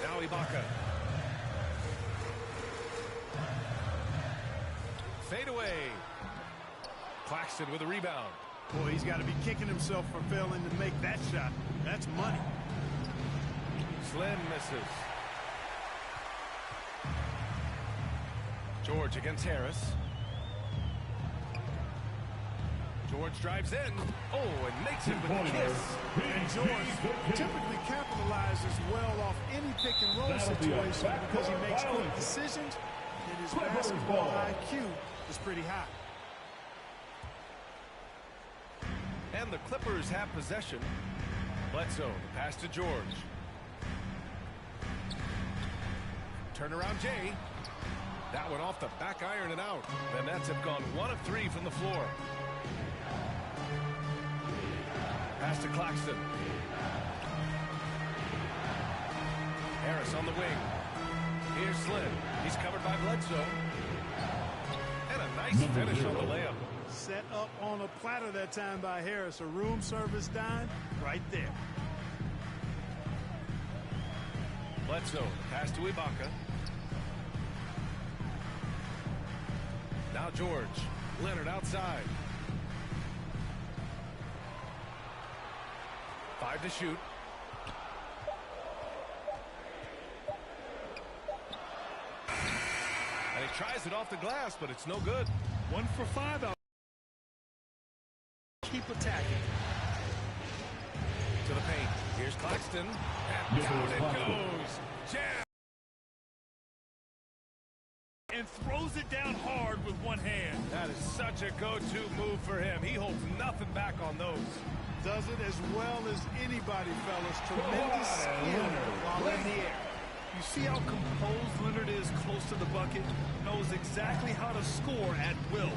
Now Ibaka. Fade away. Claxton with a rebound. Boy, he's got to be kicking himself for failing to make that shot. That's money. Slim misses. George against Harris. George drives in. Oh, and makes it with a kiss. And George typically capitalizes well off any pick and roll situation because he makes quick decisions and his basketball IQ is pretty high. And the Clippers have possession. Bledsoe, the pass to George. Turnaround Jay. That one off the back iron and out. The Nets have gone 1 of 3 from the floor. Pass to Claxton. Harris on the wing. Here's Slim. He's covered by Bledsoe. And a nice finish on the layup. Set up on a platter that time by Harris. A room service dime right there. Bledsoe, pass to Ibaka. Now George. Leonard outside. 5 to shoot. And he tries it off the glass, but it's no good. 1 for 5 out. Keep attacking. To the paint. Here's Claxton. And down it goes. Jam. And throws it down hard with one hand. That is such a go-to move for him. He holds nothing back on those. Does it as well as anybody, fellas. Tremendous skill while in the air. You see how composed Leonard is close to the bucket? Knows exactly how to score at will.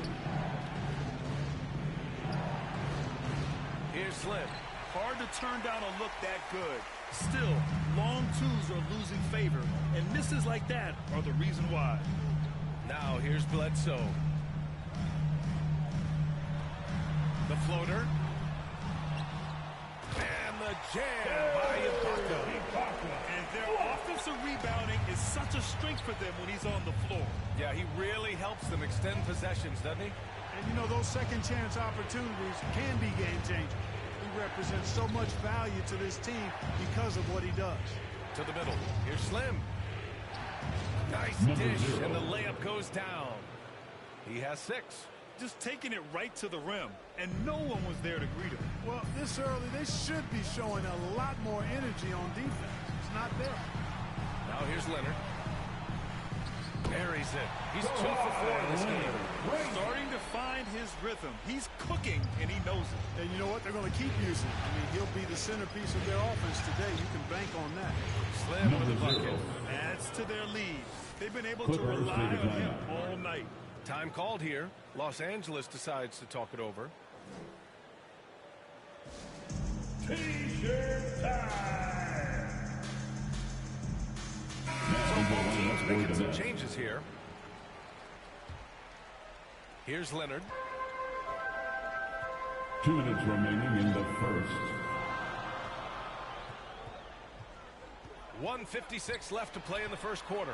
Here's Slim. Hard to turn down a look that good. Still, long twos are losing favor, and misses like that are the reason why. Now here's Bledsoe. The floater. And the jam by Ibaka. And their offensive rebounding is such a strength for them when he's on the floor. Yeah, he really helps them extend possessions, doesn't he? And you know, those second chance opportunities can be game changing. He represents so much value to this team because of what he does. To the middle. Here's Slim. Nice dish, and the layup goes down. He has 6. Just taking it right to the rim, and no one was there to greet him. Well, this early, they should be showing a lot more energy on defense. It's not there. Now here's Leonard. Buries it. He's 2 for 4 in this game. Starting to find his rhythm. He's cooking, and he knows it. And you know what? They're going to keep using it. I mean, he'll be the centerpiece of their offense today. You can bank on that. Slim with the bucket. Adds to their lead. They've been able to rely on him all night. Time called here. Los Angeles decides to talk it over. T-shirt time! So both teams making some changes here. Here's Leonard. 2 minutes remaining in the first. 1:56 left to play in the first quarter.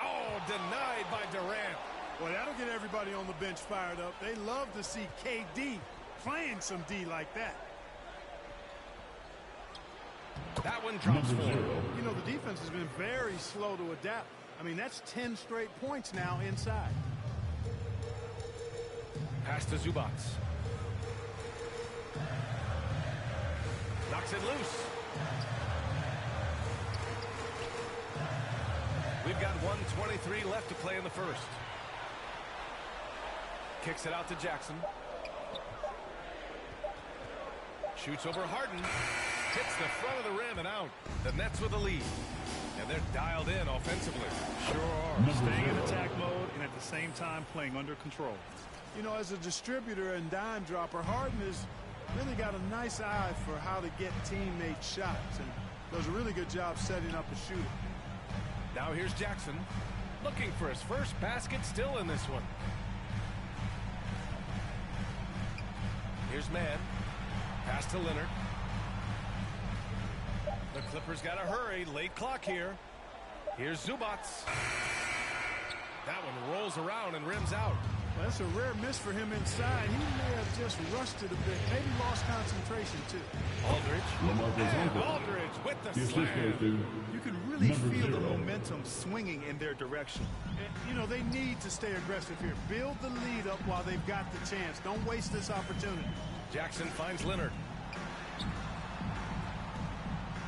Oh, denied by Durant. Well, that'll get everybody on the bench fired up. They love to see KD playing some D like that. That one drops for him. You know, the defense has been very slow to adapt. I mean, that's 10 straight points now inside. Pass to Zubac. Knocks it loose. We've got 1:23 left to play in the first. Kicks it out to Jackson. Shoots over Harden. Hits the front of the rim and out. The Nets with the lead. And they're dialed in offensively. Sure are. Staying in attack mode and at the same time playing under control. You know, as a distributor and dime dropper, Harden has really got a nice eye for how to get teammate shots and does a really good job setting up a shooter. Now here's Jackson. Looking for his first basket still in this one. Here's Mann. Pass to Leonard. The Clippers got to hurry. Late clock here. Here's Zubac. That one rolls around and rims out. Well, that's a rare miss for him inside. He may have just rushed it a bit. Maybe lost concentration, too. Aldridge with the slam. You can really feel the momentum swinging in their direction. And, you know, they need to stay aggressive here. Build the lead up while they've got the chance. Don't waste this opportunity. Jackson finds Leonard.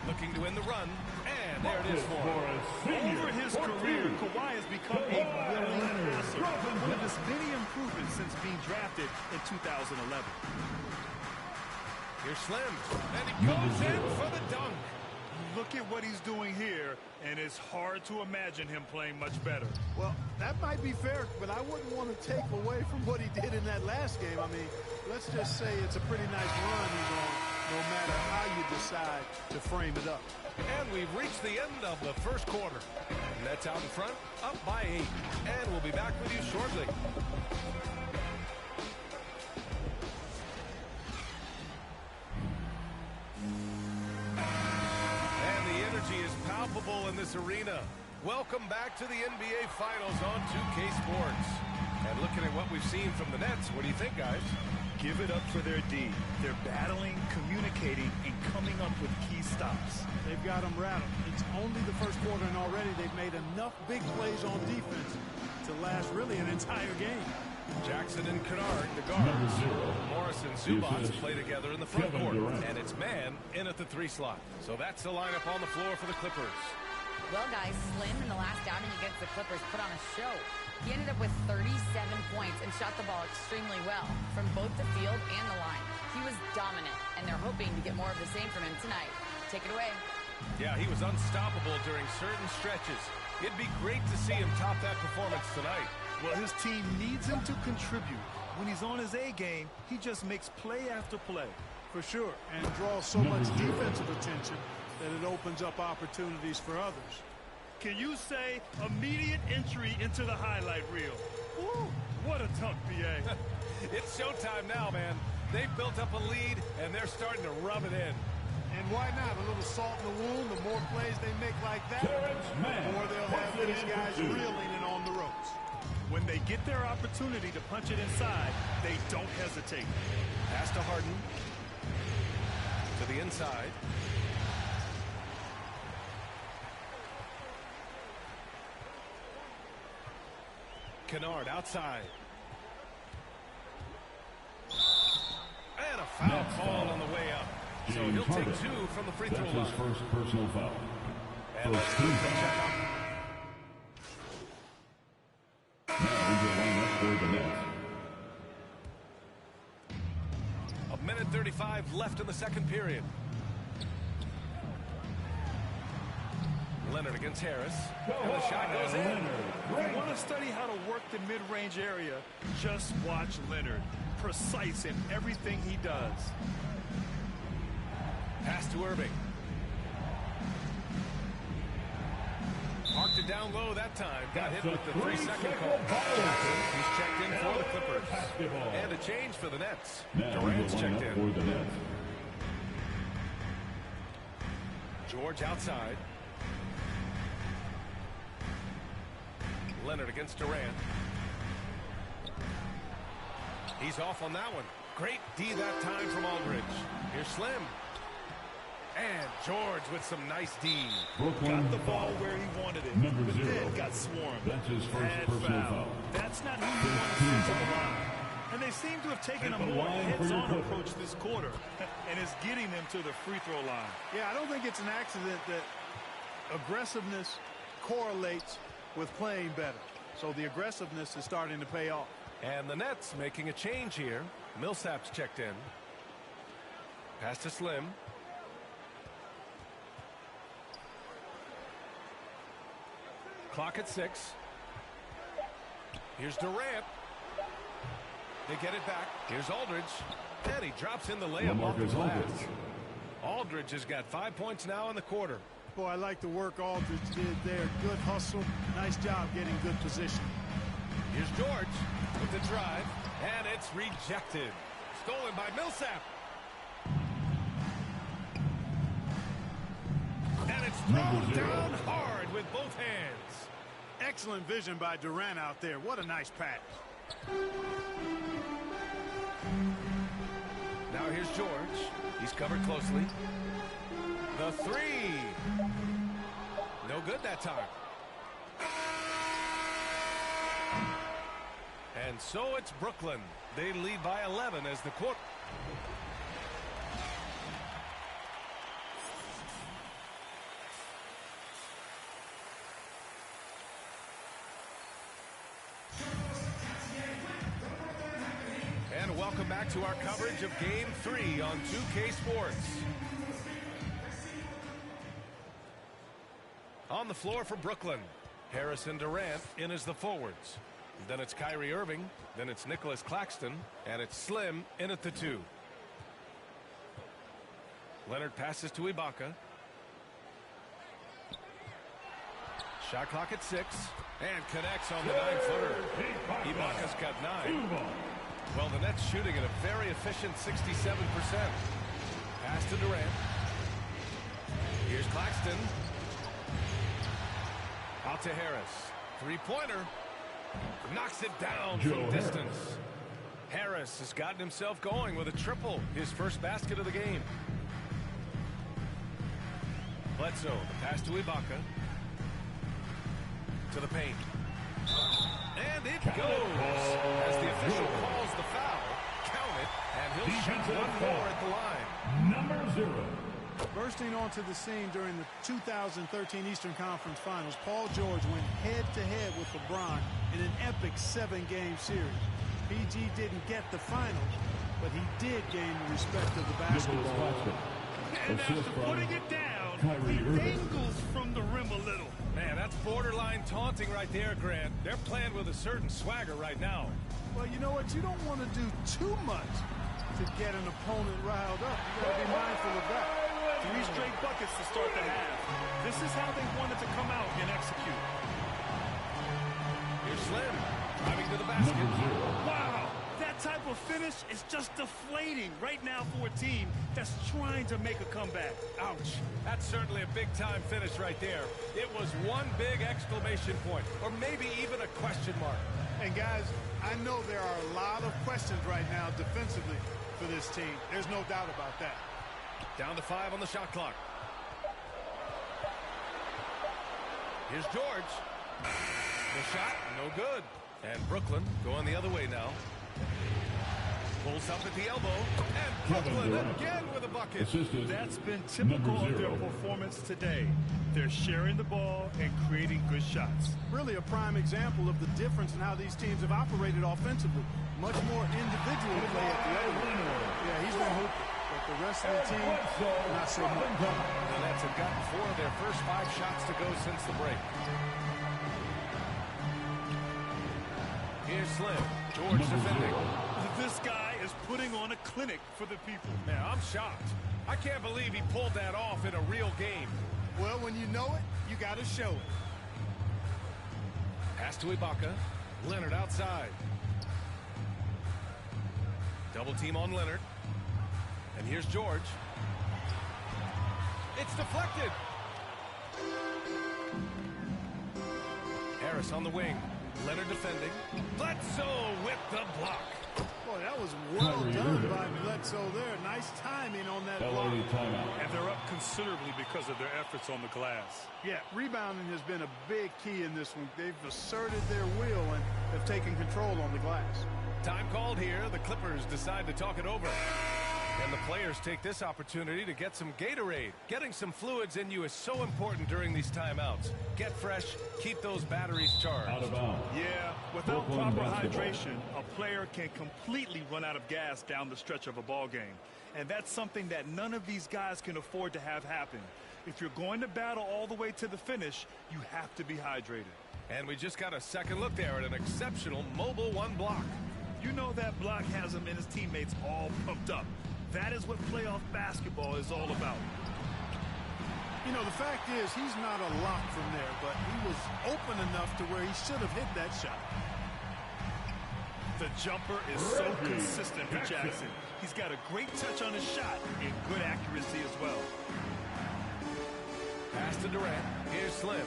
Looking to win the run. And there it is for him. Over his career, Kawhi has become a willing passer. One of his many improvements since being drafted in 2011. Here's Slim. And he goes in for the dunk. Look at what he's doing here, and it's hard to imagine him playing much better. Well, that might be fair, but I wouldn't want to take away from what he did in that last game. I mean, let's just say it's a pretty nice run he's on, no matter how you decide to frame it up. And we've reached the end of the first quarter. Nets out in front, up by 8. And we'll be back with you shortly. And the energy is palpable in this arena. Welcome back to the NBA Finals on 2K Sports. And looking at what we've seen from the Nets, what do you think, guys? Give it up for their D. They're battling, communicating, and coming up with key stops. They've got them rattled. It's only the first quarter, and already they've made enough big plays on defense to last really an entire game. Jackson and Kennard, the guards. Morris and Zubac play together in the front court. And it's Mann in at the 3 slot. So that's the lineup on the floor for the Clippers. Well, guys, Slim in the last outing against the Clippers put on a show. He ended up with 37 points and shot the ball extremely well from both the field and the line. He was dominant, and they're hoping to get more of the same from him tonight. Take it away. Yeah, he was unstoppable during certain stretches. It'd be great to see him top that performance tonight. Well, his team needs him to contribute. When he's on his A game, he just makes play after play. For sure, and draws so much defensive attention that it opens up opportunities for others. Can you say immediate entry into the highlight reel? Woo, what a dunk, PA. It's showtime now, man. They've built up a lead, and they're starting to rub it in. And why not? A little salt in the wound. The more plays they make like that, the more they'll have these guys reeling and on the ropes. When they get their opportunity to punch it inside, they don't hesitate. Pass to Harden. To the inside. Kennard outside. And a foul call on the way up. So he'll take 2 from the free throw line. That's his first personal foul. And let's check out. Now he's going to line up for the Nets. 1:35 left in the second period. Leonard against Harris. And the shot goes in. If you want to study how to work the mid-range area, just watch Leonard. Precise in everything he does. Pass to Irving. Marked it down low that time. Got hit with the 3-second call. He's checked in for the Clippers. And a change for the Nets. Durant's checked in. George outside. Leonard against Durant. He's off on that one. Great D that time from Aldridge. Here's Slim. And George with some nice D. Got the ball where he wanted it, but then got swarmed. That's his first personal foul. That's not who you want to see to the line. And they seem to have taken a more heads-on approach this quarter, and it's getting them to the free throw line. Yeah, I don't think it's an accident that aggressiveness correlates with playing better. So the aggressiveness is starting to pay off. And the Nets making a change here. Millsap's checked in. Pass to Slim. Clock at 6. Here's Durant. They get it back. Here's Aldridge. And he drops in the layup off the glass. Aldridge has got 5 points now in the quarter. Boy, I like the work Aldridge did there. Good hustle. Nice job getting good position. Here's George with the drive. And it's rejected. Stolen by Millsap. And it's thrown down hard with both hands. Excellent vision by Durant out there. What a nice pass. Now here's George. He's covered closely. The three. No good that time. And so it's Brooklyn. They lead by 11 as the quarter. And welcome back to our coverage of Game 3 on 2K Sports. On the floor for Brooklyn, Harris and Durant in as the forwards. Then it's Kyrie Irving, then it's Nicholas Claxton, and it's Slim in at the 2. Leonard passes to Ibaka. Shot clock at 6, and connects on the 9-footer. Ibaka's got 9. Well, the Nets shooting at a very efficient 67%. Pass to Durant. Here's Claxton. Out to Harris. Three-pointer. Knocks it down from distance. Harris has gotten himself going with a triple. His first basket of the game. Bledsoe, the pass to Ibaka. To the paint. And it goes. As the official calls the foul, count it, and he'll shoot one more at the line. Number 0. Bursting onto the scene during the 2013 Eastern Conference Finals, Paul George went head-to-head with LeBron in an epic 7-game series. PG didn't get the finals, but he did gain the respect of the basketball. And after putting it down, he dangles from the rim a little. Man, that's borderline taunting right there, Grant. They're playing with a certain swagger right now. Well, you know what? You don't want to do too much to get an opponent riled up. You got to be mindful of that. 3 straight buckets to start the half. This is how they wanted to come out and execute. Here's Slim driving to the basket. Wow, that type of finish is just deflating right now for a team that's trying to make a comeback. Ouch. That's certainly a big-time finish right there. It was one big exclamation point, or maybe even a question mark. And guys, I know there are a lot of questions right now defensively for this team. There's no doubt about that. Down to 5 on the shot clock. Here's George. The shot, no good. And Brooklyn going the other way now. Pulls up at the elbow. And Brooklyn again with a bucket. That's been typical of their performance today. They're sharing the ball and creating good shots. Really a prime example of the difference in how these teams have operated offensively. Much more individual play at the other end. Yeah, he's been hooping. But the rest of the team, not so much. The Nets have gotten 4 of their first 5 shots to go since the break. Here's Slim. George defending. This guy is putting on a clinic for the people. Man, I'm shocked. I can't believe he pulled that off in a real game. Well, when you know it, you got to show it. Pass to Ibaka. Leonard outside. Double team on Leonard. And here's George. It's deflected. Harris on the wing. Leonard defending. Bledsoe with the block. Boy, that was well done by Bledsoe there. Nice timing on that block. And they're up considerably because of their efforts on the glass. Yeah, rebounding has been a big key in this one. They've asserted their will and have taken control on the glass. Time called here. The Clippers decide to talk it over. And the players take this opportunity to get some Gatorade. Getting some fluids in you is so important during these timeouts. Get fresh, keep those batteries charged. Out of bounds. Yeah, without proper hydration, a player can completely run out of gas down the stretch of a ball game. And that's something that none of these guys can afford to have happen. If you're going to battle all the way to the finish, you have to be hydrated. And we just got a second look there at an exceptional mobile one block. You know that block has him and his teammates all pumped up. That is what playoff basketball is all about. You know, the fact is he's not a lock from there, but he was open enough to where he should have hit that shot. The jumper is so consistent for Jackson. He's got a great touch on his shot and good accuracy as well. Pass to Durant. Here's Slim.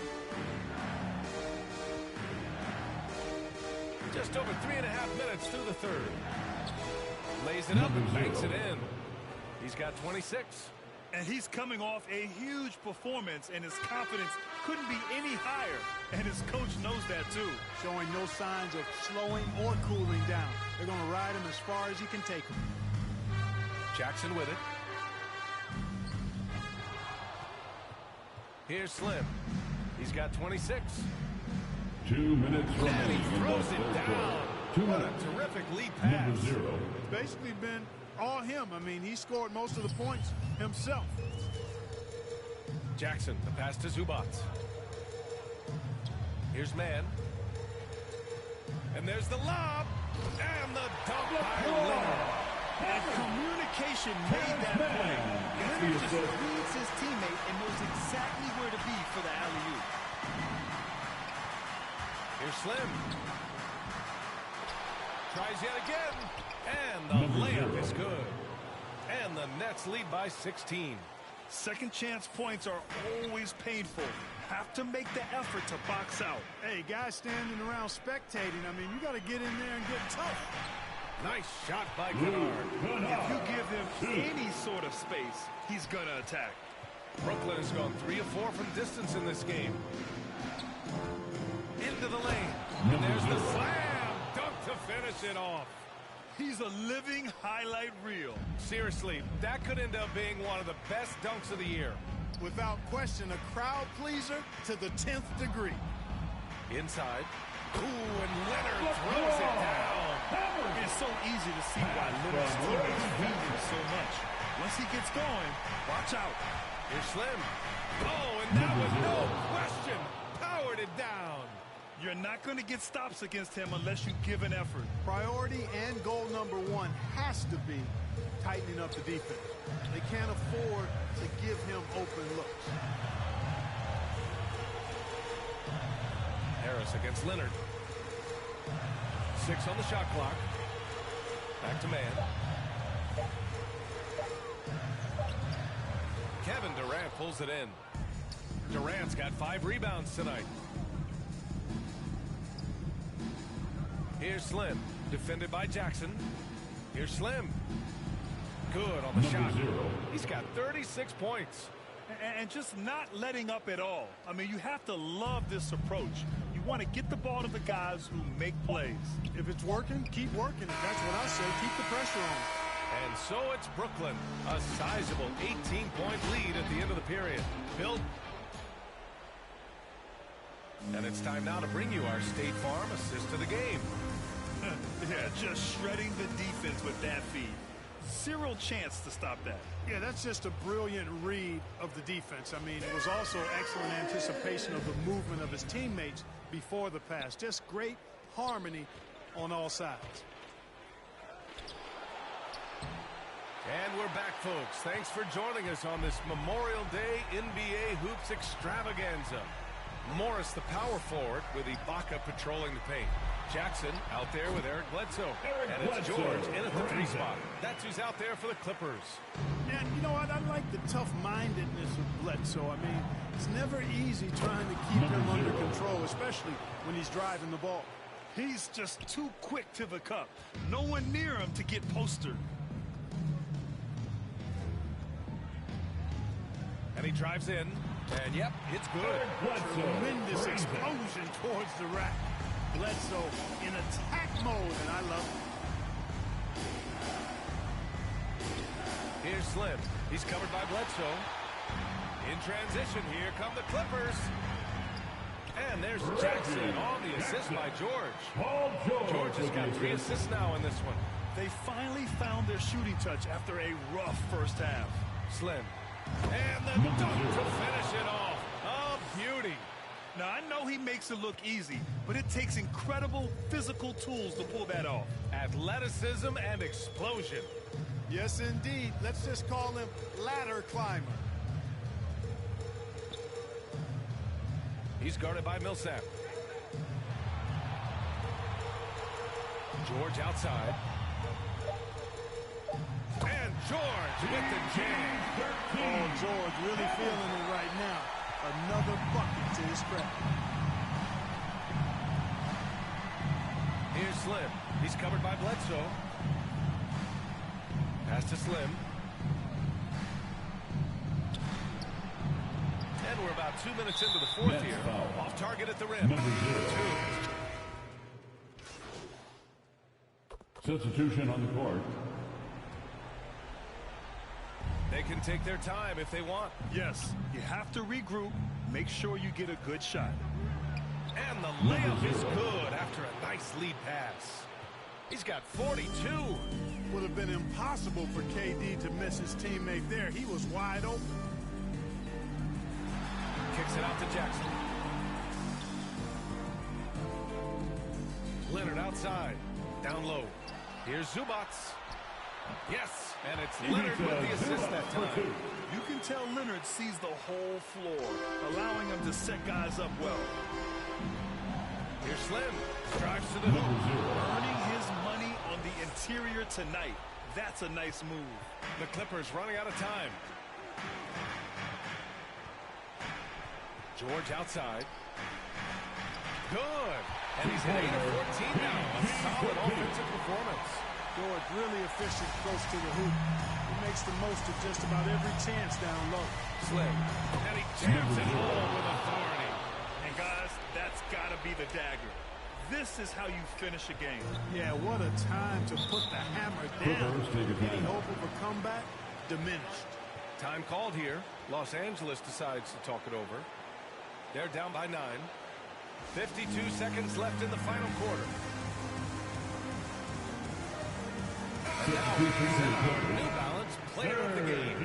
Just over 3.5 minutes through the third. Lays it up and banks it in. He's got 26. And he's coming off a huge performance, and his confidence couldn't be any higher. And his coach knows that, too. Showing no signs of slowing or cooling down. They're going to ride him as far as he can take him. Jackson with it. Here's Slim. He's got 26. 2 minutes remaining. And he throws it down. What a terrific lead pass. Number 0. It's basically been all him. I mean, he scored most of the points himself. Jackson, the pass to Zubac. Here's Mann. And there's the lob. And the dunk by Leonard. And communication made that play. Leonard just reads his teammate and knows exactly where to be for the alley-oop. Here's Slim. Tries yet again. And the layup is good. And the Nets lead by 16. Second chance points are always painful. Have to make the effort to box out. Hey, guys standing around spectating, I mean, you got to get in there and get tough. Nice shot by Kennard. If you give him any sort of space, he's going to attack. Brooklyn has gone 3 of 4 from distance in this game. Into the lane. And there's the slam. Dunk to finish it off. He's a living highlight reel. Seriously, that could end up being one of the best dunks of the year. Without question, a crowd pleaser to the 10th degree. Inside. Ooh, and Leonard throws it down. It's so easy to see why Leonard's teammates feed him so much. Once he gets going, watch out. Here's Slim. Oh, and that was no question. Powered it down. You're not going to get stops against him unless you give an effort. Priority and goal number 1 has to be tightening up the defense. They can't afford to give him open looks. Harris against Leonard. 6 on the shot clock. Back to Mann. Kevin Durant pulls it in. Durant's got 5 rebounds tonight. Here's Slim, defended by Jackson. Here's Slim. Good on the shot. 0. He's got 36 points. And just not letting up at all. I mean, you have to love this approach. You want to get the ball to the guys who make plays. If it's working, keep working. That's what I say. Keep the pressure on. And so it's Brooklyn. A sizable 18-point lead at the end of the period. Bill. And it's time now to bring you our State Farm assist to the game. Yeah, just shredding the defense with that feed. Zero chance to stop that. Yeah, that's just a brilliant read of the defense. I mean, it was also excellent anticipation of the movement of his teammates before the pass. Just great harmony on all sides. And we're back, folks. Thanks for joining us on this Memorial Day NBA Hoops extravaganza. Morris, the power forward, with Ibaka patrolling the paint. Jackson out there with Eric Bledsoe. And it's George in at the 3 spot. That's who's out there for the Clippers. And you know what? I like the tough-mindedness of Bledsoe. I mean, it's never easy trying to keep him under control, especially when he's driving the ball. He's just too quick to the cup. No one near him to get postered. And he drives in. And, yep, it's good. Tremendous explosion towards the rack. Bledsoe in attack mode, and I love it. Here's Slim. He's covered by Bledsoe. In transition, here come the Clippers. And there's Jackson on the assist by George. George has got 3 assists now in this one. They finally found their shooting touch after a rough first half. Slim. And the dunk to finish it off. A beauty. Now, I know he makes it look easy, but it takes incredible physical tools to pull that off. Athleticism and explosion. Yes, indeed. Let's just call him ladder climber. He's guarded by Millsap. George outside. And George with the jam. Oh, George really feeling it right now. Another bucket to his credit. Here's Slim. He's covered by Bledsoe. Pass to Slim. And we're about 2 minutes into the fourth here. Off target at the rim. Substitution on the court. They can take their time if they want. Yes, you have to regroup. Make sure you get a good shot. And the layup is good after a nice lead pass. He's got 42. Would have been impossible for KD to miss his teammate there. He was wide open. Kicks it out to Jackson. Leonard outside. Down low. Here's Zubats. Yes, and it's Leonard with the assist that time. You can tell Leonard sees the whole floor, allowing him to set guys up well. Here's Slim. Drives to the hoop. Earning his money on the interior tonight. That's a nice move. The Clippers running out of time. George outside. Good. And he's hit 8 of 14 now. A solid offensive performance. George really efficient close to the hoop. He makes the most of just about every chance down low. Slim. And he jams it home with authority. And guys, that's got to be the dagger. This is how you finish a game. Yeah, what a time to put the hammer down. Any hope of a comeback? Diminished. Time called here. Los Angeles decides to talk it over. They're down by 9. 52 seconds left in the final quarter. And now he's our New Balance player of the game.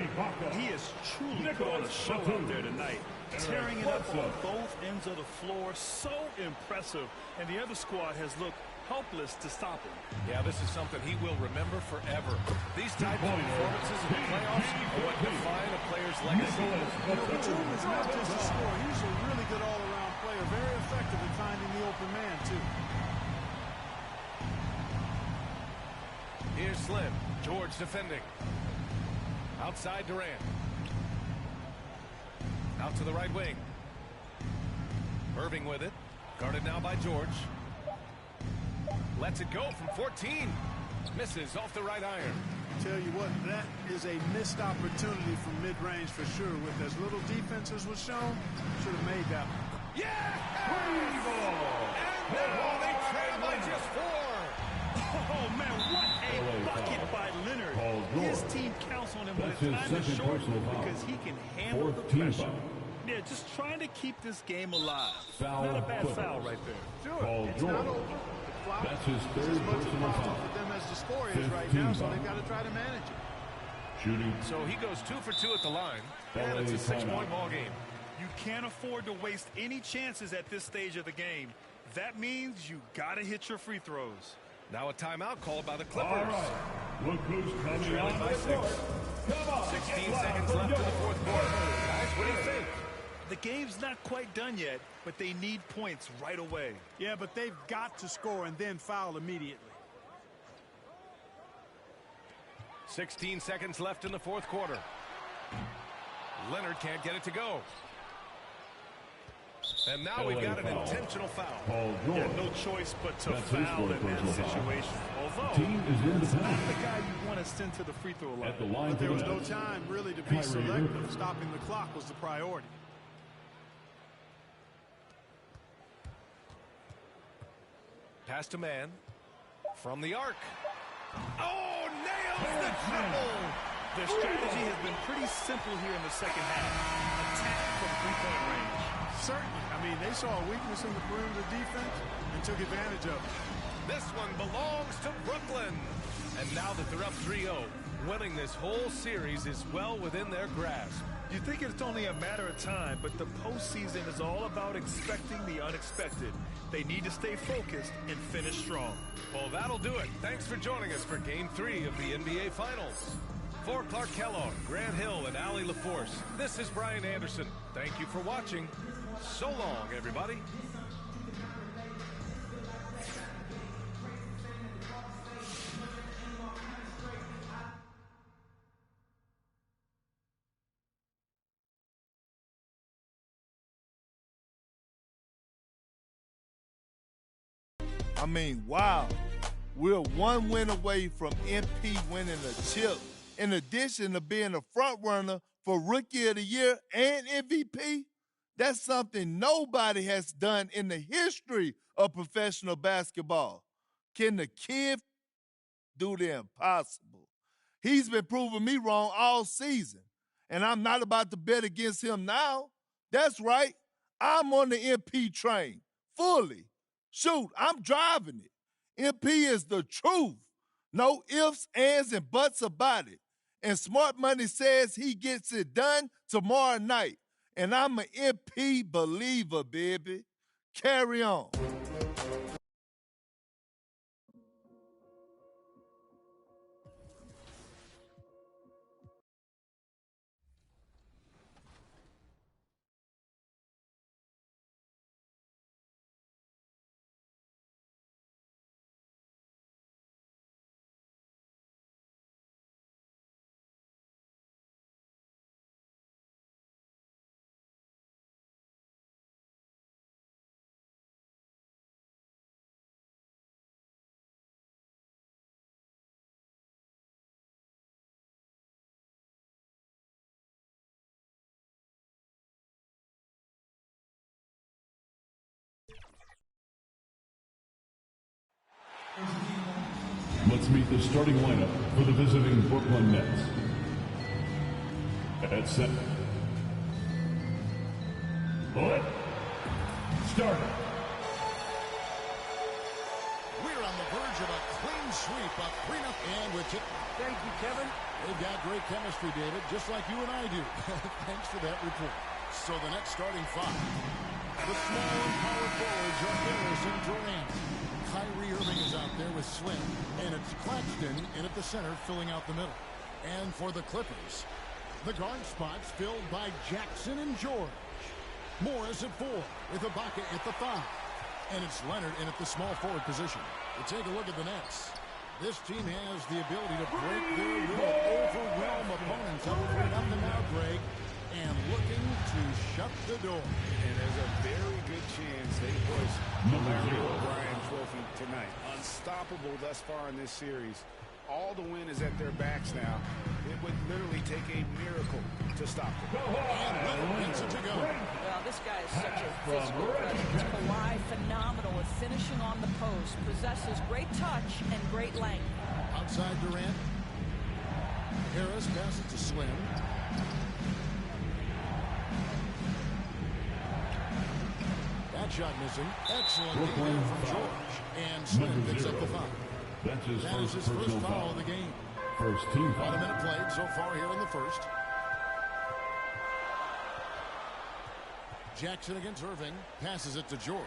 He has truly put on a show out there tonight. Tearing it up on both ends of the floor. So impressive. And the other squad has looked helpless to stop him. Yeah, this is something he will remember forever. These types of performances in the playoffs are what define a player's legacy. Batum is not just a scorer. He's a really good all-around player. Very effective at finding the open man, too. Here's Slim. George defending. Outside Durant. Out to the right wing. Irving with it. Guarded now by George. Lets it go from 14. Misses off the right iron. Tell you what, that is a missed opportunity from mid-range for sure. With as little defense as was shown, should have made that one. Yeah! And now they trail by just 4. Oh, man, what a bucket by Leonard. His team counts on him when the time is short because he can handle the pressure. Yeah, just trying to keep this game alive. Not a bad foul right there. Sure, it's not over. That's his third personal foul. For them as the score is right now, so they've got to try to manage it. Shooting. So he goes 2 for 2 at the line, and it's a 6-point ball game. You can't afford to waste any chances at this stage of the game. That means you got to hit your free throws. Now a timeout called by the Clippers. All right. Look who's coming out by 6. 16 seconds left in the fourth quarter. Guys, what do you think? The game's not quite done yet, but they need points right away. Yeah, but they've got to score and then foul immediately. 16 seconds left in the fourth quarter. Leonard can't get it to go. And now we've got an intentional foul. Yeah, no choice but to foul in that situation. Although, Team is in the that's not the guy you want to send to the free throw line. But there was no time really to be selective. Stopping the clock was the priority. Pass to man. From the arc. Oh, nails the triple! Their strategy has been pretty simple here in the second half. Attack from three-point range. Certainly. I mean, they saw a weakness in the perimeter defense and took advantage of it. This one belongs to Brooklyn. And now that they're up 3-0, winning this whole series is well within their grasp. You think it's only a matter of time, but the postseason is all about expecting the unexpected. They need to stay focused and finish strong. Well, that'll do it. Thanks for joining us for Game 3 of the NBA Finals. For Clark Kellogg, Grant Hill, and Allie LaForce, this is Brian Anderson. Thank you for watching. So long, everybody. I mean, wow. We're one win away from MP winning a chip. In addition to being a front runner for Rookie of the Year and MVP, that's something nobody has done in the history of professional basketball. Can the kid do the impossible? He's been proving me wrong all season, and I'm not about to bet against him now. That's right. I'm on the MP train, fully. Shoot, I'm driving it. MP is the truth. No ifs, ands, and buts about it. And Smart Money says he gets it done tomorrow night. And I'm an MP believer, baby. Carry on. Let's meet the starting lineup for the visiting Brooklyn Nets. At center. Bullet. Starter. We're on the verge of a clean sweep, a 3-0 and with it. Thank you, Kevin. They've got great chemistry, David, just like you and I do. Thanks for that report. So the next starting five. The small and power forwards are Harris and Durant. Kyrie Irving is out there with Slim, and it's Claxton in at the center filling out the middle. And for the Clippers, the guard spots filled by Jackson and George. Morris at 4 with Ibaka at the 5. And it's Leonard in at the small forward position. We take a look at the Nets. This team has the ability to break their will, overwhelm opponents up 3-0 now, Greg, and looking to shut the door. And there's a very good chance they push the Larry O'Brien trophy tonight. Unstoppable thus far in this series. All the win is at their backs now. It would literally take a miracle to stop them. And Leonard gets it to go. Well, this guy is such a physical presence. Kawhi, phenomenal at finishing on the post. Possesses great touch and great length. Outside Durant. Harris passes to Slim. That shot missing. Excellent defense from George. And Slim picks up the foul. That's his That is his first foul of the game. First team foul. About a minute played so far here in the first. Jackson against Irving. Passes it to George.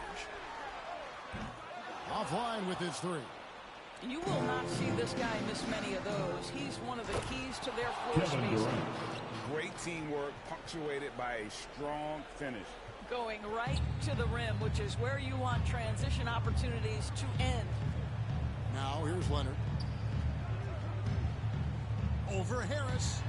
Offline with his 3. You will not see this guy miss many of those. He's one of the keys to their floor spacing. Great teamwork, punctuated by a strong finish. Going right to the rim, which is where you want transition opportunities to end. Now here's Leonard. Over Harris.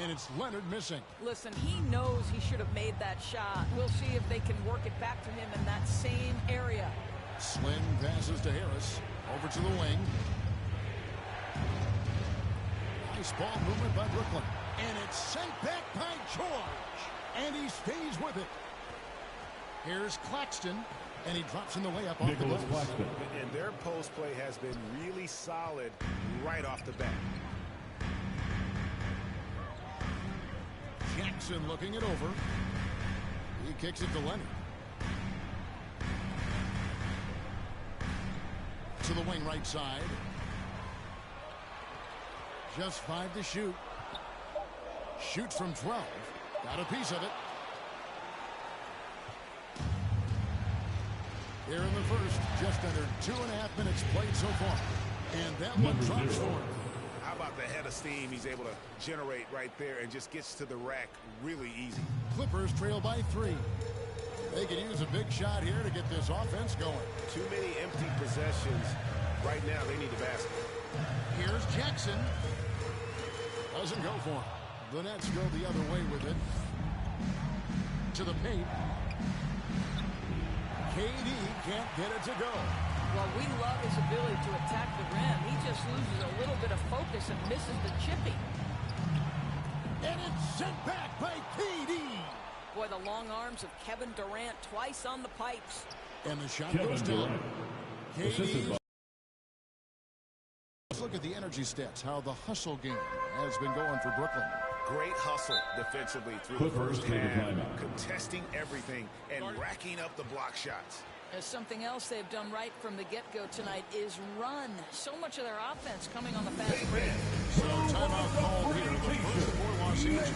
And it's Leonard missing. Listen, he knows he should have made that shot. We'll see if they can work it back to him in that same area. Slim passes to Harris. Over to the wing. Nice ball movement by Brooklyn. And it's sent back by George. And he stays with it. Here's Claxton. And he drops in the layup off the glass. And their post play has been really solid right off the bat. Jackson looking it over. He kicks it to Leonard. To the wing right side. Just 5 to shoot. Shoots from 12. Got a piece of it. Here in the first, just under 2.5 minutes played so far. And that one drops for him. How about the head of steam he's able to generate right there and just gets to the rack really easy. Clippers trail by 3. They could use a big shot here to get this offense going. Too many empty possessions. Right now, they need the basket. Here's Jackson. Doesn't go for him. The Nets go the other way with it. To the paint. KD can't get it to go. Well, we love his ability to attack the rim. He just loses a little bit of focus and misses the chipping. And it's sent back by KD. Boy, the long arms of Kevin Durant twice on the pipes. And the shot goes down. KD. Let's look at the energy stats, how the hustle game has been going for Brooklyn. Great hustle defensively through the first half, contesting everything and racking up the block shots. As something else they've done right from the get-go tonight is run. So much of their offense coming on the fast break. So timeout called here for Los Angeles.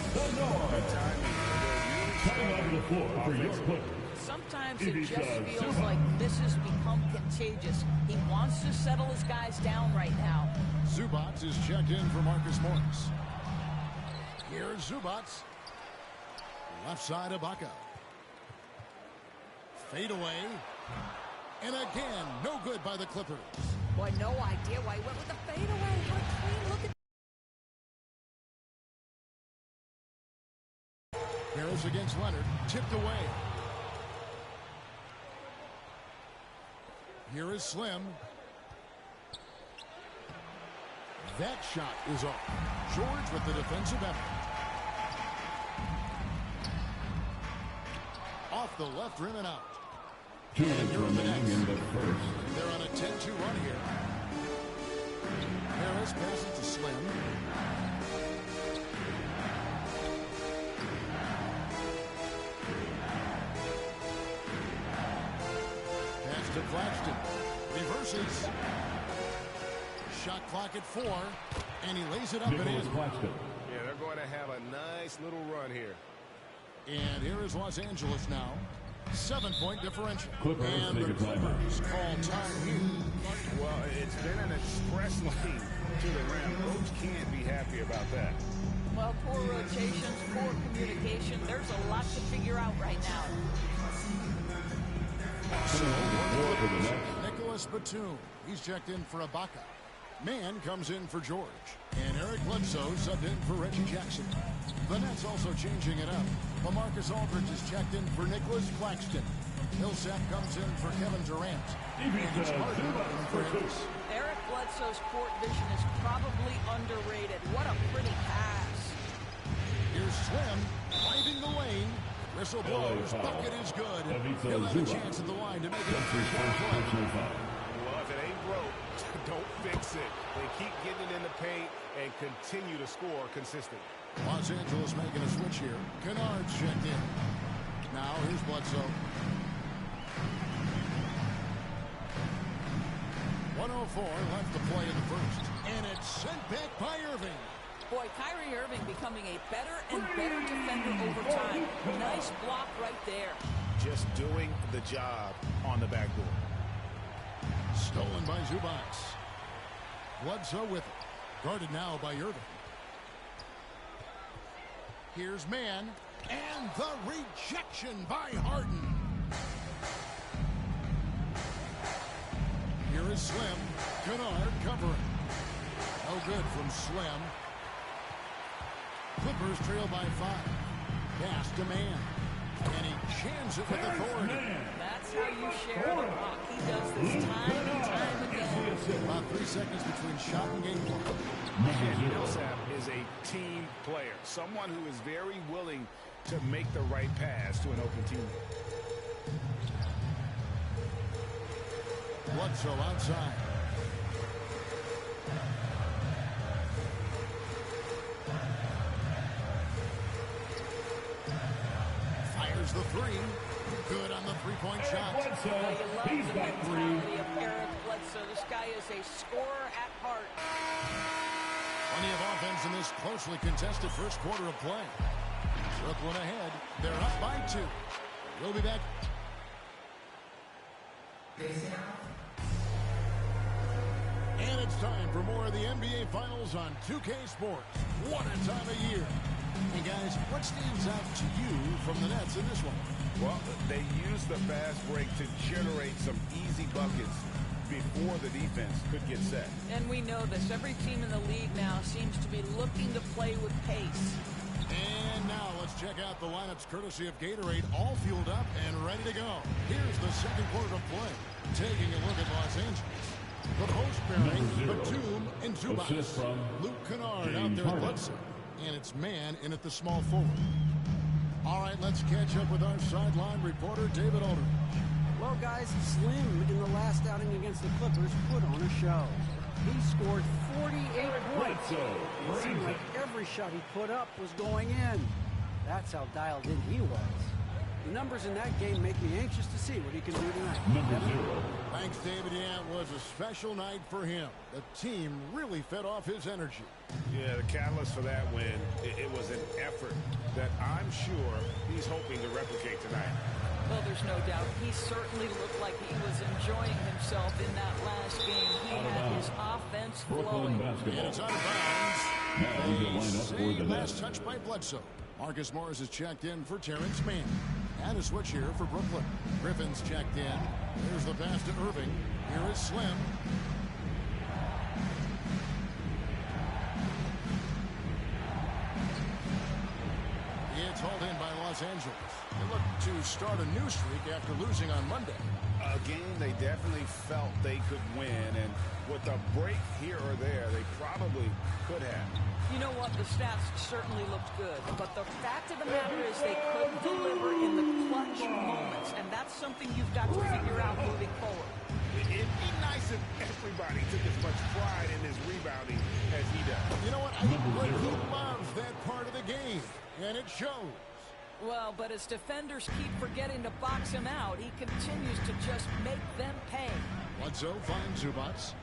Coming onto the floor for your Clippers. Sometimes it just feels like this has become contagious. He wants to settle his guys down right now. Zubac is checked in for Marcus Morris. Here's Zubac. Left side of Ibaka. Fade away. And again, no good by the Clippers. Boy, no idea why he went with the fadeaway. What a clean look at. Harris against Leonard. Tipped away. Here is Slim. That shot is off. George with the defensive effort. Off the left rim and out. 2 minutes remaining in the first. They're on a 10-2 run here. Harris passes to Slim. Pass to Claxton. Reverses. Shot clock at 4. And he lays it up and in. Yeah, they're going to have a nice little run here. And here is Los Angeles now. 7-point differential. Clippers and the Clippers call time here. Well, it's been an express lane to the rim. Coach can't be happy about that. Well, poor rotations, poor communication. There's a lot to figure out right now. Nicholas Batum. He's checked in for Ibaka. Mann comes in for George. And Eric Bledsoe subbed in for Reggie Jackson. The Nets also changing it up. LaMarcus Aldridge is checked in for Nicholas Claxton. Millsap comes in for Kevin Durant. And it's Harden in for Harris. Eric Bledsoe's court vision is probably underrated. What a pretty pass. Here's Slim finding the lane. Whistle blows. Bucket is good. He'll have a chance at the line to make it a three-point play. Well, if it ain't broke, don't fix it. They keep getting it in the paint and continue to score consistently. Los Angeles making a switch here. Kennard's checked in. Now here's Bledsoe. 1:04 left to play in the first. And it's sent back by Irving. Boy, Kyrie Irving becoming a better and better defender over time. Nice block right there. Just doing the job on the backboard. Stolen by Zubats. Bledsoe with it. Guarded now by Irving. Here's Mann. And the rejection by Harden. Here is Slim. Kennard covering. No good from Slim. Clippers trail by 5. Pass to Mann. And he jams it with authority. That's how you share the rock. He does this time and time again. About 3 seconds between shot and game clock. And Millsap is a team player. Someone who is very willing to make the right pass to an open teammate. Bledsoe outside. Fires the three. Good on the three-point shot. He's got 3. Eric Bledsoe. This guy is a scorer at heart. Plenty of offense in this closely contested first quarter of play. Brooklyn ahead. They're up by 2. We'll be back. And it's time for more of the NBA Finals on 2K Sports. What a time of year. And guys, what stands out to you from the Nets in this one? Well, they use the fast break to generate some easy buckets before the defense could get set. And we know this. Every team in the league now seems to be looking to play with pace. And now let's check out the lineups courtesy of Gatorade, all fueled up and ready to go. Here's the second quarter of play. Taking a look at Los Angeles. The post pairing, Batum and Zubats. Luke Kennard out there at Bledsoe. And it's Mann in at the small forward. All right, let's catch up with our sideline reporter, David Aldridge. Well, guys, Slim in the last outing against the Clippers put on a show. He scored 48 points. It seemed like every shot he put up was going in. That's how dialed in he was. The numbers in that game make me anxious to see what he can do tonight. Thanks, David. Yeah, it was a special night for him. The team really fed off his energy. Yeah, the catalyst for that win, it was an effort that I'm sure he's hoping to replicate tonight. Well, there's no doubt. He certainly looked like he was enjoying himself in that last game. He had his offense flowing. And it's out of bounds. They say last touch by Bledsoe. Marcus Morris is checked in for Terrence Mann. And a switch here for Brooklyn. Griffin's checked in. There's the pass to Irving. Here is Slim. It's hauled in by Los Angeles. They look to start a new streak after losing on Monday. A game they definitely felt they could win, and with a break here or there, they probably could have. You know what? The stats certainly looked good, but the fact of the matter is they couldn't deliver in the clutch moments, and that's something you've got to figure out moving forward. It'd be nice if everybody took as much pride in his rebounding as he does. You know what? I think he loves that part of the game, and it shows. Well, but as defenders keep forgetting to box him out, he continues to just make them pay. Bledsoe finds Zubats.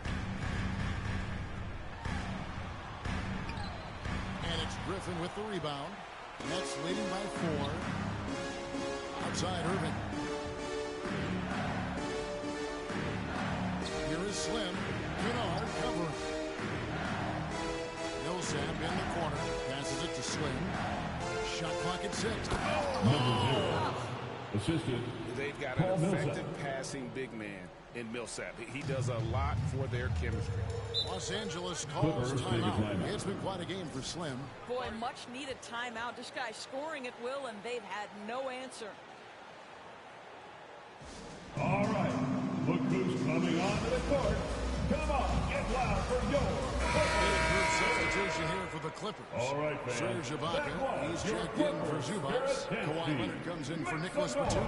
And it's Griffin with the rebound. Nets leading by 4. Outside Irving. Here is Slim. Kennard covering. Millsap in the corner. Passes it to Slim. Shot clock at 6. Assisted. They've got an effective passing big man in Millsap. He does a lot for their chemistry. Los Angeles calls timeout. It's been quite a game for Slim. Boy, much needed timeout. This guy's scoring at will, and they've had no answer. All right. Look who's coming onto the court. Come on, get loud for your Substitution here for the Clippers. All right, Serge Ibaka, he's checked in for Zubats. Kawhi Leonard comes in for Nicholas Batum.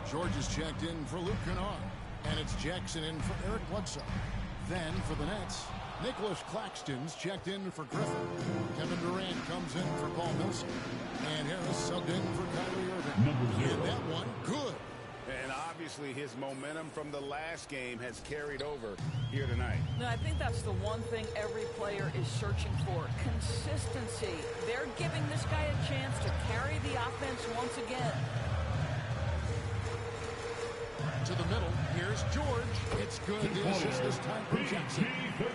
George is checked in for Luke Kennard. And it's Jackson in for Eric Bledsoe. Then for the Nets, Nicholas Claxton's checked in for Griffin. Kevin Durant comes in for Paul Millsap. And Harris subbed in for Kyrie Irving. And that one, good. And obviously his momentum from the last game has carried over here tonight. No, I think that's the one thing every player is searching for. Consistency. They're giving this guy a chance to carry the offense once again. To the middle, here's Here's George. It's good. The assist this time from Jackson.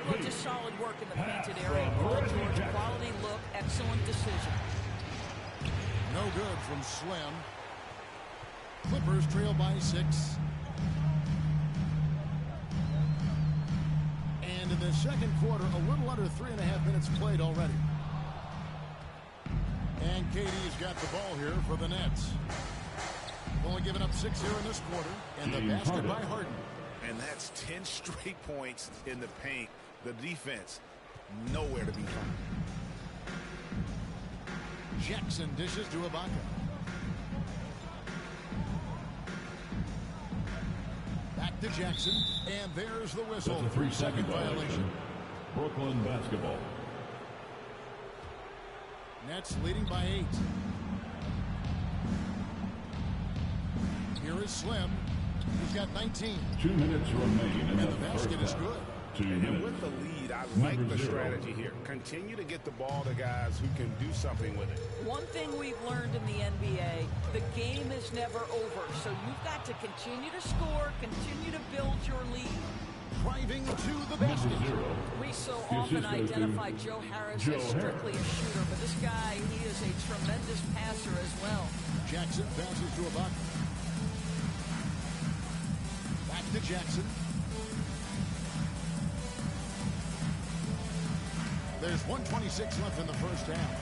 Well, just solid work in the painted area. Good George, quality look, excellent decision. No good from Slim. Clippers trail by 6. And in the second quarter, a little under 3.5 minutes played already. And KD's got the ball here for the Nets. Only giving up 6 here in this quarter. And the basket by Harden. And that's 10 straight points in the paint. The defense, nowhere to be found. Jackson dishes to Ibaka. Back to Jackson. And there's the whistle. That's a 3-second violation. Brooklyn basketball. Nets leading by 8. Here is Slim. He's got 19. 2 minutes remain in and the basket is good. 2 minutes. And with the lead, I like the strategy here. Continue to get the ball to guys who can do something with it. One thing we've learned in the NBA, the game is never over. So you've got to continue to score, continue to build your lead. Driving to the basket. We so often identify Joe Harris as strictly a shooter, but this guy, he is a tremendous passer as well. Jackson passes to Ibaka. Back to Jackson. There's 1:26 left in the first half.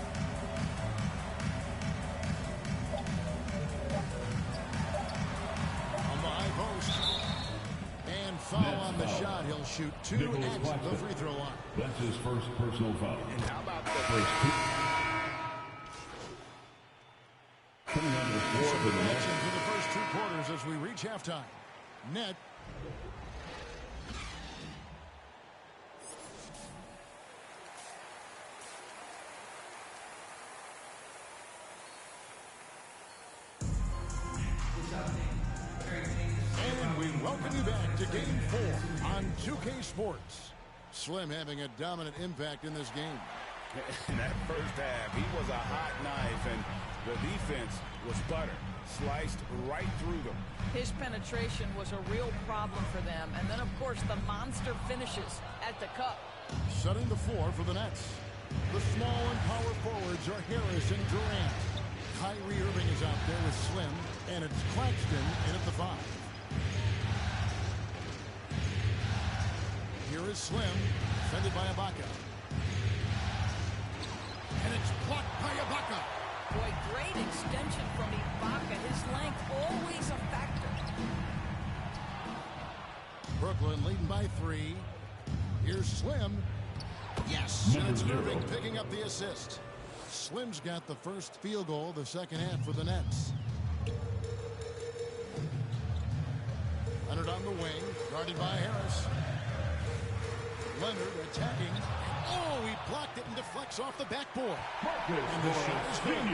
On the high post. And foul on the shot. He'll shoot 2 at the free throw line. That's his first personal foul. And how about the first 2? Coming on the floor for the Nets. For the first 2 quarters as we reach halftime. Net. And we welcome you back to Game 4 on 2K Sports. Slim having a dominant impact in this game. In that first half, he was a hot knife, and the defense was butter. Sliced right through them. His penetration was a real problem for them. And then, of course, the monster finishes at the cup. Setting the floor for the Nets. The small and power forwards are Harris and Durant. Kyrie Irving is out there with Slim, and it's Claxton in at the 5. Here is Slim, defended by Ibaka. And it's blocked by Ibaka. Boy, great extension from Ibaka. His length always a factor. Brooklyn leading by 3. Here's Slim. Yes, and it's Irving picking up the assist. Slim's got the first field goal of the second half for the Nets. Leonard on the wing, guarded by Harris. Leonard attacking. Oh, he blocked it and deflects off the backboard. And the shot is good.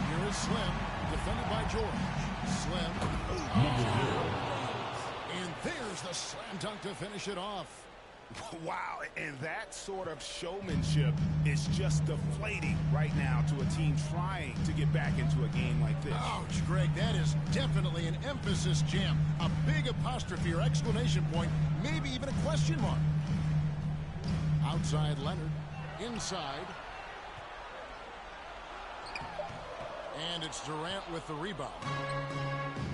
Here is Slim, defended by George. Slim. And there's the slam dunk to finish it off. Wow, and that sort of showmanship is just deflating right now to a team trying to get back into a game like this. Ouch, Greg, that is definitely an emphasis jam. A big apostrophe or exclamation point, maybe even a question mark. Outside Leonard, inside. And it's Durant with the rebound.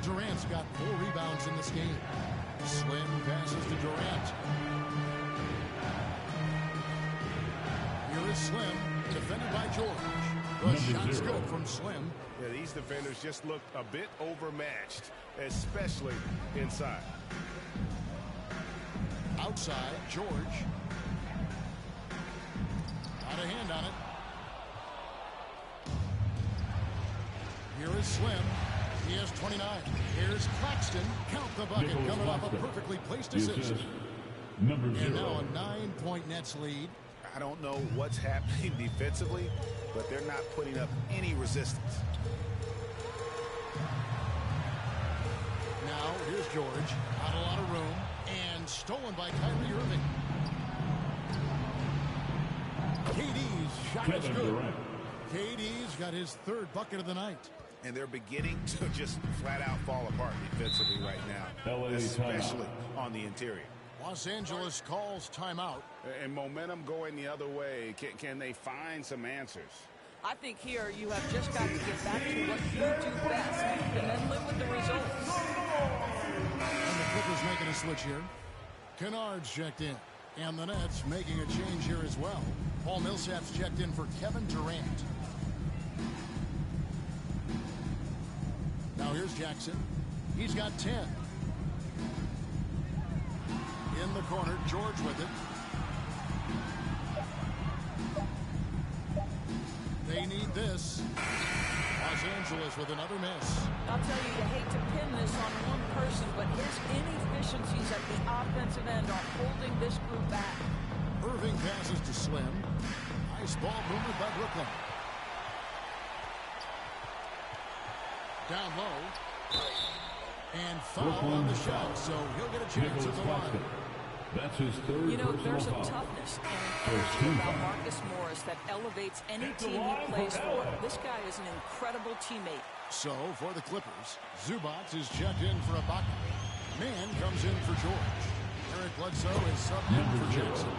Durant's got 4 rebounds in this game. Slim passes to Durant. Here is Slim, defended by George. The shot's good from Slim. Yeah, these defenders just looked a bit overmatched, especially inside. Outside, George. Got a hand on it. Here is Slim. He has 29. Here's Claxton. Count the bucket coming off a perfectly placed assist. And now a 9-point Nets lead. I don't know what's happening defensively, but they're not putting up any resistance. Now, here's George. Not a lot of room. And stolen by Kyrie Irving. KD's shot is good. KD's got his 3rd bucket of the night. and they're beginning to just flat out fall apart defensively right now, especially on the interior. Los Angeles calls timeout. And momentum going the other way. Can they find some answers? I think here you have just got to get back to what you do best and then live with the results. And the Clippers making a switch here. Kennard's checked in. And the Nets making a change here as well. Paul Millsap's checked in for Kevin Durant. Now here's Jackson. He's got 10. In the corner, George with it. They need this. Los Angeles with another miss. I'll tell you, you hate to pin this on one person, but his inefficiencies at the offensive end are holding this group back. Irving passes to Slim. Nice ball movement by Brooklyn. Down low. And foul on the shot, so he'll get a chance at the line. That's his third. You know, there's a toughness and energy about Marcus Morris that elevates any team he plays for. This guy is an incredible teammate. So, for the Clippers, Zubac is checked in for Ibaka. Man comes in for George. Eric Bledsoe is subbed in for Jackson.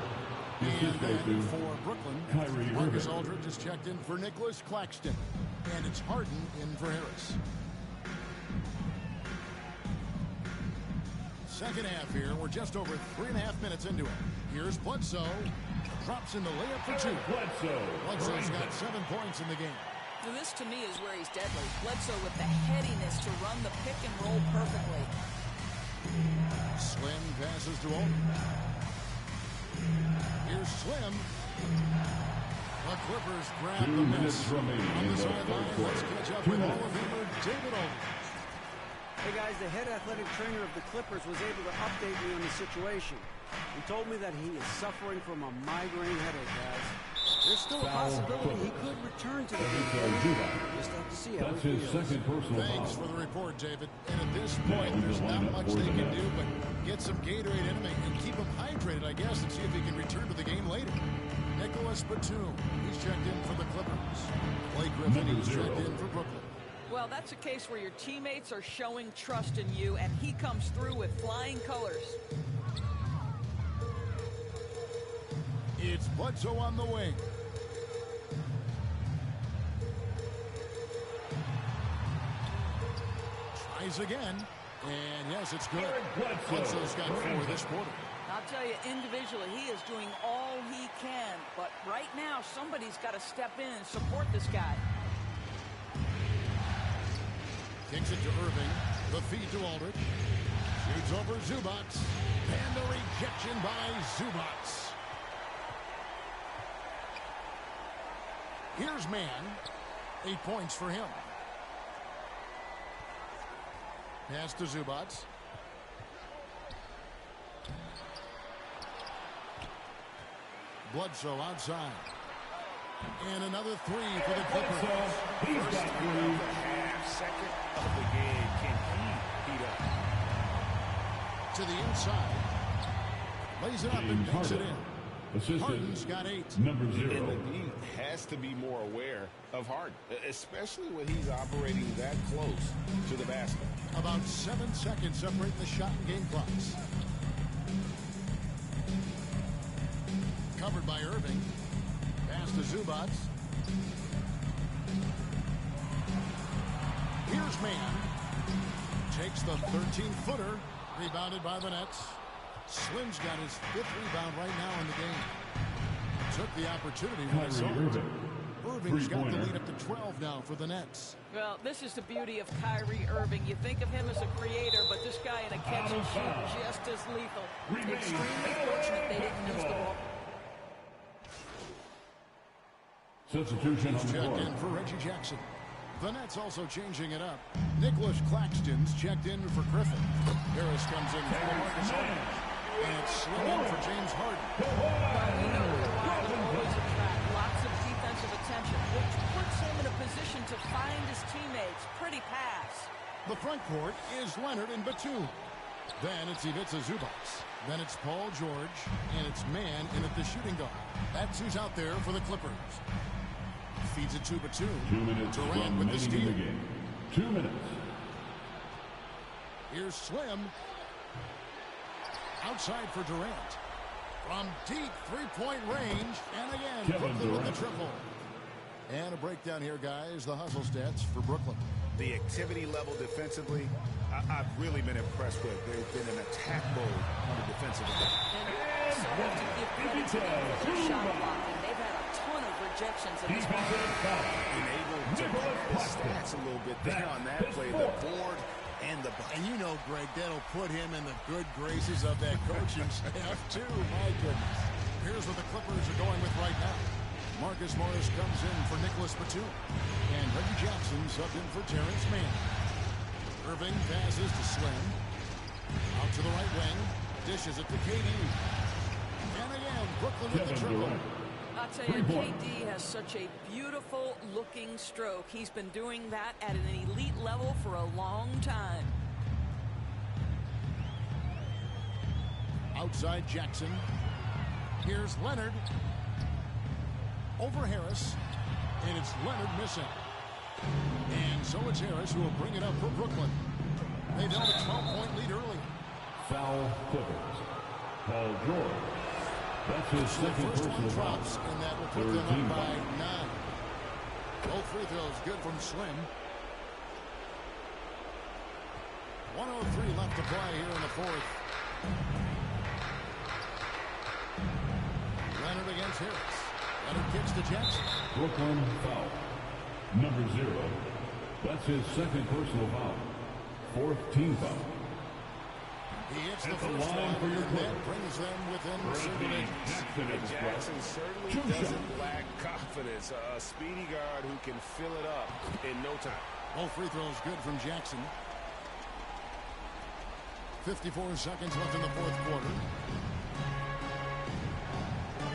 And then for Brooklyn, Marcus Aldridge is checked in for Nicholas Claxton. And it's Harden in for Harris. Second half here. We're just over 3.5 minutes into it. Here's Bledsoe. Drops in the layup for 2. Bledsoe's got 7 points in the game. Now this, to me, is where he's deadly. Bledsoe with the headiness to run the pick and roll perfectly. Slim passes to Aldridge. Here's Slim. The Clippers grab the miss. On the sideline, let's catch up with Hall of Famer David Aldridge. Hey guys, the head athletic trainer of the Clippers was able to update me on the situation. He told me that he is suffering from a migraine headache, guys. There's still a possibility he could return to the game. Just have to see how That's his second personal foul. Thanks for the report, David. And at this point, there's not much they can do but get some Gatorade in him and keep him hydrated, I guess, and see if he can return to the game later. Nicholas Batum, he's checked in for the Clippers. Blake Griffin, he's checked in for Brooklyn. Well, that's a case where your teammates are showing trust in you, and he comes through with flying colors. It's Bledsoe on the wing. Tries again. And yes, it's good. Bledsoe's got 4 this quarter. I'll tell you, individually, he is doing all he can. But right now, somebody's got to step in and support this guy. Kicks it to Irving. The feed to Aldridge. Shoots over Zubac. And the rejection by Zubac. Here's Man. 8 points for him. Pass to Zubac. Bledsoe outside. And another 3 for the Clippers. He's got 3. Second of the game. Can he heat up? To the inside. Lays it up and makes it in. Harden's got 8. Number 0. And the D has to be more aware of Harden, especially when he's operating that close to the basket. About 7 seconds separating the shot and game clocks. Covered by Irving. Pass to Zubac. Here's Man. Takes the 13-footer. Rebounded by the Nets. Slim's got his 5th rebound right now in the game. Took the opportunity when he saw it. Irving's got the lead up to 12 now for the Nets. Well, this is the beauty of Kyrie Irving. You think of him as a creator, but this guy in a catch and shoot just as lethal. Extremely fortunate they didn't use the ball. Substitution on the checked floor. in for Reggie Jackson. The Nets also changing it up. Nicholas Claxton's checked in for Griffin. Harris comes in for Marcus Aldridge. And it's slid in for James Harden. You know why will always attract lots of defensive attention, which puts him in a position to find his teammates. Pretty pass. The front court is Leonard and Batum. Then it's Ivica Zubac. Then it's Paul George. And it's Man in at the shooting guard. That's who's out there for the Clippers. Feeds it to Batum. 2 minutes Durant with the steal. 2 minutes. Here's Slim. Outside for Durant. From deep three-point range. And again, Brooklyn with the triple. And a breakdown here, guys. The hustle stats for Brooklyn. The activity level defensively, I've really been impressed with. They've been in attack mode on the defensive end. And so have to give credit to them for their shot blocking. They've had a ton of rejections in this game. Been able to put the stats a little bit there on that play. The board and the bucket. And you know, Greg, that'll put him in the good graces of that coaching staff, too. My goodness. Here's what the Clippers are going with right now. Marcus Morris comes in for Nicholas Batum. And Reggie Jackson subbed in for Terrence Mann. Irving passes to Slim. Out to the right wing. Dishes it to KD. And again, Brooklyn with the triple. I'll tell you, KD has such a beautiful looking stroke. He's been doing that at an elite level for a long time. Outside Jackson. Here's Leonard. Over Harris. And it's Leonard missing. And so it's Harris who will bring it up for Brooklyn. They've held a 12-point lead early. Foul Clippers. Paul George. That's his second personal foul. And that will put them up by 9. Both free throws good from Slim. 1:03 left to play here in the fourth. Leonard against Harris. Leonard kicks to Jackson. Brooklyn foul. Number 0. That's his second personal foul. 4th team foul. He hits the first one, and that brings them within single digits. Jackson certainly doesn't lack confidence. A speedy guard who can fill it up in no time. Both free throws good from Jackson. 54 seconds left in the fourth quarter.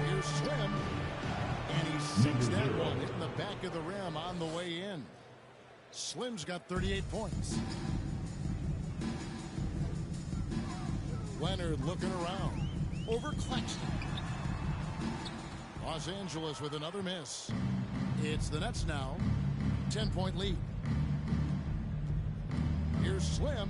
Here's Slim. And he sinks that one, hitting the back of the rim on the way in. Slim's got 38 points. Leonard looking around. Over Claxton. Los Angeles with another miss. It's the Nets now. 10-point lead. Here's Slim.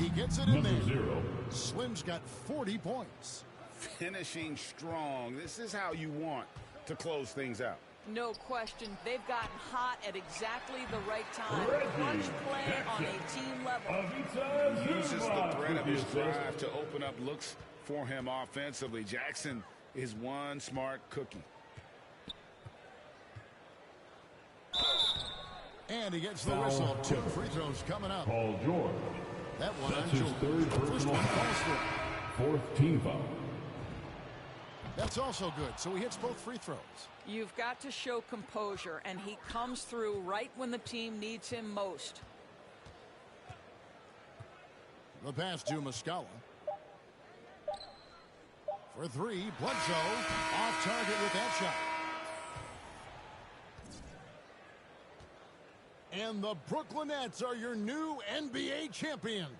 He gets it in there. 0. Slim's got 40 points. Finishing strong. This is how you want to close things out. No question. They've gotten hot at exactly the right time. Crunch play on a team level. Uses the threat of his drive to open up looks for him offensively. Jackson is one smart cookie. And he gets the whistle. 2 free throws coming up. Paul George. That one That's on his George. third personal foul. 4th team foul. That's also good. So he hits both free throws. You've got to show composure, and he comes through right when the team needs him most. The pass to Muscala. For 3, Bledsoe off target with that shot. And the Brooklyn Nets are your new NBA champions.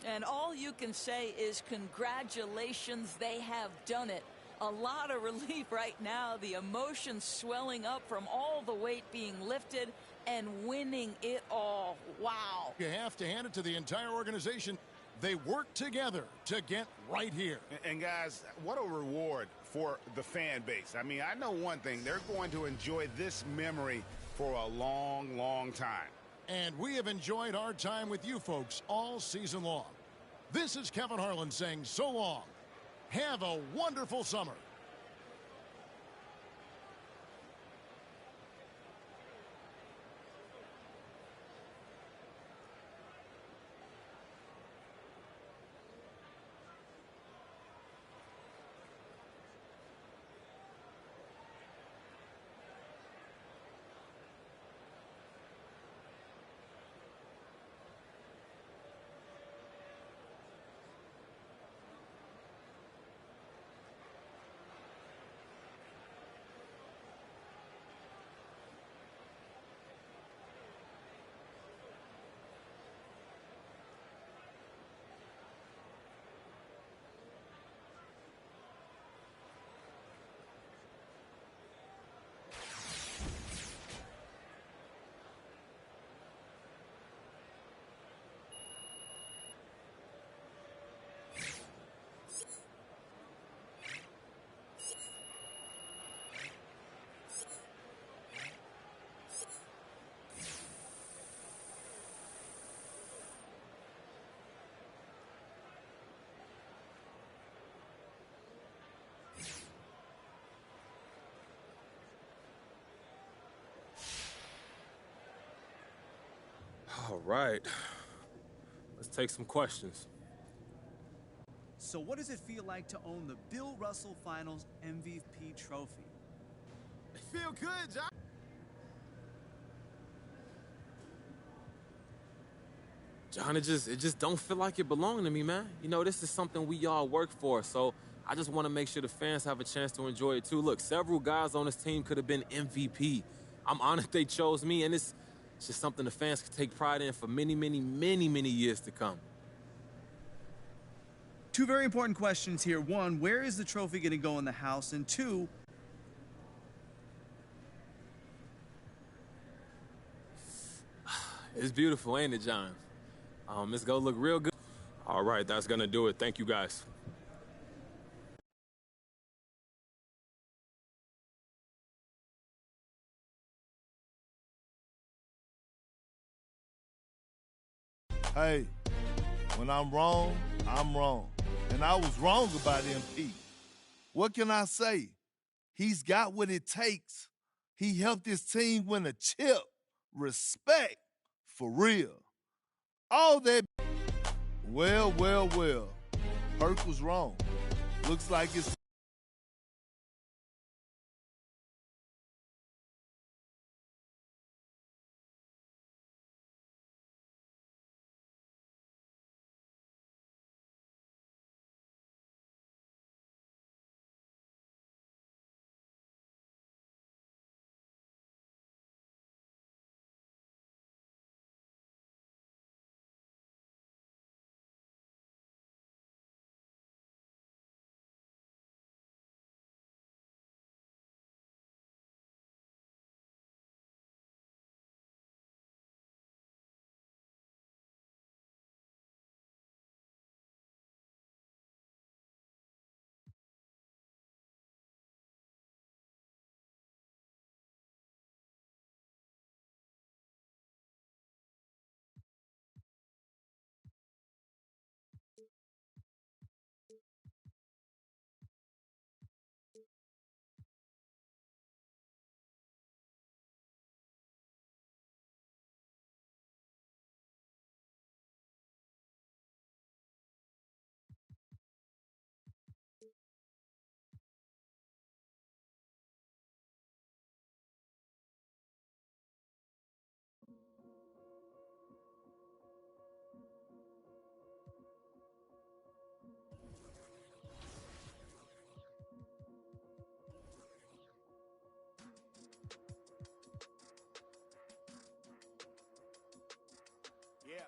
And all you can say is congratulations, they have done it. A lot of relief right now, the emotions swelling up from all the weight being lifted and winning it all. Wow. You have to hand it to the entire organization. They work together to get right here. And guys, what a reward for the fan base. I mean, I know one thing. They're going to enjoy this memory for a long, long time. And we have enjoyed our time with you folks all season long. This is Kevin Harlan saying so long. Have a wonderful summer. All right. Let's take some questions. So what does it feel like to own the Bill Russell Finals MVP trophy? It feel good, John. John, it just don't feel like it belonged to me, man. You know, this is something we all work for, so I just want to make sure the fans have a chance to enjoy it too. Look, several guys on this team could have been MVP. I'm honored they chose me, and it's just something the fans can take pride in for many, many, many, many years to come. Two very important questions here. One, where is the trophy going to go in the house? And two, it's beautiful, ain't it, John? It's gonna look real good. All right, that's gonna do it. Thank you, guys. Hey, when I'm wrong, I'm wrong. And I was wrong about MP. What can I say? He's got what it takes. He helped his team win a chip. Respect, for real. All that. Well. Perk was wrong. Looks like it's. Yeah.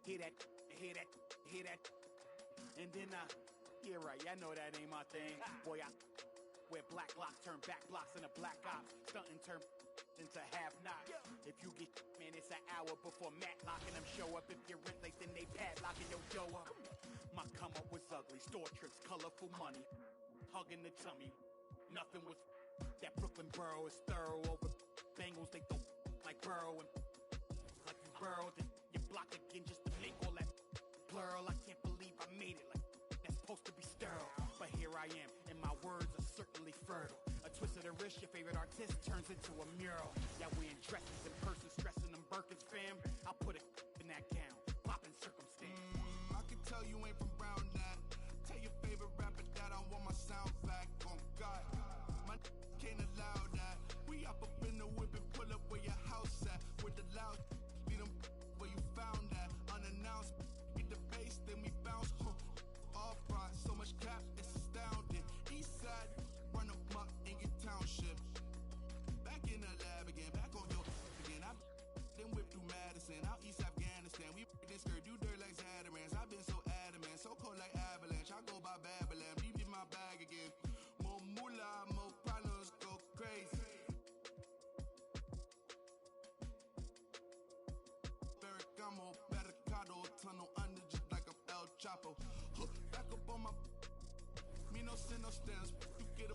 Hear that. And then, yeah, right. I know that ain't my thing. Boy, I wear black lock, turn back blocks into black ops. Stunting, turn into half knots. If you get, man, it's an hour before Matlock and them show up. If you're rent late, then they padlocking your dough up. My come up was ugly. Store trips, colorful money. Hugging the tummy. Nothing was that Brooklyn borough is thorough over Bengals. They throw like Burrow and like you burrowed and you block again just to make all that plural. I can't believe I made it. Like that's supposed to be sterile, but here I am, and my words are certainly fertile. A twist of the wrist, your favorite artist turns into a mural. Yeah, we in dresses in person, stressing them Birkins, fam. I'll put it in that gown, popping circumstance. I can tell you ain't from Brown that. Tell your favorite rapper that I want my sound back. On God, my can't allow that. We up in the whip and pull up where your house at. With the loud, beat them where you found that. Unannounced, get the bass, then we bounce. Off front, so much cap, it's astounding. East side, run up muck in your township. Back in the lab again, back on your again. I then whip through Madison, out East Afghanistan. We this skirt, do dirt like Zatarans. I've been so adamant, so cold like avalanche. I go by Babylon, leave me my bag again. More moolah, more problems, go crazy. Ferragamo, barricado, tunnel under just like a El Chapo. Back up on my, me no sin, no stands. You get a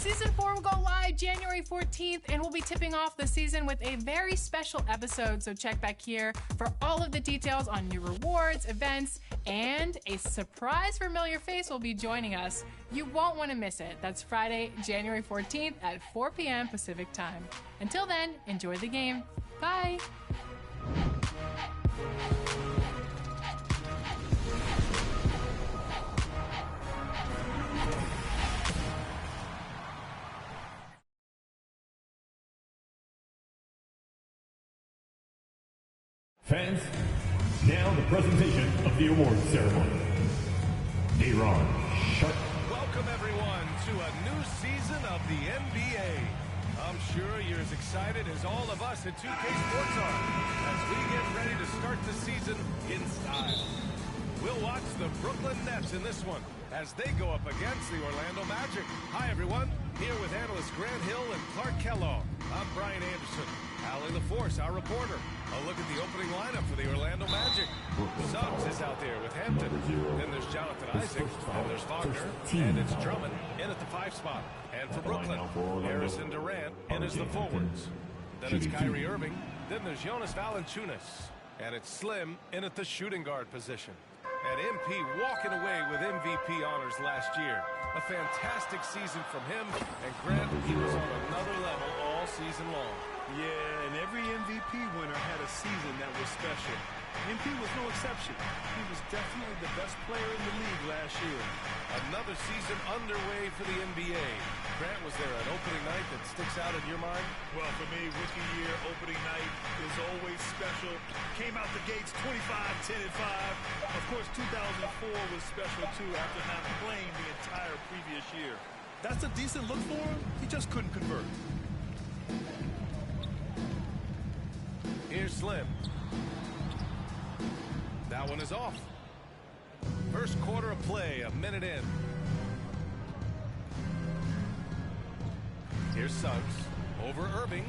Season 4 will go live January 14th, and we'll be tipping off the season with a very special episode, so check back here for all of the details on new rewards, events, and a surprise familiar face will be joining us. You won't want to miss it. That's Friday, January 14th at 4 p.m. Pacific Time. Until then, enjoy the game. Bye! Fans, now the presentation of the awards ceremony. D-Ron Sharp. Welcome, everyone, to a new season of the NBA. I'm sure you're as excited as all of us at 2K Sports are as we get ready to start the season in style. We'll watch the Brooklyn Nets in this one as they go up against the Orlando Magic. Hi, everyone. Here with analysts Grant Hill and Clark Kellogg. I'm Brian Anderson. Allie LaForce, our reporter. A look at the opening lineup for the Orlando Magic. Suggs is out there with Hampton. Then there's Jonathan Isaac. Then there's Wagner. And it's Drummond in at the 5 spot. And for Brooklyn, Harrison Durant in as the forwards. Then it's Kyrie Irving. Then there's Jonas Valanciunas. And it's Slim in at the shooting guard position. And MP walking away with MVP honors last year. A fantastic season from him. And Grant, he was on another level all season long. Yeah, and every MVP winner had a season that was special. MP was no exception. He was definitely the best player in the league last year. Another season underway for the NBA. Grant, was there an opening night that sticks out in your mind? Well, for me, rookie year, opening night is always special. Came out the gates 25, 10, and 5. Of course, 2004 was special, too, after not playing the entire previous year. That's a decent look for him. He just couldn't convert. Here's Slim. That one is off. First quarter of play, a minute in. Here's Suggs. Over Irving.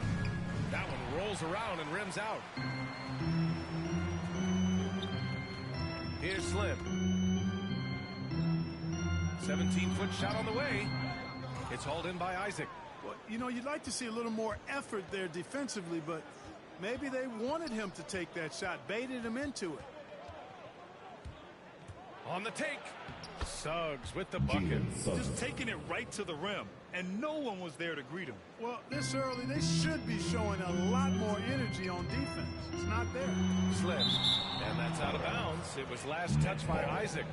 That one rolls around and rims out. Here's Slim. 17-foot shot on the way. It's hauled in by Isaac. Well, you know, you'd like to see a little more effort there defensively, but maybe they wanted him to take that shot, baited him into it. On the take. Suggs with the bucket. Just taking it right to the rim, and no one was there to greet him. Well, this early, they should be showing a lot more energy on defense. It's not there. Slim. And that's out of bounds. It was last touched by Isaac.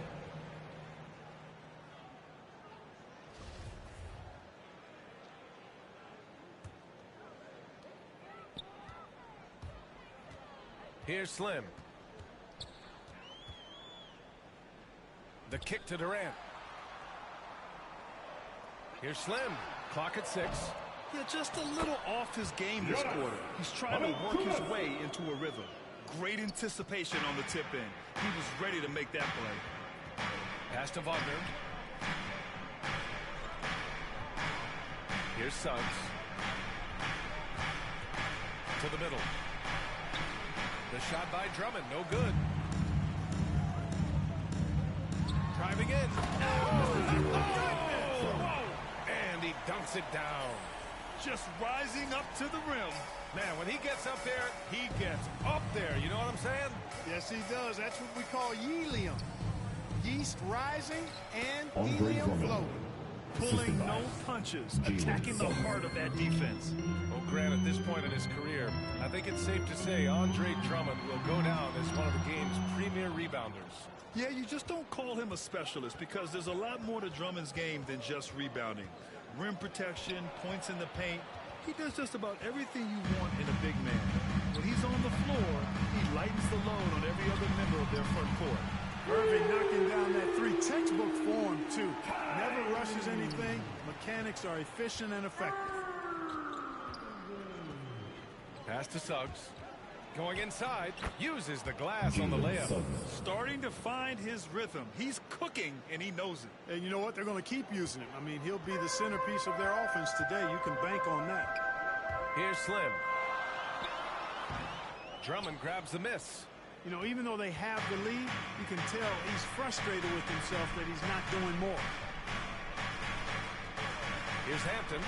Here's Slim. The kick to Durant. Here's Slim. Clock at 6. Yeah, just a little off his game this quarter. He's trying to work his way into a rhythm. Great anticipation on the tip in. He was ready to make that play. Pass to Wagner. Here's Suggs. To the middle. The shot by Drummond, no good. Driving in. And he dunks it down. Just rising up to the rim. Man, when he gets up there, he gets up there. You know what I'm saying? Yes, he does. That's what we call helium. Yeast rising and helium floating. Pulling no punches, attacking the heart of that defense. Well, Grant, at this point in his career, I think it's safe to say Andre Drummond will go down as one of the game's premier rebounders. Yeah, you just don't call him a specialist because there's a lot more to Drummond's game than just rebounding. Rim protection, points in the paint. He does just about everything you want in a big man. When he's on the floor, he lightens the load on every other member of their front court. Irving knocking down that 3 textbook form, too. Never rushes anything. Mechanics are efficient and effective. Pass to Suggs. Going inside. Uses the glass on the layup. Starting to find his rhythm. He's cooking, and he knows it. And you know what? They're going to keep using him. I mean, he'll be the centerpiece of their offense today. You can bank on that. Here's Slim. Drummond grabs the miss. You know, even though they have the lead, you can tell he's frustrated with himself that he's not doing more. Here's Here's Hampton.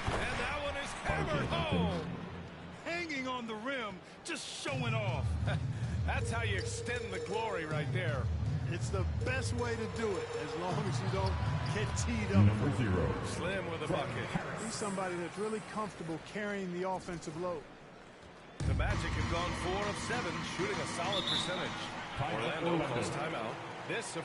And that one is hammered home. Hanging on the rim, just showing off. That's how you extend the glory right there. It's the best way to do it, as long as you don't get teed up. Number 0. Slim with a bucket. He's somebody that's really comfortable carrying the offensive load. The Magic have gone 4 of 7, shooting a solid percentage. Orlando calls timeout. This.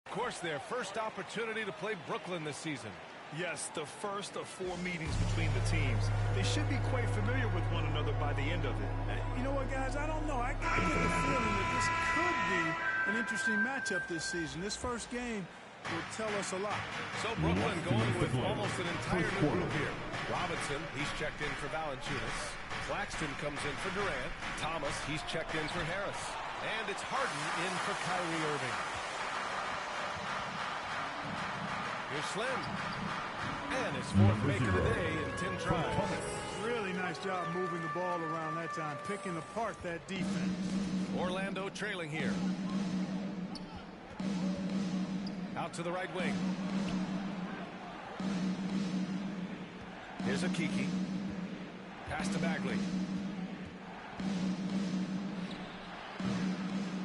Of course, their first opportunity to play Brooklyn this season. Yes, the first of 4 meetings between the teams. They should be quite familiar with one another by the end of it. You know what, guys? I don't know. I get the feeling that this could be an interesting matchup this season. This first game will tell us a lot. So Brooklyn going with almost an entire new group here. Robinson, he's checked in for Valanciunas. Claxton comes in for Durant. Thomas, he's checked in for Harris. And it's Harden in for Kyrie Irving. Here's Slim. And his 4th make of the day in 10 tries. Really nice job moving the ball around that time, picking apart that defense. Orlando trailing here. Out to the right wing. Here's a Kiki. Pass to Bagley.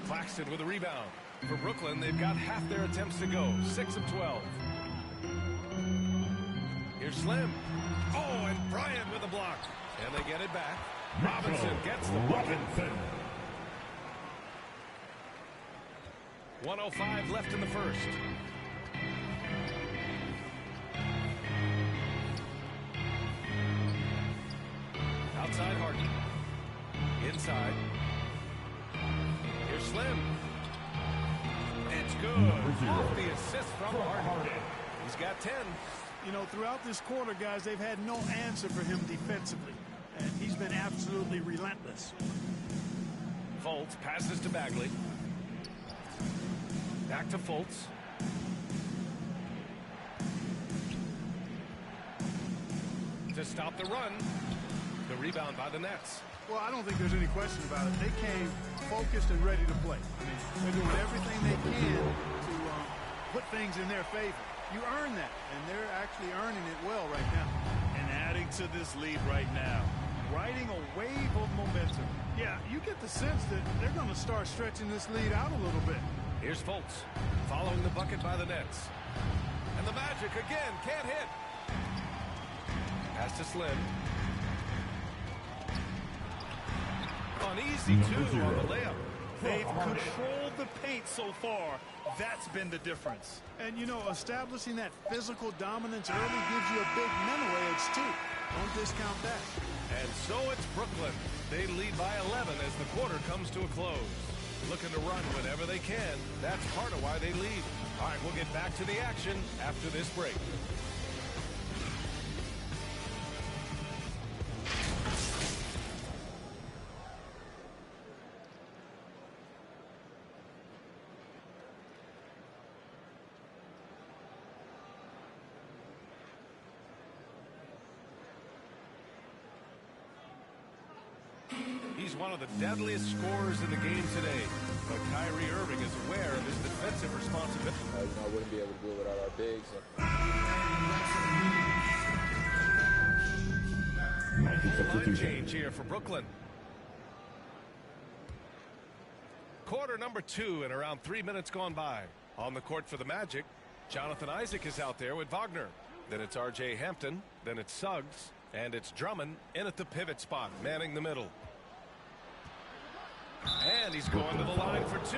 Claxton with a rebound. For Brooklyn, they've got half their attempts to go. 6 of 12. Here's Slim. Oh, and Bryant with a block. And they get it back. Robinson gets the bucket. 1:05 left in the first. Outside Harden. Inside. Here's Slim. It's good. Off the assist from Harden. He's got 10. You know, throughout this quarter, guys, they've had no answer for him defensively. And he's been absolutely relentless. Fultz passes to Bagley. Back to Fultz. To stop the run. The rebound by the Nets. Well, I don't think there's any question about it. They came focused and ready to play. I mean, they're doing everything they can to put things in their favor. You earn that, and they're actually earning it well right now. And adding to this lead right now, riding a wave of momentum. Yeah, you get the sense that they're going to start stretching this lead out a little bit. Here's Fultz, following the bucket by the Nets. And the Magic again can't hit. Pass to Slim. An easy 2 on the layup. They've controlled the paint so far. That's been the difference. And, you know, establishing that physical dominance early gives you a big mental edge, too. Don't discount that. And so it's Brooklyn. They lead by 11 as the quarter comes to a close. Looking to run whenever they can. That's part of why they lead. All right, we'll get back to the action after this break. He's one of the deadliest scorers in the game today. But Kyrie Irving is aware of his defensive responsibility. I wouldn't be able to do it without our bigs. Line change here for Brooklyn. Quarter number 2 and around 3 minutes gone by. On the court for the Magic, Jonathan Isaac is out there with Wagner. Then it's R.J. Hampton. Then it's Suggs. And it's Drummond in at the pivot spot, manning the middle. And he's going to the line for 2.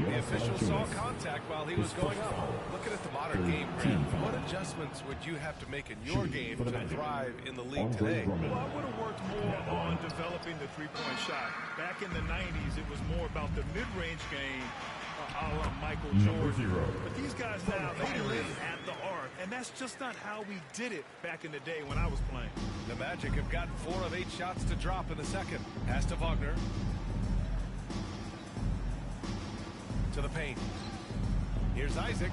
The official saw contact while he was going up. Looking at the modern game, Grant, what adjustments would you have to make in your game to thrive in the league today? Well, I would have worked more on developing the three-point shot. Back in the 90s, it was more about the mid-range game, a la Michael Jordan. But these guys now, they live at the arc, and that's just not how we did it back in the day when I was playing. The Magic have gotten 4 of 8 shots to drop in the second. Pass to Wagner. To the paint. Here's Isaac.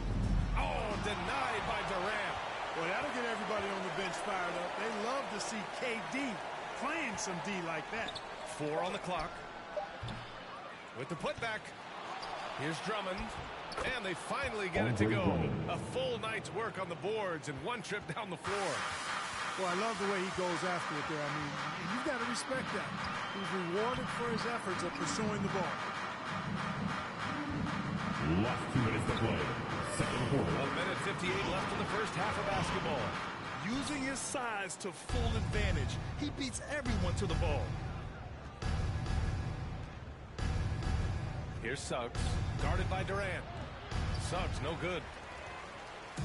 Oh, denied by Durant. Well, that'll get everybody on the bench fired up. They love to see KD playing some D like that. 4 on the clock. With the putback. Here's Drummond. And they finally get it to go. A full night's work on the boards and one trip down the floor. Well, I love the way he goes after it there. I mean, you've got to respect that. He's rewarded for his efforts of pursuing the ball. Last 2 minutes to play. Second quarter. 1:58 left in the first half of basketball. Using his size to full advantage, he beats everyone to the ball. Here's Suggs, guarded by Durant. Suggs, no good.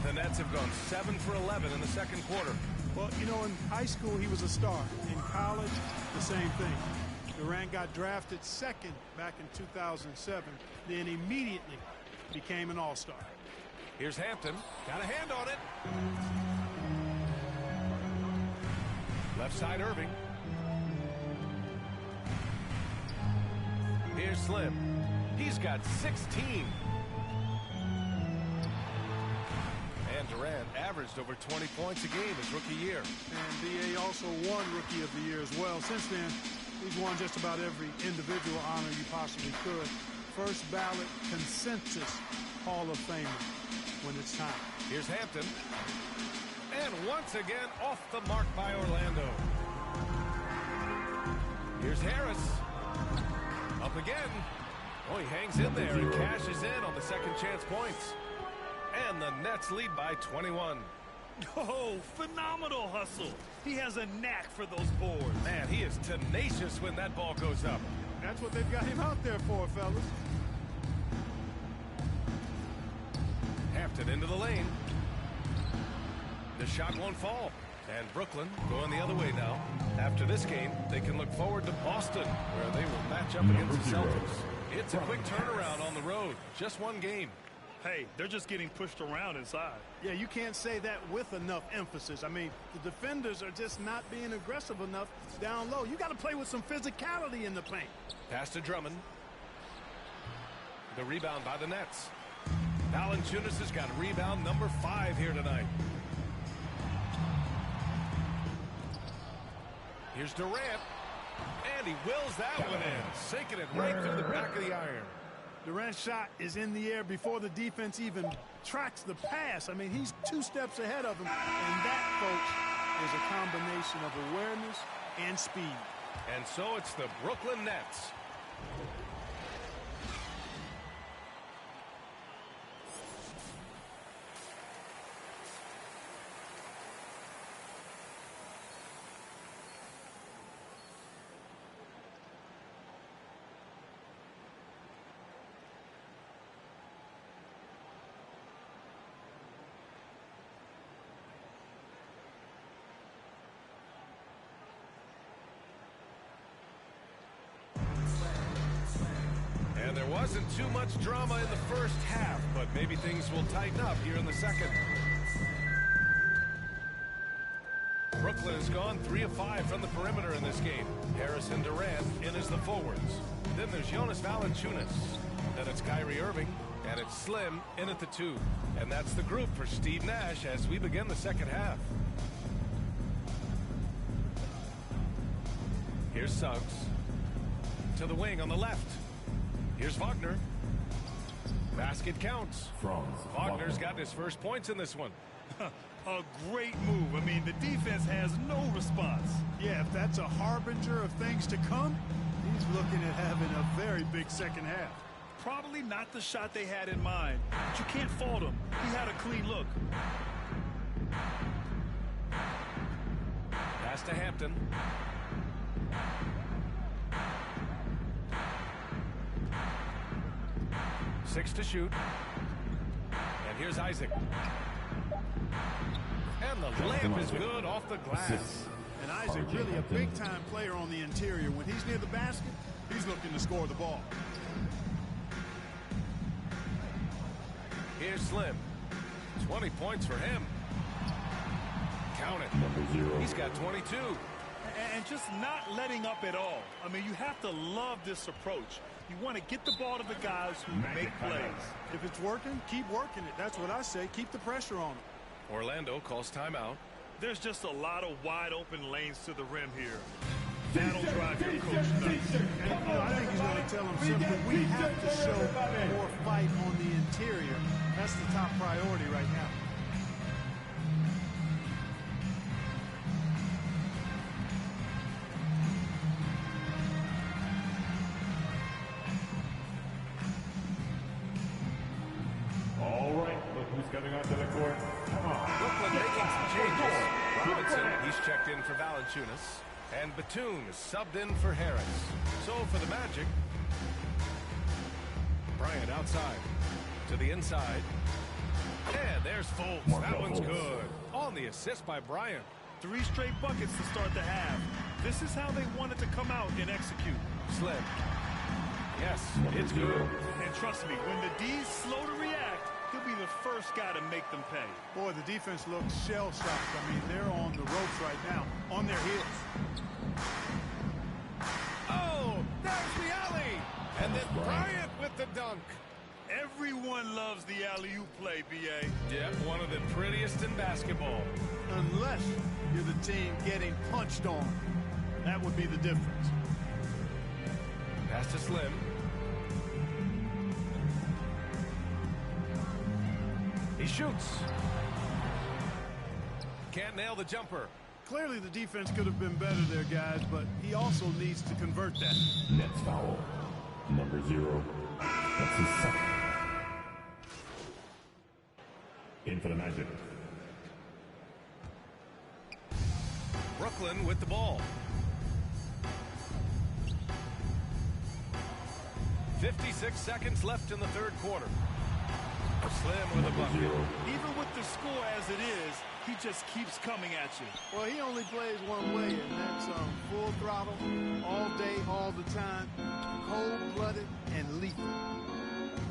The Nets have gone 7 for 11 in the second quarter. Well, you know, in high school, he was a star. In college, the same thing. Durant got drafted second back in 2007, then immediately became an all-star. Here's Hampton. Got a hand on it. Left side, Irving. Here's Slim. He's got 16. And Durant averaged over 20 points a game his rookie year. And B.A. also won Rookie of the Year as well. Since then, he's won just about every individual honor you possibly could. First ballot consensus Hall of Famer when it's time. Here's Hampton. And once again, off the mark by Orlando. Here's Harris. Up again. Oh, he hangs in there and cashes in on the second chance points. And the Nets lead by 21. Oh, phenomenal hustle. He has a knack for those boards. Man, he is tenacious when that ball goes up. That's what they've got him out there for, fellas. Hampton into the lane. The shot won't fall. And Brooklyn going the other way now. After this game, they can look forward to Boston, where they will match up against the Celtics. It's a quick turnaround on the road. Just one game. Hey, they're just getting pushed around inside. Yeah, you can't say that with enough emphasis. I mean, the defenders are just not being aggressive enough down low. You got to play with some physicality in the paint. Pass to Drummond. The rebound by the Nets. Valanciunas has got rebound number 5 here tonight. Here's Durant. And he wills that one in, sinking it right through the back of the iron. Durant's shot is in the air before the defense even tracks the pass. I mean, he's 2 steps ahead of him. And that, folks, is a combination of awareness and speed. And so it's the Brooklyn Nets. And there wasn't too much drama in the first half, but maybe things will tighten up here in the second. Brooklyn has gone 3 of 5 from the perimeter in this game. Harris and Durant in as the forwards. Then there's Jonas Valanciunas. Then it's Kyrie Irving. And it's Slim in at the 2. And that's the group for Steve Nash as we begin the second half. Here's Suggs. To the wing on the left. Here's Wagner. Basket counts. Wagner's gotten his first points in this one. A great move. I mean, the defense has no response. Yeah, if that's a harbinger of things to come, he's looking at having a very big second half. Probably not the shot they had in mind, but you can't fault him. He had a clean look. Pass to Hampton. Six to shoot. And here's Isaac. And the layup is good off the glass. And Isaac really a big-time player on the interior. When he's near the basket, he's looking to score the ball. Here's Slim. 20 points for him. Count it. He's got 22. And just not letting up at all. I mean, you have to love this approach. You want to get the ball to the guys who make plays. If it's working, keep working it. That's what I say. Keep the pressure on them. Orlando calls timeout. There's just a lot of wide open lanes to the rim here. That'll drive your coach nuts. And, I think he's going to tell them simply, we have to show more fight on the interior. That's the top priority right now. All right, look who's coming onto the court. Come on. Brooklyn making some changes. Robinson, he's checked in for Valanciunas. And Batum is subbed in for Harris. So for the Magic, Bryant outside to the inside. And there's Fultz. That one's good. On the assist by Bryant. 3 straight buckets to start the half. This is how they wanted to come out and execute. Slim. Yes, it's good. And trust me, when the D's slow to react, he'll be the first guy to make them pay. Boy, the defense looks shell-shocked. I mean, they're on the ropes right now, on their heels. Oh, there's the alley. And then Bryant with the dunk. Everyone loves the alley-oop play, B.A. Yep, one of the prettiest in basketball. Unless you're the team getting punched on. That would be the difference. Pass to Slim. He shoots. Can't nail the jumper. Clearly the defense could have been better there, guys, but he also needs to convert that. Nets foul. Number 0. That's his second. In for the Magic. Brooklyn with the ball. 56 seconds left in the third quarter. Slim with a bucket. Even with the score as it is, he just keeps coming at you. Well, he only plays one way, and that's full throttle, all day, all the time, cold-blooded and lethal.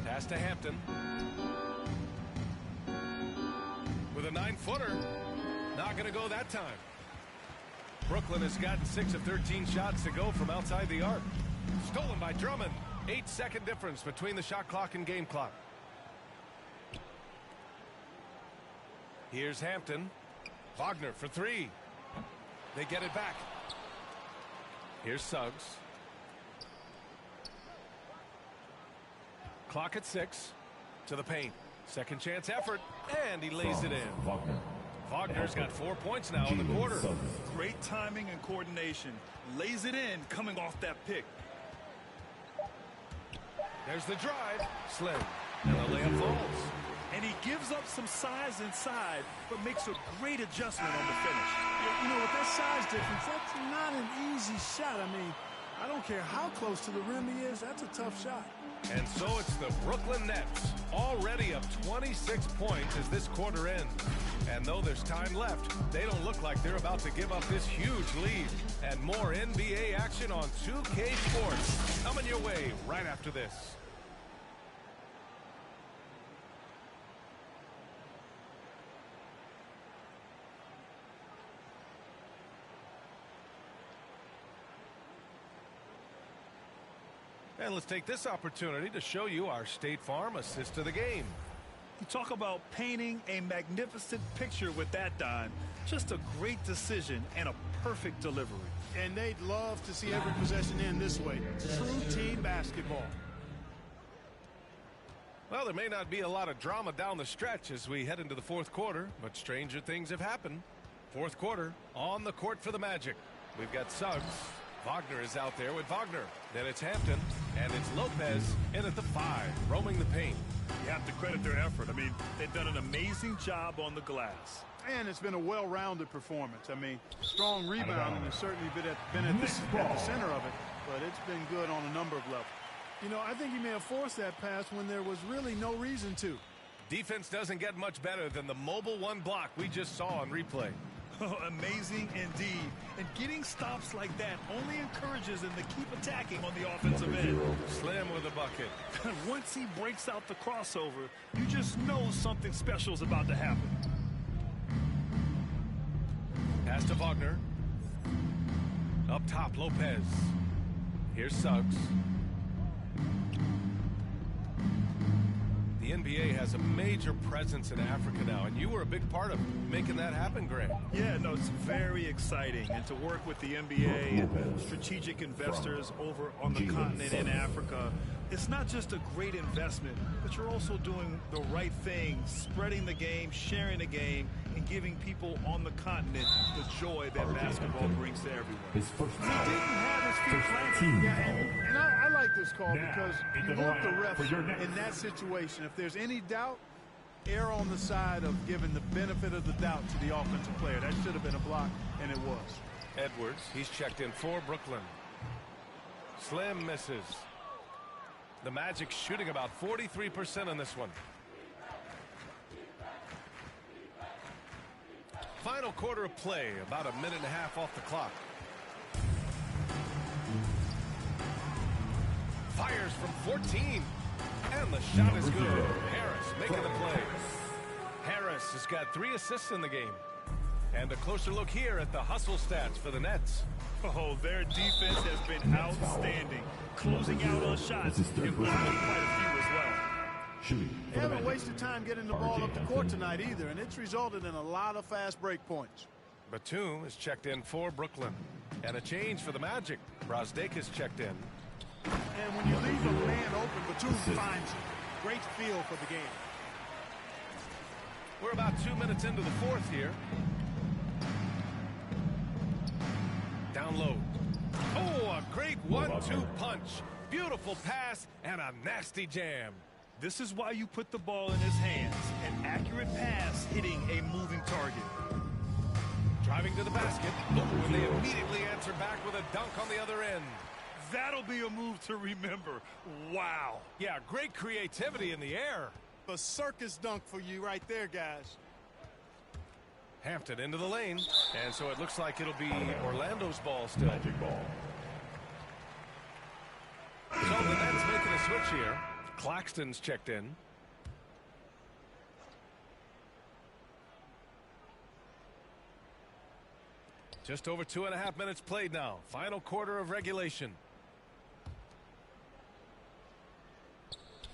Pass to Hampton. With a 9-footer. Not going to go that time. Brooklyn has gotten 6 of 13 shots to go from outside the arc. Stolen by Drummond. 8-second difference between the shot clock and game clock. Here's Hampton. Wagner for 3. They get it back. Here's Suggs. Clock at 6. To the paint. Second chance effort. And he lays it in. Wagner's got 4 points now in the quarter. Great timing and coordination. Lays it in coming off that pick. There's the drive. Slim. And the layup falls. And he gives up some size inside, but makes a great adjustment on the finish. You know, with that size difference, that's not an easy shot. I mean, I don't care how close to the rim he is, that's a tough shot. And so it's the Brooklyn Nets, already up 26 points as this quarter ends. And though there's time left, they don't look like they're about to give up this huge lead. And more NBA action on 2K Sports coming your way right after this. And let's take this opportunity to show you our State Farm assist to the game. You talk about painting a magnificent picture with that, Don. Just a great decision and a perfect delivery. And they'd love to see every possession end this way. True team basketball. Well, there may not be a lot of drama down the stretch as we head into the fourth quarter, but stranger things have happened. Fourth quarter, on the court for the Magic. We've got Suggs. Wagner is out there with Wagner. Then it's Hampton, and it's Lopez in at the 5, roaming the paint. You have to credit their effort. I mean, they've done an amazing job on the glass. And it's been a well-rounded performance. I mean, strong rebounding has certainly been at the center of it, but it's been good on a number of levels. You know, I think he may have forced that pass when there was really no reason to. Defense doesn't get much better than the mobile 1 block we just saw on replay. Amazing indeed. And getting stops like that only encourages them to keep attacking on the offensive end. Slim with a bucket. Once he breaks out the crossover, you just know something special is about to happen. Pass to Wagner. Up top, Lopez. Here's Suggs. NBA has a major presence in Africa now, and you were a big part of making that happen, Grant. Yeah, no, it's very exciting. And to work with the NBA and strategic investors over on the continent in Africa, it's not just a great investment, but you're also doing the right thing, spreading the game, sharing the game, and giving people on the continent the joy that basketball brings to everyone. His first He didn't have his feet planted. Yeah, and I like this call because you want the refs in that situation. If there's any doubt, err on the side of giving the benefit of the doubt to the offensive player. That should have been a block, and it was. Edwards, he's checked in for Brooklyn. Slim misses. The Magic shooting about 43% on this one. Final quarter of play, about a minute and a half off the clock. Fires from 14. And the shot is good. Harris making the play. Harris has got 3 assists in the game. And a closer look here at the hustle stats for the Nets. Oh, their defense has been outstanding. Closing out on shots. They've blocked quite a few as well. They haven't wasted time getting the ball up the court tonight either, and it's resulted in a lot of fast break points. Batum is checked in for Brooklyn. And a change for the Magic. Brasdeikis checked in. And when you leave a man open, Batum finds it. Great feel for the game. We're about 2 minutes into the fourth here. Down low. Oh, a great 1-2 punch. Beautiful pass and a nasty jam. This is why you put the ball in his hands. An accurate pass hitting a moving target. Driving to the basket. Oh, and they immediately answer back with a dunk on the other end. That'll be a move to remember. Wow. Yeah, great creativity in the air. A circus dunk for you right there, guys. Hampton into the lane. And so it looks like it'll be Orlando's ball still. Magic ball. So the Nets making a switch here. Claxton's checked in. Just over 2.5 minutes played now. Final quarter of regulation.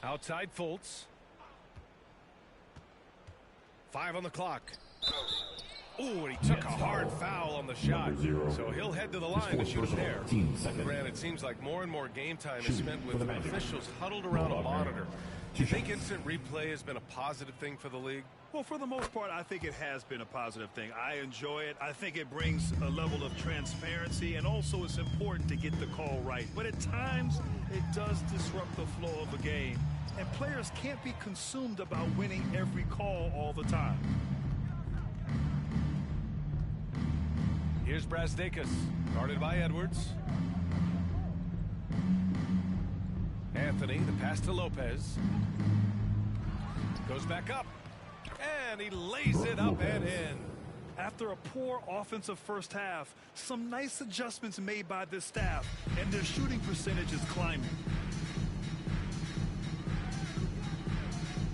Outside Fultz. 5 on the clock. Ooh, and he took a hard foul on the shot. So he'll head to the line to shoot a pair. Grant, it seems like more and more game time is spent with officials huddled around a monitor. Do you think instant replay has been a positive thing for the league? Well, for the most part, I think it has been a positive thing. I enjoy it. I think it brings a level of transparency, and also it's important to get the call right. But at times, it does disrupt the flow of the game, and players can't be consumed about winning every call all the time. Here's Brasdeikis, guarded by Edwards. Anthony, the pass to Lopez. Goes back up. And he lays it up and in. After a poor offensive first half, some nice adjustments made by this staff, and their shooting percentage is climbing.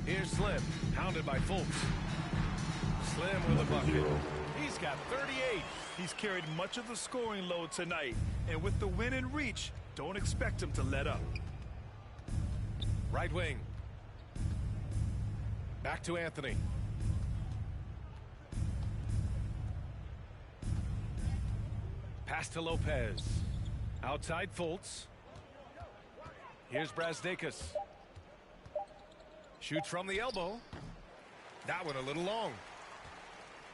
Here's Slim, hounded by Fultz. Slim with a bucket. He's got 38. He's carried much of the scoring load tonight, and with the win in reach, don't expect him to let up. Right wing. Back to Anthony. Pass to Lopez. Outside Fultz. Here's Brasdeikis. Shoots from the elbow. That one a little long.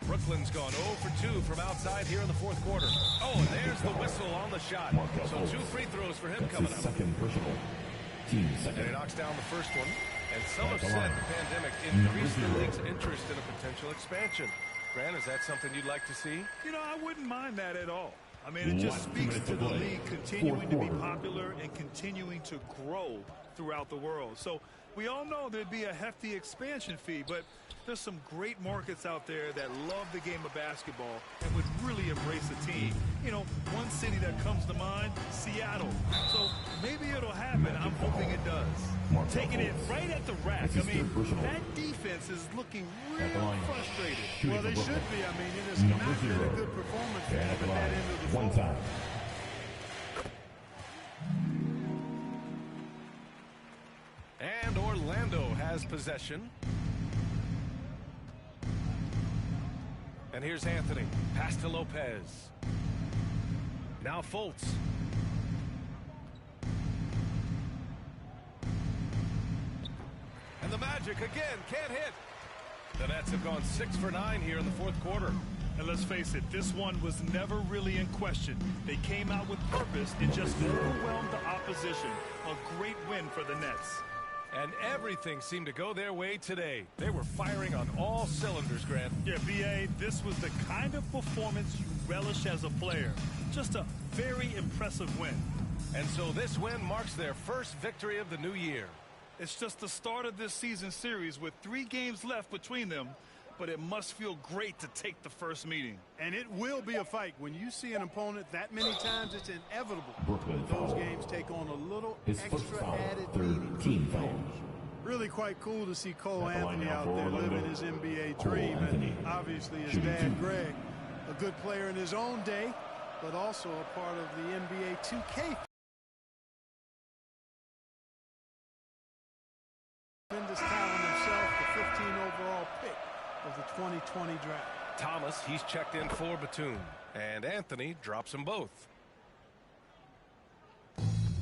Brooklyn's gone 0 for 2 from outside here in the fourth quarter. Oh, and there's the whistle on the shot. So 2 free throws for him coming up. Second personal. Team second. And he knocks down the first one. And some have said the pandemic increased the league's interest in a potential expansion. Grant, is that something you'd like to see? You know, I wouldn't mind that at all. I mean, it just speaks to the league continuing to be popular and continuing to grow throughout the world. So we all know there'd be a hefty expansion fee, but there's some great markets out there that love the game of basketball and would really embrace the team. You know, one city that comes to mind, Seattle. So maybe it'll happen. I'm hoping it does. Taking it right at the rack. I mean, that defense is looking real frustrated. Well, they should be. I mean, it has not been a good performance for them at that end of the floor. One time. And Orlando has has possession. And here's Anthony. Pass to Lopez. Now Fultz. And the Magic again can't hit. The Nets have gone 6 for 9 here in the fourth quarter. And let's face it, this one was never really in question. They came out with purpose and just overwhelmed the opposition. A great win for the Nets. And everything seemed to go their way today. They were firing on all cylinders, Grant. Yeah, B.A., this was the kind of performance you relish as a player. Just a very impressive win. And so this win marks their first victory of the new year. It's just the start of this season series with 3 games left between them, but it must feel great to take the first meeting. And it will be a fight. When you see an opponent that many times, it's inevitable Brooklyn that those foul. games take on a little His first extra foul, added third meaning. team foul. Really quite cool to see Cole At the line Anthony now out for there Orlando. living his NBA Cole dream. Anthony. And obviously his Shooting dad, 2. Greg, a good player in his own day, but also a part of the NBA 2K. Tremendous talent himself, the 15 overall pick of the 2020 draft. Thomas, he's checked in for Batum. And Anthony drops them both.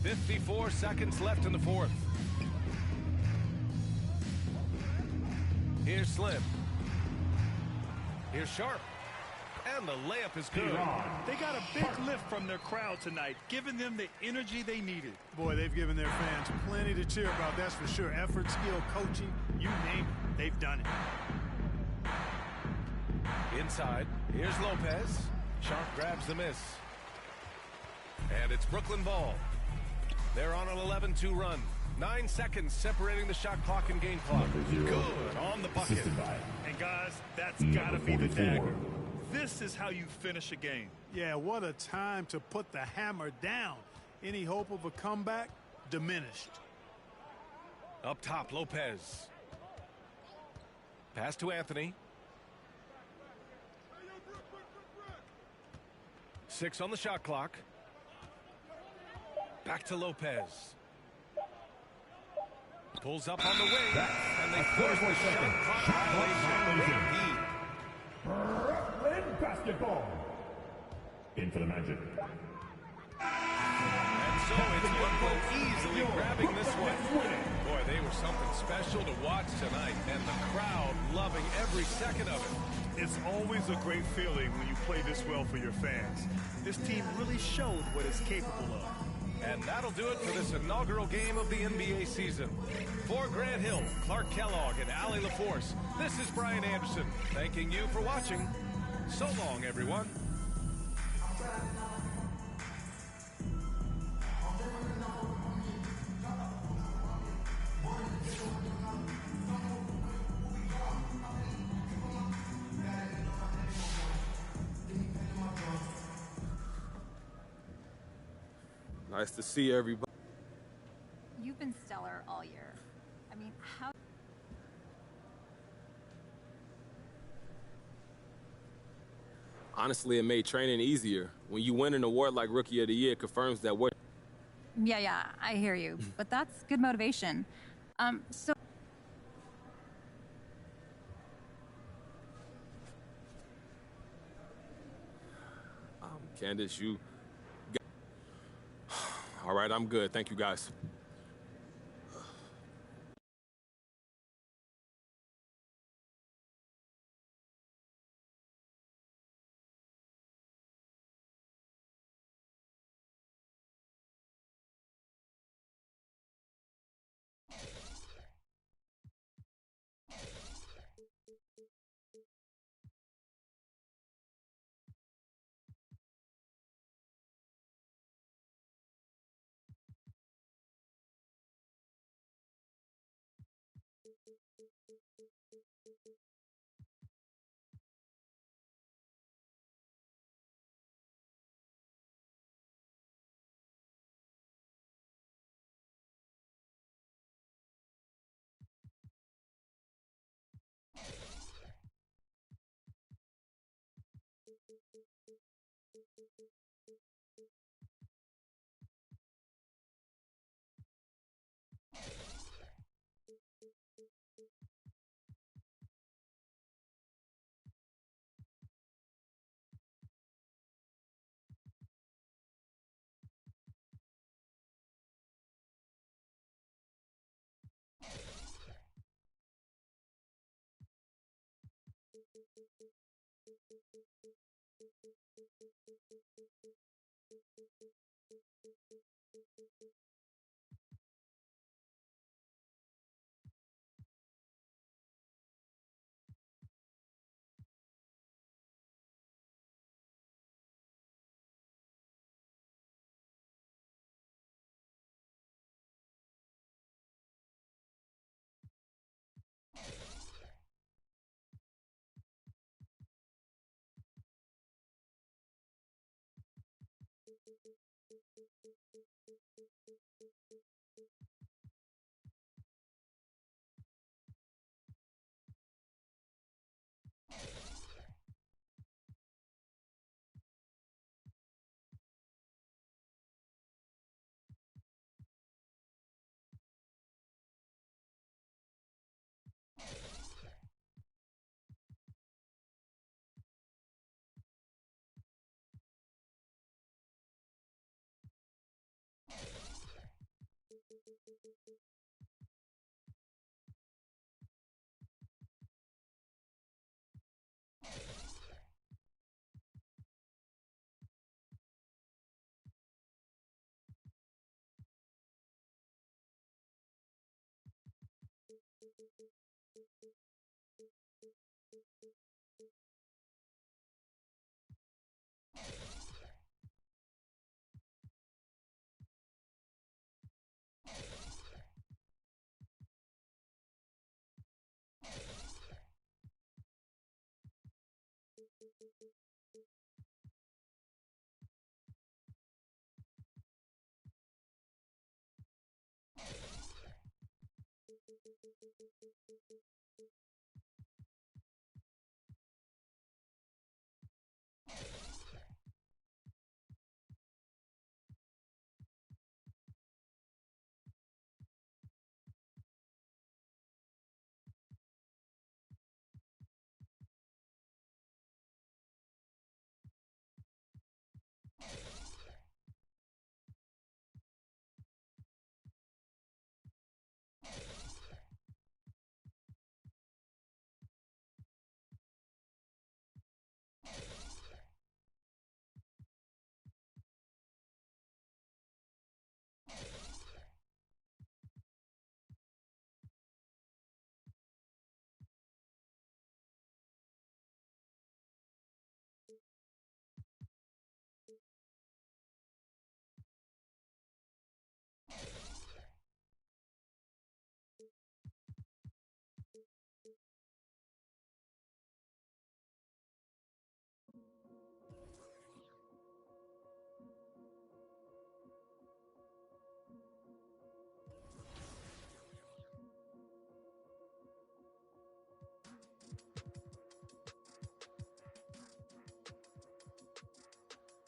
54 seconds left in the fourth. Here's Slim. Here's Sharp. And the layup is good. They got a big lift from their crowd tonight, giving them the energy they needed. Boy, they've given their fans plenty to cheer about, that's for sure. Effort, skill, coaching, you name it, they've done it. Inside. Here's Lopez. Sharp grabs the miss. And it's Brooklyn ball. They're on an 11-2 run. 9 seconds separating the shot clock and game clock. Good on the bucket. And guys, that's got to be the dagger. This is how you finish a game. Yeah, what a time to put the hammer down. Any hope of a comeback? Diminished. Up top, Lopez. Pass to Anthony. 6 on the shot clock. Back to Lopez. Pulls up on the wing. And they force the shot clock violation. Brooklyn basketball. In for the Magic. And so it's Brooklyn easily grabbing this one. Boy, they were something special to watch tonight, and the crowd loving every second of it. It's always a great feeling when you play this well for your fans. This team really showed what it's capable of. And that'll do it for this inaugural game of the NBA season. For Grant Hill, Clark Kellogg, and Allie LaForce, this is Brian Anderson, thanking you for watching. So long, everyone. Nice to see everybody. You've been stellar all year. I mean, how... Honestly, it made training easier. When you win an award like Rookie of the Year, it confirms that what... Yeah, I hear you. But that's good motivation. So... Candace, you... All right, I'm good. Thank you, guys.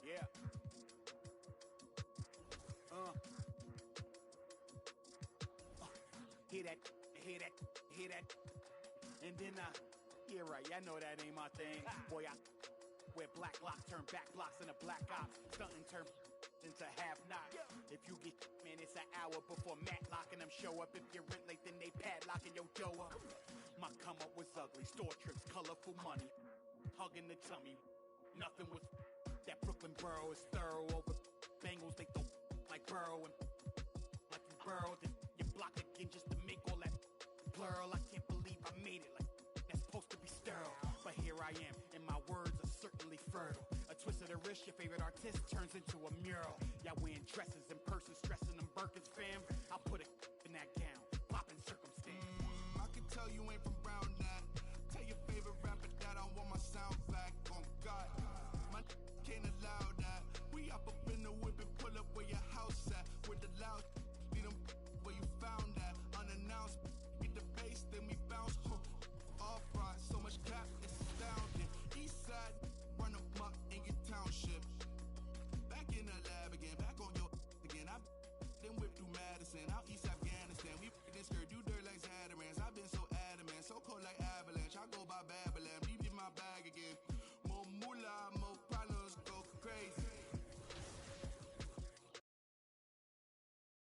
Yeah. Hear that, hear that, hear that. And then, yeah, right, I know that ain't my thing. Boy, I wear black locks, turn back blocks into black ops. Stunting turn into half knots. If you get, man, it's an hour before Matlock and them show up. If you're rent late, then they padlocking your dough up. My come up was ugly, store trips, colorful money. Hugging the tummy, nothing was. That Brooklyn borough is thorough over Bengals. They throw like Burrow and like you burrowed. Then you block again just to make all that blur. I can't believe I made it. Like that's supposed to be sterile, but here I am, and my words are certainly fertile. A twist of the wrist, your favorite artist turns into a mural. Y'all wearing dresses in person, stressing them Birkins, fam. I'll put it in that gown.